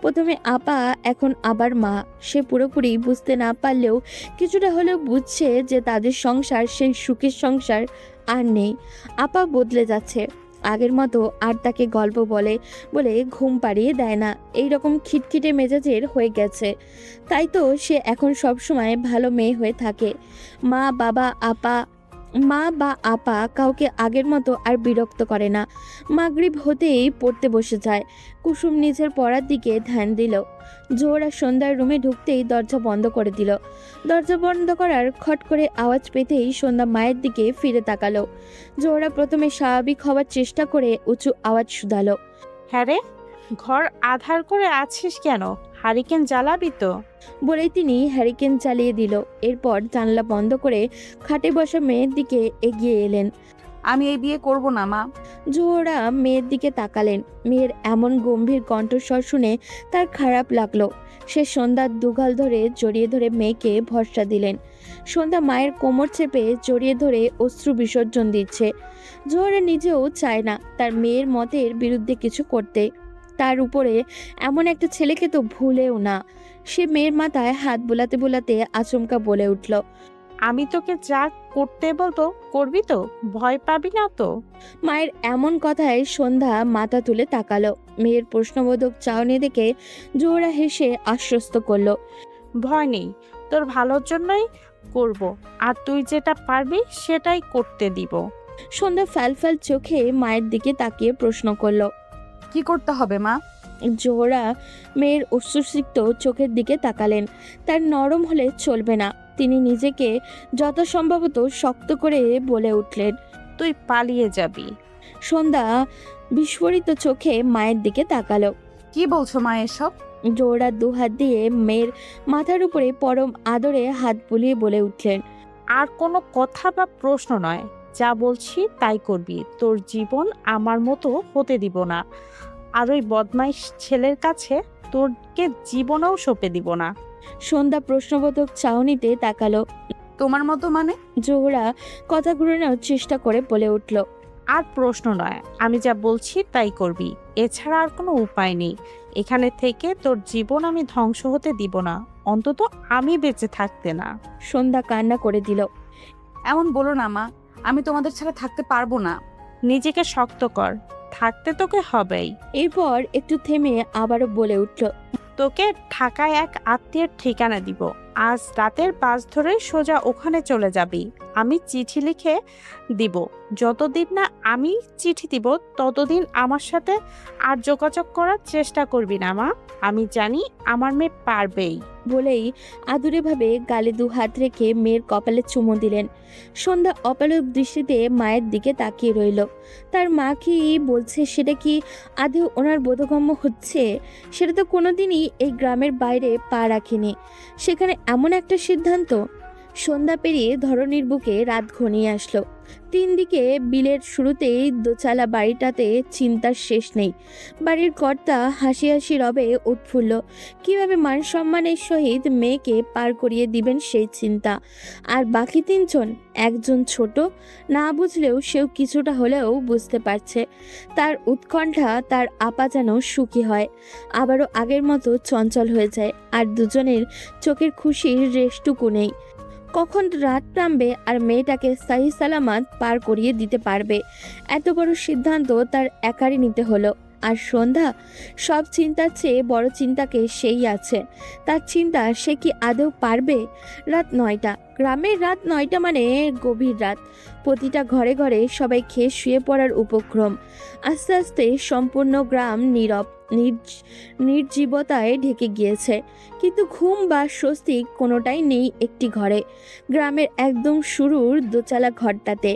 প্রথমে আপা, এখন আবার মা। সে পুরোপুরি বুঝতে না পারলেও কিছুটা হলেও বুঝছে যে তাদের সংসার সেই সুখের সংসার আর নেই। আপা বদলে যাচ্ছে। আগের মতো আর তাকে গল্প বলে বলে ঘুম পাড়িয়ে দেয় না, এই রকম খিটখিটে মেজাজের হয়ে গেছে। তাই তো সে এখন সব সময় ভালো মেয়ে হয়ে থাকে। মা বা আপা কাউকে আগের মতো আর বিরক্ত করে না। মাগরিব হতেই পড়তে বসে যায়। কুসুম নিজের পড়ার দিকে ধ্যান দিল। জোহরা সন্ধ্যার রুমে ঢুকতেই দরজা বন্ধ করে দিল। দরজা বন্ধ করার খট করে আওয়াজ পেতেই সন্ধ্যা মায়ের দিকে ফিরে তাকালো। জোহরা প্রথমে স্বাভাবিক হওয়ার চেষ্টা করে উঁচু আওয়াজ শুধালো, হ্যাঁ রে, ঘর আধার করে আছিস কেন? হারিকেন জ্বালাবি তো? বলেই তিনি হ্যারিকেন চালিয়ে দিল। এরপর জানলা বন্ধ করে খাটে বসা মেয়ের দিকে এগিয়ে এলেন। আমি এই বিয়ে করব না মা। জোহরা মেয়ের দিকে তাকালেন। মেয়ের এমন গম্ভীর কণ্ঠস্বর শুনে তার খারাপ লাগলো। সে সন্ধ্যার দুগাল ধরে জড়িয়ে ধরে মেয়েকে ভরসা দিলেন। সন্ধ্যা মায়ের কোমর চেপে জড়িয়ে ধরে অশ্রু বিসর্জন দিচ্ছে। জোহরা নিজেও চায় না তার মেয়ের মতের বিরুদ্ধে কিছু করতে। তার উপরে এমন একটা ছেলেকে তো ভুলেও না। সে মেয়ের মাথায় হাত বোলাতে বোলাতে আচমকা বলে উঠল, আমি তোকে যা করতে বলবো করবি তো? ভয় পাবি না তো? মায়ের এমন কথায় সন্ধ্যা মাথা তুলে তাকালো। মেয়ের প্রশ্নবোধক চাহনি দেখে জোহরা হেসে আশ্বস্ত করলো, ভয় নেই, তোর ভালোর জন্যই করব, আর তুই যেটা পারবি সেটাই করতে দিব। সন্ধ্যা ফ্যাল চোখে মায়ের দিকে তাকিয়ে প্রশ্ন করলো, কি করতে হবে মা? জোহরা মেয়ের অশ্রুসিক্ত চোখের দিকে তাকালেন। তার নরম হলে চলবে না। তিনি নিজেকে যত সম্ভবত শক্ত করে বলে উঠলেন, তুই পালিয়ে যাবি। সন্ধ্যা বিস্ফোরিত চোখে মায়ের দিকে তাকালো। কি বলছো মা এসব? জোহরা দুহাত দিয়ে মেয়ের মাথার উপরে পরম আদরে হাত বুলিয়ে বলে উঠলেন, আর কোনো কথা বা প্রশ্ন নয়, যা বলছি তাই করবি। তোর জীবন আমার মতো হতে দিব না, আর ওই বদমাইশ ছেলের কাছে তোরকে জীবনেও সঁপে দিব না। সন্ধ্যা প্রশ্নবোধক চাহনিতে তাকালো। তোমার মতো মানে? জোহরা কথা ঘুরানোর চেষ্টা করে বলে উঠল, আর প্রশ্ন নয়, আমি যা বলছি তাই করবি। এছাড়া আর কোনো উপায় নেই। এখানে থেকে তোর জীবন আমি ধ্বংস হতে দিব না, অন্তত আমি বেঁচে থাকতে না। সন্ধ্যা কান্না করে দিল। এমন বলো না মা, আমি তোমাদের ছাড়া থাকতে পারবো না। নিজেকে শক্ত কর, থাকতে তোকে হবেই। এরপর একটু থেমে আবারও বলে উঠল, তোকে ঢাকায় এক আত্মীয়ের ঠিকানা দিব। আজ রাতের বাস ধরে সোজা ওখানে চলে যাবি। আমি চিঠি লিখে দিব। যতদিন না আমি চিঠি দিব ততদিন আমার সাথে আর যোগাযোগ করার চেষ্টা করবি না মা। আমি জানি আমার মেয়ে পারবেই। বলেই আদুরেভাবে গালে দু হাত রেখে মেয়ের কপালে চুমু দিলেন। সন্ধ্যা অপলক দৃষ্টিতে মায়ের দিকে তাকিয়ে রইল। তার মা কি বলছে সেটা কি আদৌ ওনার বোধগম্য হচ্ছে? সেটা তো কোনোদিনই এই গ্রামের বাইরে পা রাখেনি। সেখানে এমন একটা সিদ্ধান্ত! সন্ধ্যা পেরিয়ে ধরণীর বুকে রাত ঘনিয়ে আসলো। 3 দিকে বিলের শুরুতেই দোচালা বাড়িটাতে চিন্তার শেষ নেই। বাড়ির কর্তা হাসি হাসি রবে উৎফুল্ল। কিভাবে মান সম্মানের সহিত মেয়েকে পার করিয়ে দিবেন সেই চিন্তা। আর বাকি 3 জন, একজন ছোট, না বুঝলেও সেও কিছুটা হলেও বুঝতে পারছে। তার উৎকণ্ঠা তার আপা যেন সুখী হয়, আবারও আগের মতো চঞ্চল হয়ে যায়। আর দুজনের চোখের খুশির রেশটুকু নেই। কখন রাত নামবে আর মেয়েটাকে সাহি সালামাত পার করিয়ে দিতে পারবে, এত বড় সিদ্ধান্ত তার একারই নিতে হলো। আর সন্ধ্যা সব চিন্তার চেয়ে বড় চিন্তাকে সেই আছে। তার চিন্তা সে কি আদৌ পারবে? রাত 9টা। গ্রামের রাত 9টা মানে গভীর রাত। প্রতিটা ঘরে ঘরে সবাই খেয়ে শুয়ে পড়ার উপক্রম। আস্তে আস্তে সম্পূর্ণ গ্রাম নীরব, নির্জীবতায় ঢেকে গিয়েছে। কিন্তু ঘুম বা স্বস্তি কোনোটাই নেই একটি ঘরে। গ্রামের একদম শুরুর দোচালা ঘরটাতে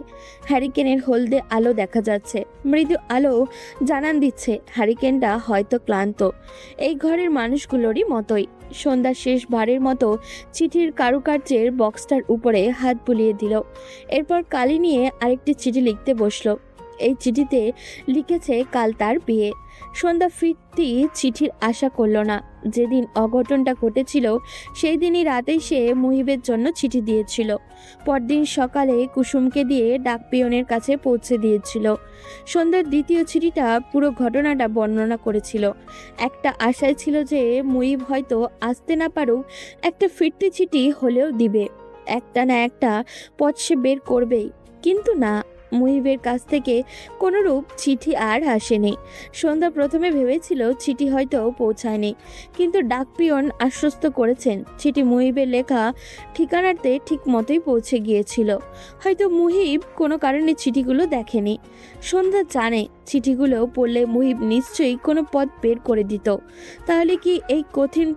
হ্যারিকেনের হলদে আলো দেখা যাচ্ছে। মৃদু আলো জানান দিচ্ছে হ্যারিকেনটা হয়তো ক্লান্ত। এই ঘরের মানুষগুলোরই মতোই। সন্ধ্যা শেষ বারের মতো চিঠির কারুকার্যের বক্সটার উপরে হাত বুলিয়ে দিল। এরপর কালি নিয়ে আরেকটি চিঠি লিখতে বসলো। এই চিঠিতে লিখেছে কাল তার বিয়ে। সন্ধ্যা ফিরতি চিঠির আশা করল না। যেদিন অঘটনটা ঘটেছিল সেই দিনই রাতেই সে মুহিবের জন্য চিঠি দিয়েছিল। পরদিন সকালে কুসুমকে দিয়ে ডাকপিয়নের কাছে পৌঁছে দিয়েছিল। সন্ধ্যার দ্বিতীয় চিঠিটা পুরো ঘটনাটা বর্ণনা করেছিল। একটা আশায় ছিল যে মুহিব হয়তো আসতে না পারুক, একটা ফিরতি চিঠি হলেও দিবে, একটা না একটা পথ সে বের করবেই। কিন্তু না, মুহিবের কাছ থেকে কোনোরূপ চিঠি আর আসেনি। সন্ধ্যা প্রথমে ভেবেছিল চিঠি হয়তো পৌঁছায়নি, কিন্তু ডাকপিয়ন আশ্বস্ত করেছেন চিঠি মুহিবের লেখা ঠিকানাতে ঠিক মতোই পৌঁছে গিয়েছিল। হয়তো মুহিব কোনো কারণে চিঠিগুলো দেখেনি। সন্ধ্যা জানে চিঠিগুলো পড়লে মুহিব নিশ্চয়ই কোনো পথ বের করে দিত। তাহলে কি এই কঠিন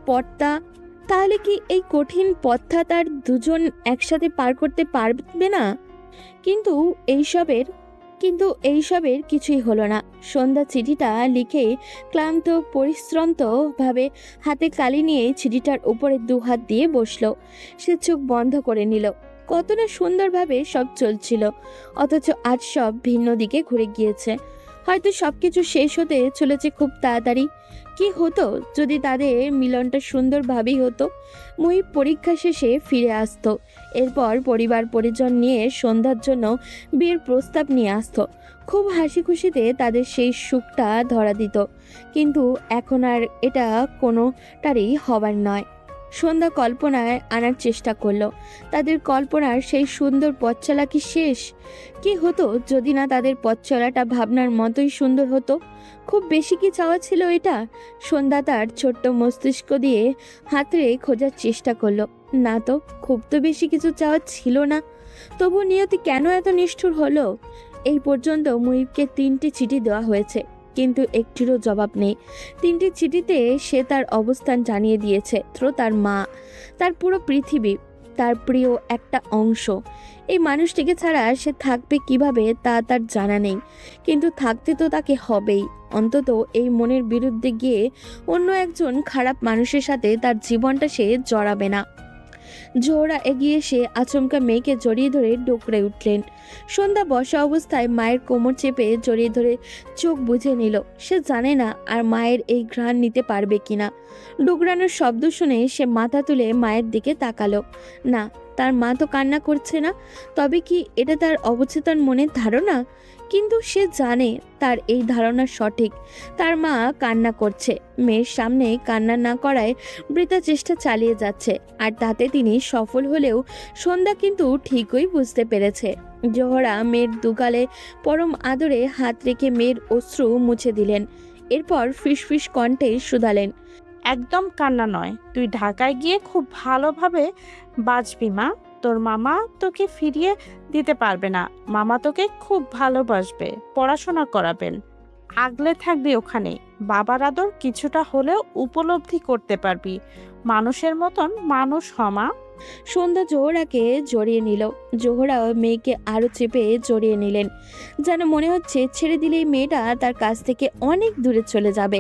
পথটা তার দুজন একসাথে পার করতে পারবে না? কিন্তু এইসবের কিছুই হলো না। সন্ধ্যা চিঠিটা লিখে ক্লান্ত পরিশ্রান্ত ভাবে হাতে কালি নিয়ে চিঠিটার উপরে দুহাত দিয়ে বসলো। সে চোখ বন্ধ করে নিল। কত না সুন্দরভাবে সব চলছিল, অথচ আজ সব ভিন্ন দিকে ঘুরে গিয়েছে। হয়তো সবকিছু শেষ হতে চলেছে খুব তাড়াতাড়ি। কি হতো যদি তাদের মিলনটা সুন্দরভাবেই হতো? মুহিব পরীক্ষা শেষে ফিরে আসতো। এরপর পরিবার পরিজন নিয়ে সন্ধ্যার জন্য বিয়ের প্রস্তাব নিয়ে আসতো। খুব হাসি খুশিতে তাদের সেই সুখটা ধরা দিত। কিন্তু এখন আর এটা কোনোটারই হবার নয়। সন্ধ্যা কল্পনায় আনার চেষ্টা করলো। তাদের কল্পনার সেই সুন্দর পথ চলা কি শেষ? কি হতো যদি না তাদের পথ চলাটা ভাবনার মতোই সুন্দর হতো? খুব বেশি কি চাওয়া ছিল এটা? সন্ধ্যা তার ছোট্ট মস্তিষ্ক দিয়ে হাতড়ে খোঁজার চেষ্টা করলো। না তো, খুব তো বেশি কিছু চাওয়া ছিল না। তবু নিয়তি কেন এত নিষ্ঠুর হলো? এই পর্যন্ত মুহিবকে 3টি চিঠি দেওয়া হয়েছে, কিন্তু একটিরও জবাব নেই। 3টি চিঠিতে সে তার অবস্থান জানিয়ে দিয়েছে। তার মা, তার পুরো পৃথিবী, তার প্রিয় একটা অংশ। এই মানুষটিকে ছাড়া সে থাকবে কিভাবে তা তার জানা নেই, কিন্তু থাকতে তো তাকে হবেই। অন্তত এই মনের বিরুদ্ধে গিয়ে অন্য একজন খারাপ মানুষের সাথে তার জীবনটা সে জড়াবে না। জোহরা এগিয়ে এসে আচমকা মেয়েকে জড়িয়ে ধরে ডোকরে উঠলেন। সন্ধ্যা বসা অবস্থায় মায়ের কোমর চেপে জড়িয়ে ধরে চোখ বুজে নিল। সে জানে না আর মায়ের এই ঘ্রাণ নিতে পারবে কিনা। ডোকরানোর শব্দ শুনে সে মাথা তুলে মায়ের দিকে তাকালো। না, তার মা তো কান্না করছে না। তবে কি এটা তার অবচেতন মনের ধারণা? কিন্তু সে জানে তার এই ধারণা সঠিক। তার মা কান্না করছে। মেয়ের সামনে কান্না না করায় বৃথা চেষ্টা চালিয়ে যাচ্ছে, আর তাতে তিনি সফল হলেও সন্ধ্যা কিন্তু ঠিকই বুঝতে পেরেছে। জোহরা মেয়ের দুগালে পরম আদরে হাত রেখে মেয়ের অশ্রু মুছে দিলেন। এরপর ফিসফিস কণ্ঠে শুধালেন, একদম কান্না নয়, তুই ঢাকায় গিয়ে খুব ভালোভাবে বাঁচবি মা। তোর মামা তোকে ফিরিয়ে দিতে পারবে না। মামা তোকে খুব ভালোবাসবে, পড়াশোনা করাবেন, আগলে থাকবি ওখানে। বাবার আদর কিছুটা হলেও উপলব্ধি করতে পারবি। মানুষের মতন মানুষ হ মা। সন্ধ্যা জোহরাকে জড়িয়ে নিল। জোহরাও মেয়েকে আরো চেপে জড়িয়ে নিলেন। যেন মনে হচ্ছে ছেড়ে দিলেই মেয়েটা তার কাছ থেকে অনেক দূরে চলে যাবে।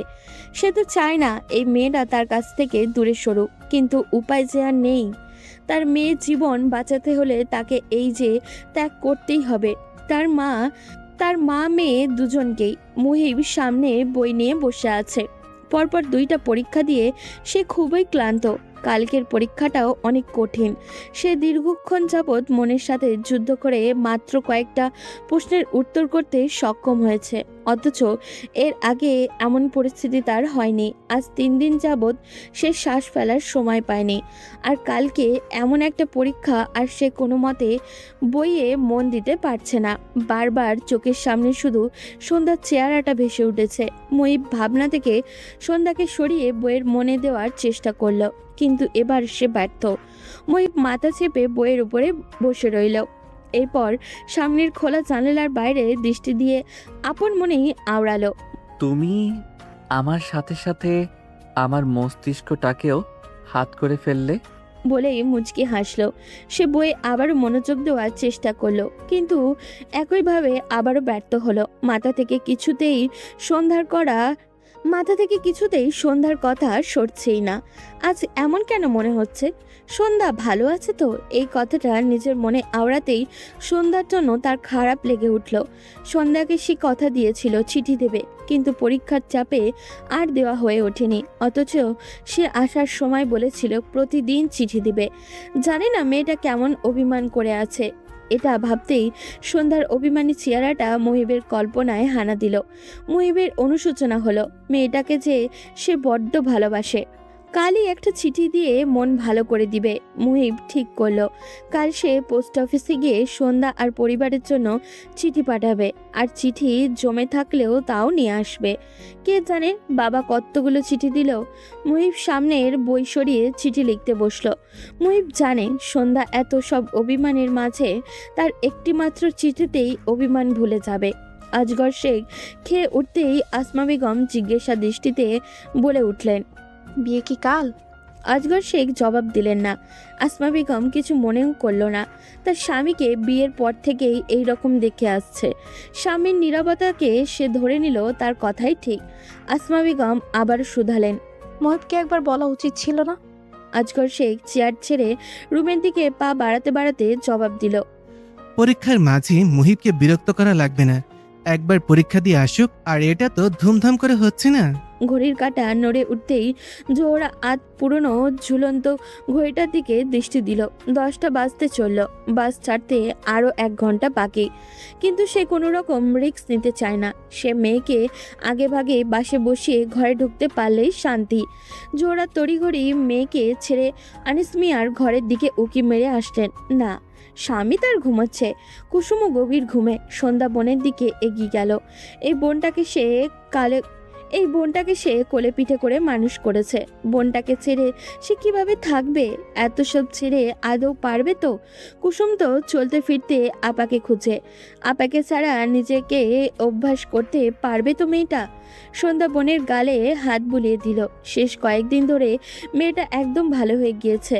সে তো চায় না এই মেয়েটা তার কাছ থেকে দূরে সরুক, কিন্তু উপায় যে আর নেই। তার মেয়ের জীবন বাঁচাতে হলে তাকে এই যে ত্যাগ করতেই হবে। তার মা মেয়ে দুজনকেই। মুহিব সামনে বই নিয়ে বসে আছে। পরপর 2টা পরীক্ষা দিয়ে সে খুবই ক্লান্ত। কালকের পরীক্ষাটাও অনেক কঠিন। সে দীর্ঘক্ষণ যাবৎ মনের সাথে যুদ্ধ করে মাত্র কয়েকটা প্রশ্নের উত্তর করতে সক্ষম হয়েছে। অথচ এর আগে এমন পরিস্থিতি তার হয়নি। আজ 3 দিন যাবৎ সে শ্বাস ফেলার সময় পায়নি। আর কালকে এমন একটা পরীক্ষা, আর সে কোনো মতে বইয়ে মন দিতে পারছে না। বারবার চোখের সামনে শুধু সন্ধ্যার চেহারাটা ভেসে উঠেছে। মুহিব ভাবনা থেকে সন্ধ্যাকে সরিয়ে বইয়ের মনে দেওয়ার চেষ্টা করলো। কিন্তু এবার সে ব্যর্থ। মহিব মাথা চেপে বইয়ের উপরে বসে রইল। এরপর সামনের খোলা জানালার বাইরে দৃষ্টি দিয়ে আপন মনেই আওড়ালো। তুমি আমার সাথে সাথে আমার মস্তিষ্কটাকেও হাত করে ফেললে। বলেই মুচকি হাসলো। সে বইয়ে আবারও মনোযোগ দেওয়ার চেষ্টা করলো, কিন্তু একইভাবে আবারও ব্যর্থ হলো। মাথা থেকে কিছুতেই সন্ধ্যার কথা সরছেই না। আজ এমন কেন মনে হচ্ছে? সন্ধ্যা ভালো আছে তো? এই কথাটা নিজের মনে আওড়াতেই সন্ধ্যার জন্য তার খারাপ লেগে উঠল। সন্ধ্যাকে সে কথা দিয়েছিল চিঠি দেবে, কিন্তু পরীক্ষার চাপে আর দেওয়া হয়ে ওঠেনি। অথচ সে আসার সময় বলেছিল প্রতিদিন চিঠি দিবে। জানে না মেয়েটা কেমন অভিমান করে আছে। এটা ভাবতেই সন্ধ্যার অভিমানী চেহারাটা মহিবের কল্পনায় হানা দিল। মহিবের অনুশোচনা হলো, মেয়েটাকে যে সে বড্ড ভালোবাসে। কালই একটা চিঠি দিয়ে মন ভালো করে দিবে মহিব ঠিক করলো। কাল সে পোস্ট অফিসে গিয়ে সন্ধ্যা আর পরিবারের জন্য চিঠি পাঠাবে, আর চিঠি জমে থাকলেও তাও নিয়ে আসবে। কে জানে বাবা কতগুলো চিঠি দিল। মহিব সামনের বই সরিয়ে চিঠি লিখতে বসলো। মহিব জানে সন্ধ্যা এত সব অভিমানের মাঝে তার একটিমাত্র চিঠিতেই অভিমান ভুলে যাবে। আজগর শেখ খেয়ে উঠতেই আসমা বেগম জিজ্ঞাসা দৃষ্টিতে বলে উঠলেন, বিয়ে কি কাল? আজগর শেখ জবাব দিলেন না। আসমা বেগম কিছু মনেও করলো না। তার স্বামীকে বিয়ের পর থেকেই এই রকম দেখে আসছে। স্বামীর নীরবতাকে সে ধরে নিল তার কথাই ঠিক। আসমা বেগম আবার শুধালেন, মহিবকে একবার বলা উচিত ছিল না? আজগর শেখ চেয়ার ছেড়ে রুমের দিকে পা বাড়াতে বাড়াতে জবাব দিল, পরীক্ষার মাঝে মুহিবকে বিরক্ত করা লাগবে না। একবার পরীক্ষা দিয়ে আসুক, আর এটা তো ধুমধাম করে হচ্ছে না। ঘড়ির কাঁটা নড়ে উঠতেই জোহরা আধ পুরনো ঝুলন্ত ঘড়িটার দিকে দৃষ্টি দিল। 10টা বাজতে চলল। বাস ছাড়তে আরও 1 ঘন্টা বাকি, কিন্তু সে কোনো রকম রিস্ক নিতে চায় না। সে মেয়েকে আগে ভাগে বাসে বসিয়ে ঘরে ঢুকতে পারলেই শান্তি। জোহরা তড়িঘড়ি মেয়েকে ছেড়ে আনিস মিয়ার ঘরের দিকে উকি মেরে আসলেন। না, স্বামী তার ঘুমোচ্ছে। কুসুমও গভীর ঘুমে। সন্ধ্যা বোনের দিকে এগিয়ে গেল। এই বোনটাকে সে কোলে পিঠে করে মানুষ করেছে। বোনটাকে ছেড়ে সে কিভাবে থাকবে? এত সব ছেড়ে আদৌ পারবে তো? কুসুম তো চলতে ফিরতে আপাকে খুঁজে। আপাকে ছাড়া নিজেকে অভ্যাস করতে পারবে তো মেয়েটা? সন্ধ্যা বোনের গালে হাত বুলিয়ে দিল। শেষ কয়েকদিন ধরে মেয়েটা একদম ভালো হয়ে গিয়েছে,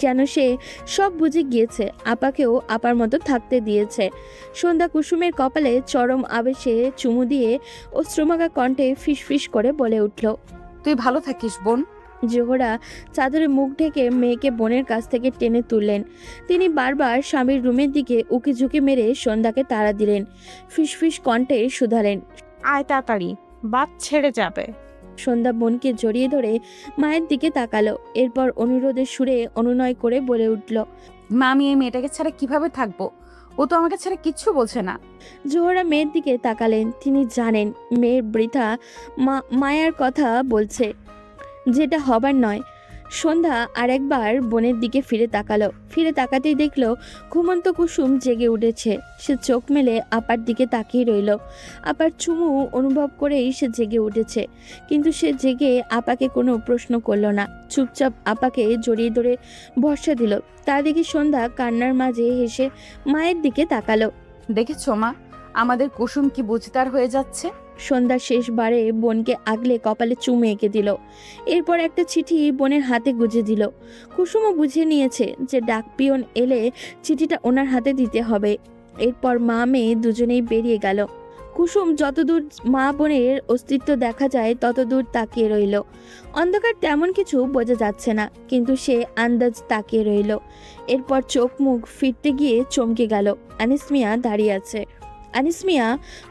যেন সে সব বুঝে গিয়েছে। আপাকেও আপার মতো থাকতে দিয়েছে। সন্ধ্যা কুসুমের কপালে চরম আবেশে চুমু দিয়ে অশ্রুমাখা কণ্ঠে ফিসফিস করে বলে উঠল, তুই ভালো থাকিস বোন। জোহরা চাদরে মুখ ঢেকে মেয়েকে বোনের কাছ থেকে টেনে তুললেন। তিনি বারবার স্বামীর রুমের দিকে উকি ঝুঁকি মেরে সন্ধ্যাকে তাড়া দিলেন। ফিসফিস কণ্ঠে শুধালেন, আয় তাড়াতাড়ি, বাদ ছেড়ে যাবে। সন্ধ্যা বোনকে জড়িয়ে ধরে মায়ের দিকে তাকালো। এরপর অনুরোধের সুরে অনুনয় করে বলে উঠল, মা, আমি এই মেয়েটাকে ছাড়া কিভাবে থাকবো? ও তো আমাকে ছাড়া কিচ্ছু বলছে না। জোহরা মেয়ের দিকে তাকালেন। তিনি জানেন মেয়ের বৃথা মায়ার কথা বলছে, যেটা হবার নয়। সন্ধ্যা আরেকবার বোনের দিকে ফিরে তাকালো। ফিরে তাকাতেই দেখলো ঘুমন্ত কুসুম জেগে উঠেছে। সে চোখ মেলে আপার দিকে তাকিয়ে রইল। আপার চুমু অনুভব করেই সে জেগে উঠেছে, কিন্তু সে জেগে আপাকে কোনো প্রশ্ন করলো না। চুপচাপ আপাকে জড়িয়ে ধরে ভরসা দিল। তার দিকে সন্ধ্যা কান্নার মাঝে হেসে মায়ের দিকে তাকালো। দেখেছো মা, আমাদের কুসুম কি বুঝতার হয়ে যাচ্ছে। সন্ধ্যা শেষবারে বোনকে আগলে কপালে চুমু এঁকে দিল। এরপর একটা চিঠি বোনের হাতে গুজে দিল। কুসুমও বুঝে নিয়েছে যে ডাকপিয়ন এলে চিঠিটা ওনার হাতে দিতে হবে। এরপর মা মেয়ে দুজনেই বেরিয়ে গেল। কুসুম যতদূর মা বোনের অস্তিত্ব দেখা যায় ততদূর তাকিয়ে রইল। অন্ধকার তেমন কিছু বোঝা যাচ্ছে না, কিন্তু সে আন্দাজ তাকিয়ে রইল। এরপর চোখ মুখ ফিরতে গিয়ে চমকে গেল। আনিস মিয়া দাঁড়িয়ে আছে। আনিস মিয়া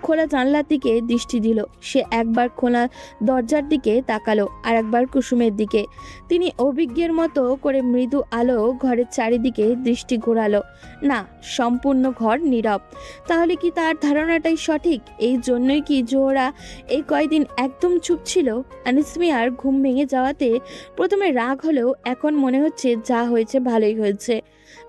খোলা জানলার দিকে দৃষ্টি দিল। সে একবার খোলা দরজার দিকে তাকালো, আর একবার কুসুমের দিকে। তিনি অভিজ্ঞের মতো করে মৃদু আলো ঘরের চারিদিকে দৃষ্টি ঘোরালো। না, সম্পূর্ণ ঘর নীরব। তাহলে কি তার ধারণাটাই সঠিক? এই জন্যই কি জোহরা এই কয়দিন একদম চুপ ছিল? আনিস মিয়ার ঘুম ভেঙে যাওয়াতে প্রথমে রাগ হলেও এখন মনে হচ্ছে যা হয়েছে ভালোই হয়েছে।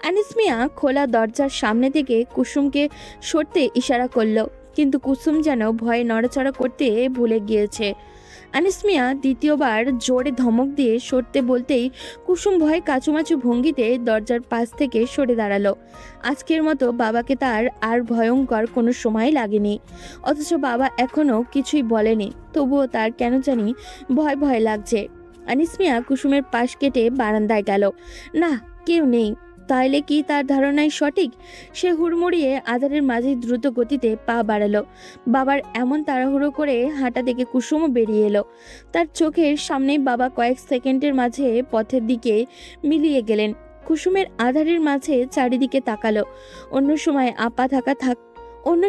আনিস মিয়া খোলা দরজার সামনে থেকে কুসুমকে সরতে ইশারা করলো, কিন্তু কুসুম যেন ভয়ে নড়াচড়া করতে ভুলে গিয়েছে। আনিস মিয়া দ্বিতীয়বার জোরে ধমক দিয়ে সরতে বলতেই কুসুম ভয়ে কাচুমাচু ভঙ্গিতে দরজার পাশ থেকে সরে দাঁড়ালো। আজকের মতো বাবাকে তার আর ভয়ঙ্কর কোনো সময় লাগেনি, অথচ বাবা এখনো কিছুই বলেনি, তবুও তার কেন জানি ভয় ভয় লাগছে। আনিস মিয়া কুসুমের পাশ কেটে বারান্দায় গেল। না, কেউ নেই। তাইলে কি তার ধারণাই সঠিক? সে হুড়মুড়িয়ে আধারের মাঝে দ্রুত গতিতে পা বাড়ালো। বাবার এমন তাড়াহুড়ো করে হাঁটা দেখে কুসুমও বেরিয়ে এলো। তার চোখের সামনেই বাবা কয়েক সেকেন্ডের মাঝে পথের দিকে মিলিয়ে গেলেন। কুসুমের আধারের মাঝে চারিদিকে তাকালো। অন্য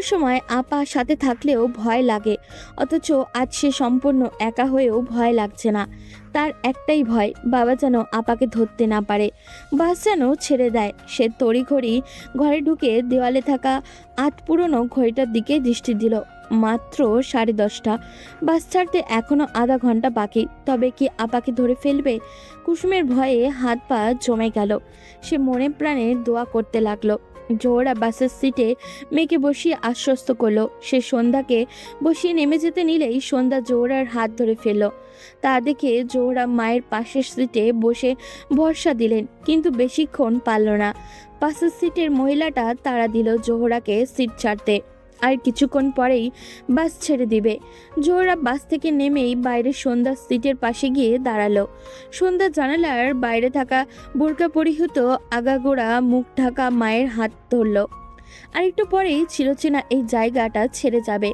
সময় আপা সাথে থাকলেও ভয় লাগে, অথচ আজ সে সম্পূর্ণ একা হয়েও ভয় লাগছে না। তার একটাই ভয়, বাবা যেন আপাকে ধরতে না পারে, বাস যেন ছেড়ে দেয়। সে তড়িঘড়ি ঘরে ঢুকে দেওয়ালে থাকা পুরনো ঘড়িটার দিকে দৃষ্টি দিল। মাত্র 10:30। বাস ছাড়তে এখনো আধা ঘন্টা বাকি। তবে কি আপাকে ধরে ফেলবে? কুসুমের ভয়ে হাত পা জমে গেল। সে মনে প্রাণে দোয়া করতে লাগলো। জোহরা বাসের সিটে মেয়েকে বসিয়ে আশ্বস্ত করলো। সে সন্ধ্যাকে বসিয়ে নেমে যেতে নিলেই সন্ধ্যা জোহরার হাত ধরে ফেলল। তা দেখে জোহরা মায়ের পাশের সিটে বসে ভরসা দিলেন, কিন্তু বেশিক্ষণ পারল না। পাশের সিটের মহিলাটা তাড়া দিল জোহরাকে সিট ছাড়তে। আর কিছুক্ষণ পরেই বাস ছেড়ে দিবে। জোহরা বাস থেকে নেমেই বাইরে সন্ধ্যার সিটের পাশে গিয়ে দাঁড়ালো। সন্ধ্যা জানালার বাইরে থাকা বোরকা পরিহিত আগাগোড়া মুখ ঢাকা মায়ের হাত ধরল। আর একটু পরেই চিরচেনা এই জায়গাটা ছেড়ে যাবে।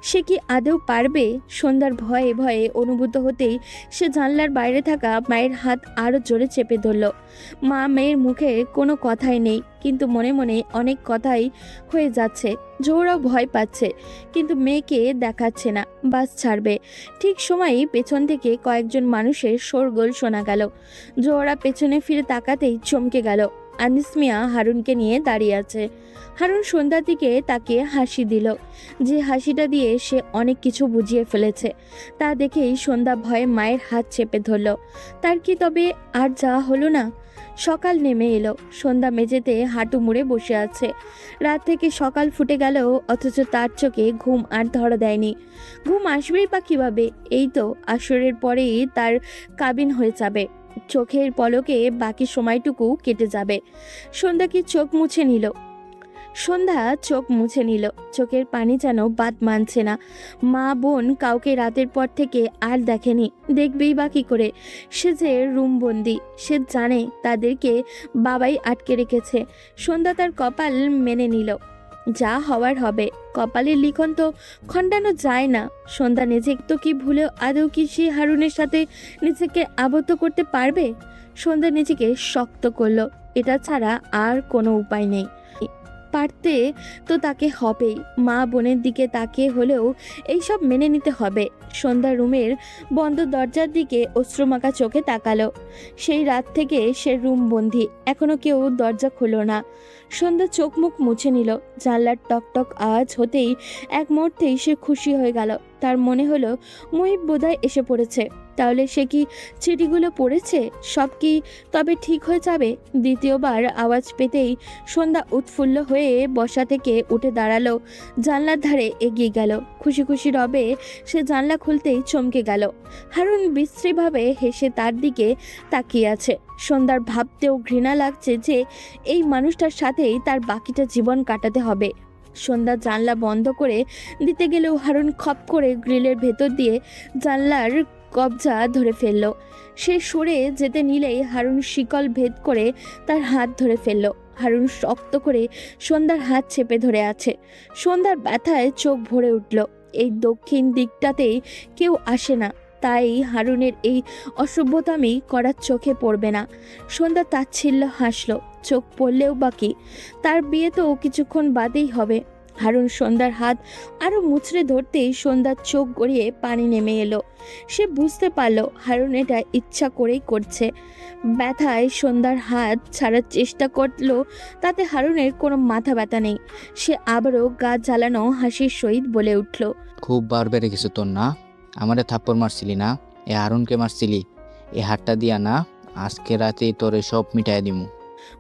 সে কি আদৌ পারবে? সন্ধ্যার ভয়ে ভয়ে অনুভূত হতেই সে জানলার বাইরে থাকা মায়ের হাত আরও জোরে চেপে ধরল। মা মেয়ের মুখে কোনো কথাই নেই, কিন্তু মনে মনে অনেক কথাই হয়ে যাচ্ছে। জোহরাও ভয় পাচ্ছে, কিন্তু মেয়েকে দেখাচ্ছে না। বাস ছাড়বে ঠিক সময়ই পেছন থেকে কয়েকজন মানুষের শোরগোল শোনা গেল। জোহরা পেছনে ফিরে তাকাতেই চমকে গেল। আনিস মিয়া হারুনকে নিয়ে দাঁড়িয়ে আছে। হারুন সন্ধ্যার দিকে তাকিয়ে হাসি দিল, যে হাসিটা দিয়ে সে অনেক কিছু বুঝিয়ে ফেলেছে। তা দেখেই সন্ধ্যা ভয়ে মায়ের হাত চেপে ধরল। তার কি তবে আর যাওয়া হলো না? সকাল নেমে এলো। সন্ধ্যা মেঝেতে হাঁটু মুড়ে বসে আছে। রাত থেকে সকাল ফুটে গেল, অথচ তার চোখে ঘুম আর ধরা দেয়নি। ঘুম আসবেই বা কীভাবে? এই তো আসরের পরেই তার কাবিন হয়ে যাবে। চোখের পলকে বাকি সময়টুকু কেটে যাবে। সন্ধ্যা চোখ মুছে নিল। চোখের পানি যেন বাদ মানছে না। মা বোন কাউকে রাতের পর থেকে আর দেখেনি, দেখবেই বা কী করে? সে যে রুমবন্দি, সে জানে তাদেরকে বাবাই আটকে রেখেছে। সন্ধ্যা তার কপাল মেনে নিল। যা হওয়ার হবে। কপালের লিখন তো খণ্ডানো যায় না। সন্ধ্যা নিজেকে তো কি ভুলেও আদৌ কি সে হারুনের সাথে নিজেকে আবদ্ধ করতে পারবে? সন্ধ্যা নিজেকে শক্ত করলো। এটা ছাড়া আর কোনো উপায় নেই। পারতে তো তাকে হবেই। মা বোনের দিকে তাকিয়ে হলেও এইসব মেনে নিতে হবে। সন্ধ্যা রুমের বন্ধ দরজার দিকে অশ্রুমাখা চোখে তাকালো। সেই রাত থেকে সে রুম বন্দি, এখনো কেউ দরজা খুলল না। সন্ধ্যা চোখ মুখ মুছে নিল। জানলার টকটক আওয়াজ হতেই এক মুহূর্তেই সে খুশি হয়ে গেল। তার মনে হলো মুহিব বোধহয় এসে পড়েছে। তাহলে সে কি চিঠিগুলো পড়েছে? সব কি তবে ঠিক হয়ে যাবে? দ্বিতীয়বার আওয়াজ পেতেই সন্ধ্যা উৎফুল্ল হয়ে বসা থেকে উঠে দাঁড়ালো, জানলার ধারে এগিয়ে গেল। খুশি খুশি রবে সে জানলা খুলতেই চমকে গেল। হারুন বিশ্রীভাবে হেসে তার দিকে তাকিয়ে আছে। সন্ধ্যার ভাবতেও ঘৃণা লাগছে যে এই মানুষটার সাথেই তার বাকিটা জীবন কাটাতে হবে। সন্ধ্যা জানলা বন্ধ করে দিতে গেলেও হারুন খপ করে গ্রিলের ভেতর দিয়ে জানলার কবজা ধরে ফেলল। সে সরে যেতে নিলেই হারুন শিকল ভেদ করে তার হাত ধরে ফেলল। হারুন শক্ত করে সন্ধ্যার হাত চেপে ধরে আছে। সন্ধ্যার ব্যথায় চোখ ভরে উঠল। এই দক্ষিণ দিকটাতেই কেউ আসে না, তাই হারুনের এই অসভ্যতামি করার চোখে পড়বে না। সন্ধ্যা তাচ্ছিল্য হাসল। চোখ পড়লেও বাকি, তার বিয়ে তো কিছুক্ষণ বাদেই হবে। হারুন সন্ধ্যার হাত আরও মুচড়ে ধরতেই সন্ধ্যার চোখ গড়িয়ে পানি নেমে এলো। সে বুঝতে পারল হারুন এটা ইচ্ছা করেই করছে। ব্যথায় সন্ধ্যার হাত ছাড়ার চেষ্টা করলো, তাতে হারুনের কোনো মাথা ব্যথা নেই। সে আবারও গা জ্বালানো হাসির সহিত বলে উঠল, খুব বার বেড়ে গেছে তোর না? আমারে থাপ্পড় মারছিলি না? এ হারুনকে মারছিলি? এ হাতটা দিয়া না আজকে রাতেই তোরে সব মিটাই দিমু।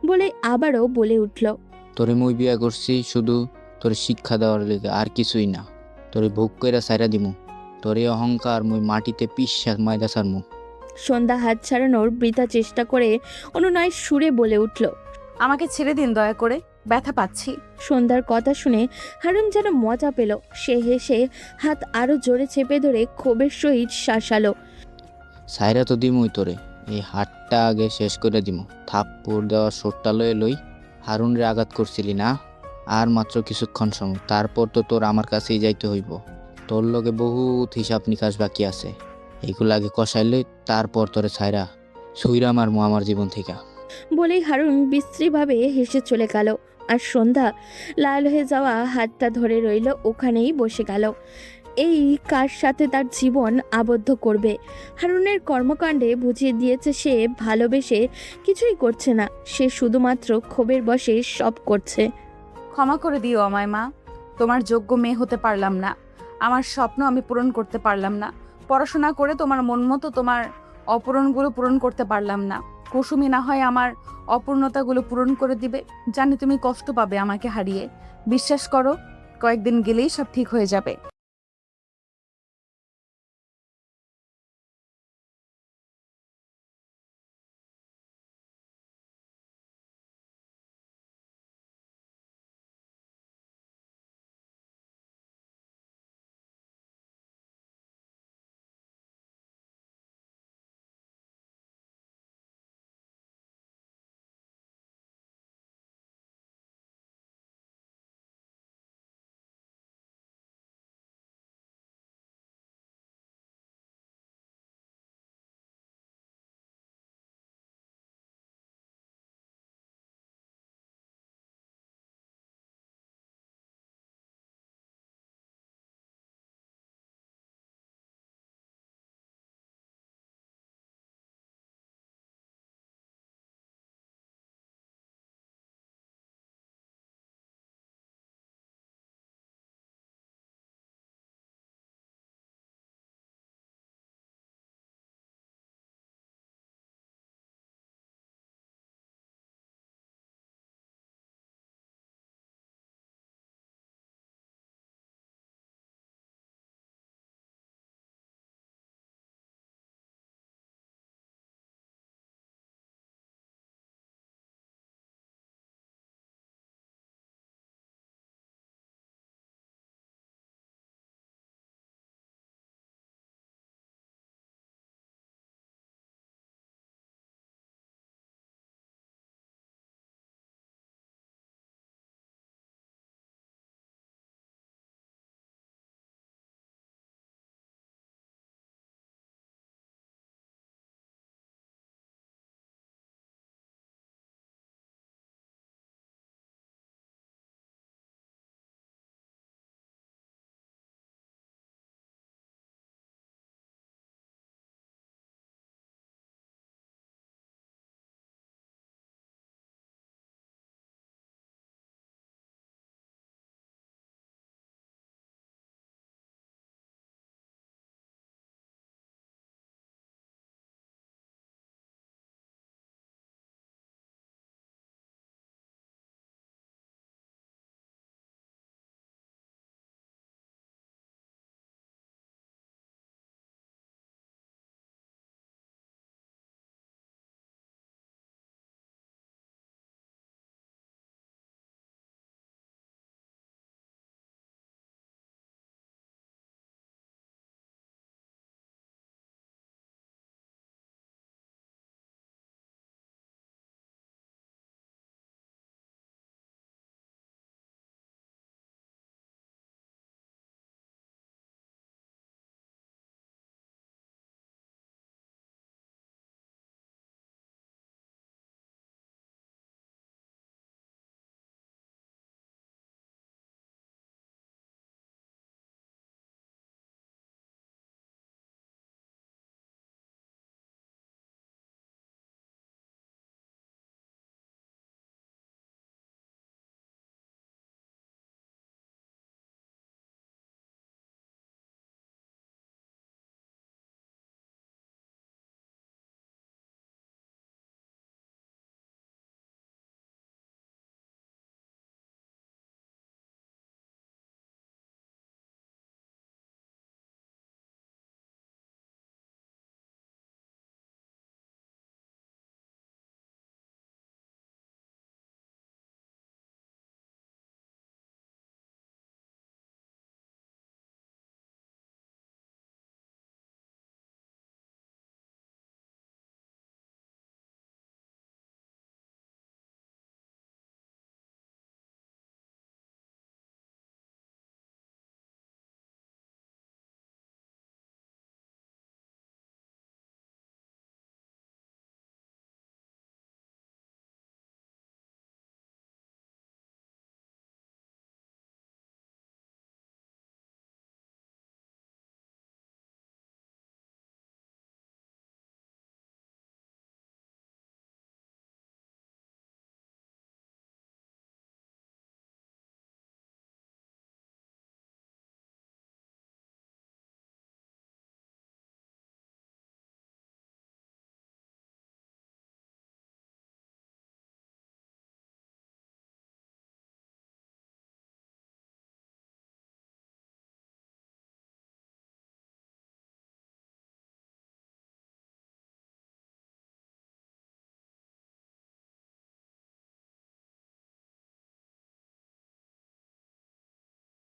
বলে আবারও বলে উঠল, তোরে মুই বিয়া করছি শুধু তোরে শিক্ষা দেওয়ার লেগে, আর কিছুই না। তোরে ভোগ কইরা সাইরা দিমু। তোর এই অহংকার মুই মাটিতে পিশ্বাস ময়দা সারমু। সন্ধ্যা হাত ছাড়ানোর বৃথা চেষ্টা করে অনুনয় সুরে বলে উঠল। আমাকে ছেড়ে দিন দয়া করে, ব্যথা পাচ্ছি। সন্ধ্যার কথা শুনে হারুন যেন মজা পেল। সে হেসে হাত আরো জোরে চেপে ধরে ক্ষোভের সহিত শাসালো। সাইরা তো দিমুই তোরে, এই হাতটা আগে শেষ করে দিমু। থাপ্পড় দেওয়া সোটটা লয়ে লই হারুন রে আঘাত করছিলি না, আর মাত্র কিছুক্ষণ সময়, তারপর তো তোর আমার কাছেই যাইতে হইব। তোর লগে বহুত হিসাব নিকাশ বাকি আছে, এইগুলো আগে কষাইলে তারপর তোরে ছাইরা ছুইরা মারমু আমার জীবন থেকে। বলেই হারুন বিশ্রীভাবে হেসে চলে গেল। আর সন্ধ্যা লাল হয়ে যাওয়া হাতটা ধরে রইল, ওখানেই বসে গেল। এই কার সাথে তার জীবন আবদ্ধ করবে? হারুনের কর্মকাণ্ডে বুঝিয়ে দিয়েছে সে ভালোবেসে কিছুই করছে না, সে শুধুমাত্র ক্ষোভের বশে সব করছে। ক্ষমা করে দিও আমায় মা, তোমার যোগ্য মেয়ে হতে পারলাম না, আমার স্বপ্ন আমি পূরণ করতে পারলাম না, পড়াশোনা করে তোমার মন মতো তোমার অপূরণগুলো পূরণ করতে পারলাম না। কুসুমি না হয় আমার অপূর্ণতাগুলো পূরণ করে দিবে। জানি তুমি কষ্ট পাবে আমাকে হারিয়ে, বিশ্বাস করো কয়েকদিন গেলেই সব ঠিক হয়ে যাবে।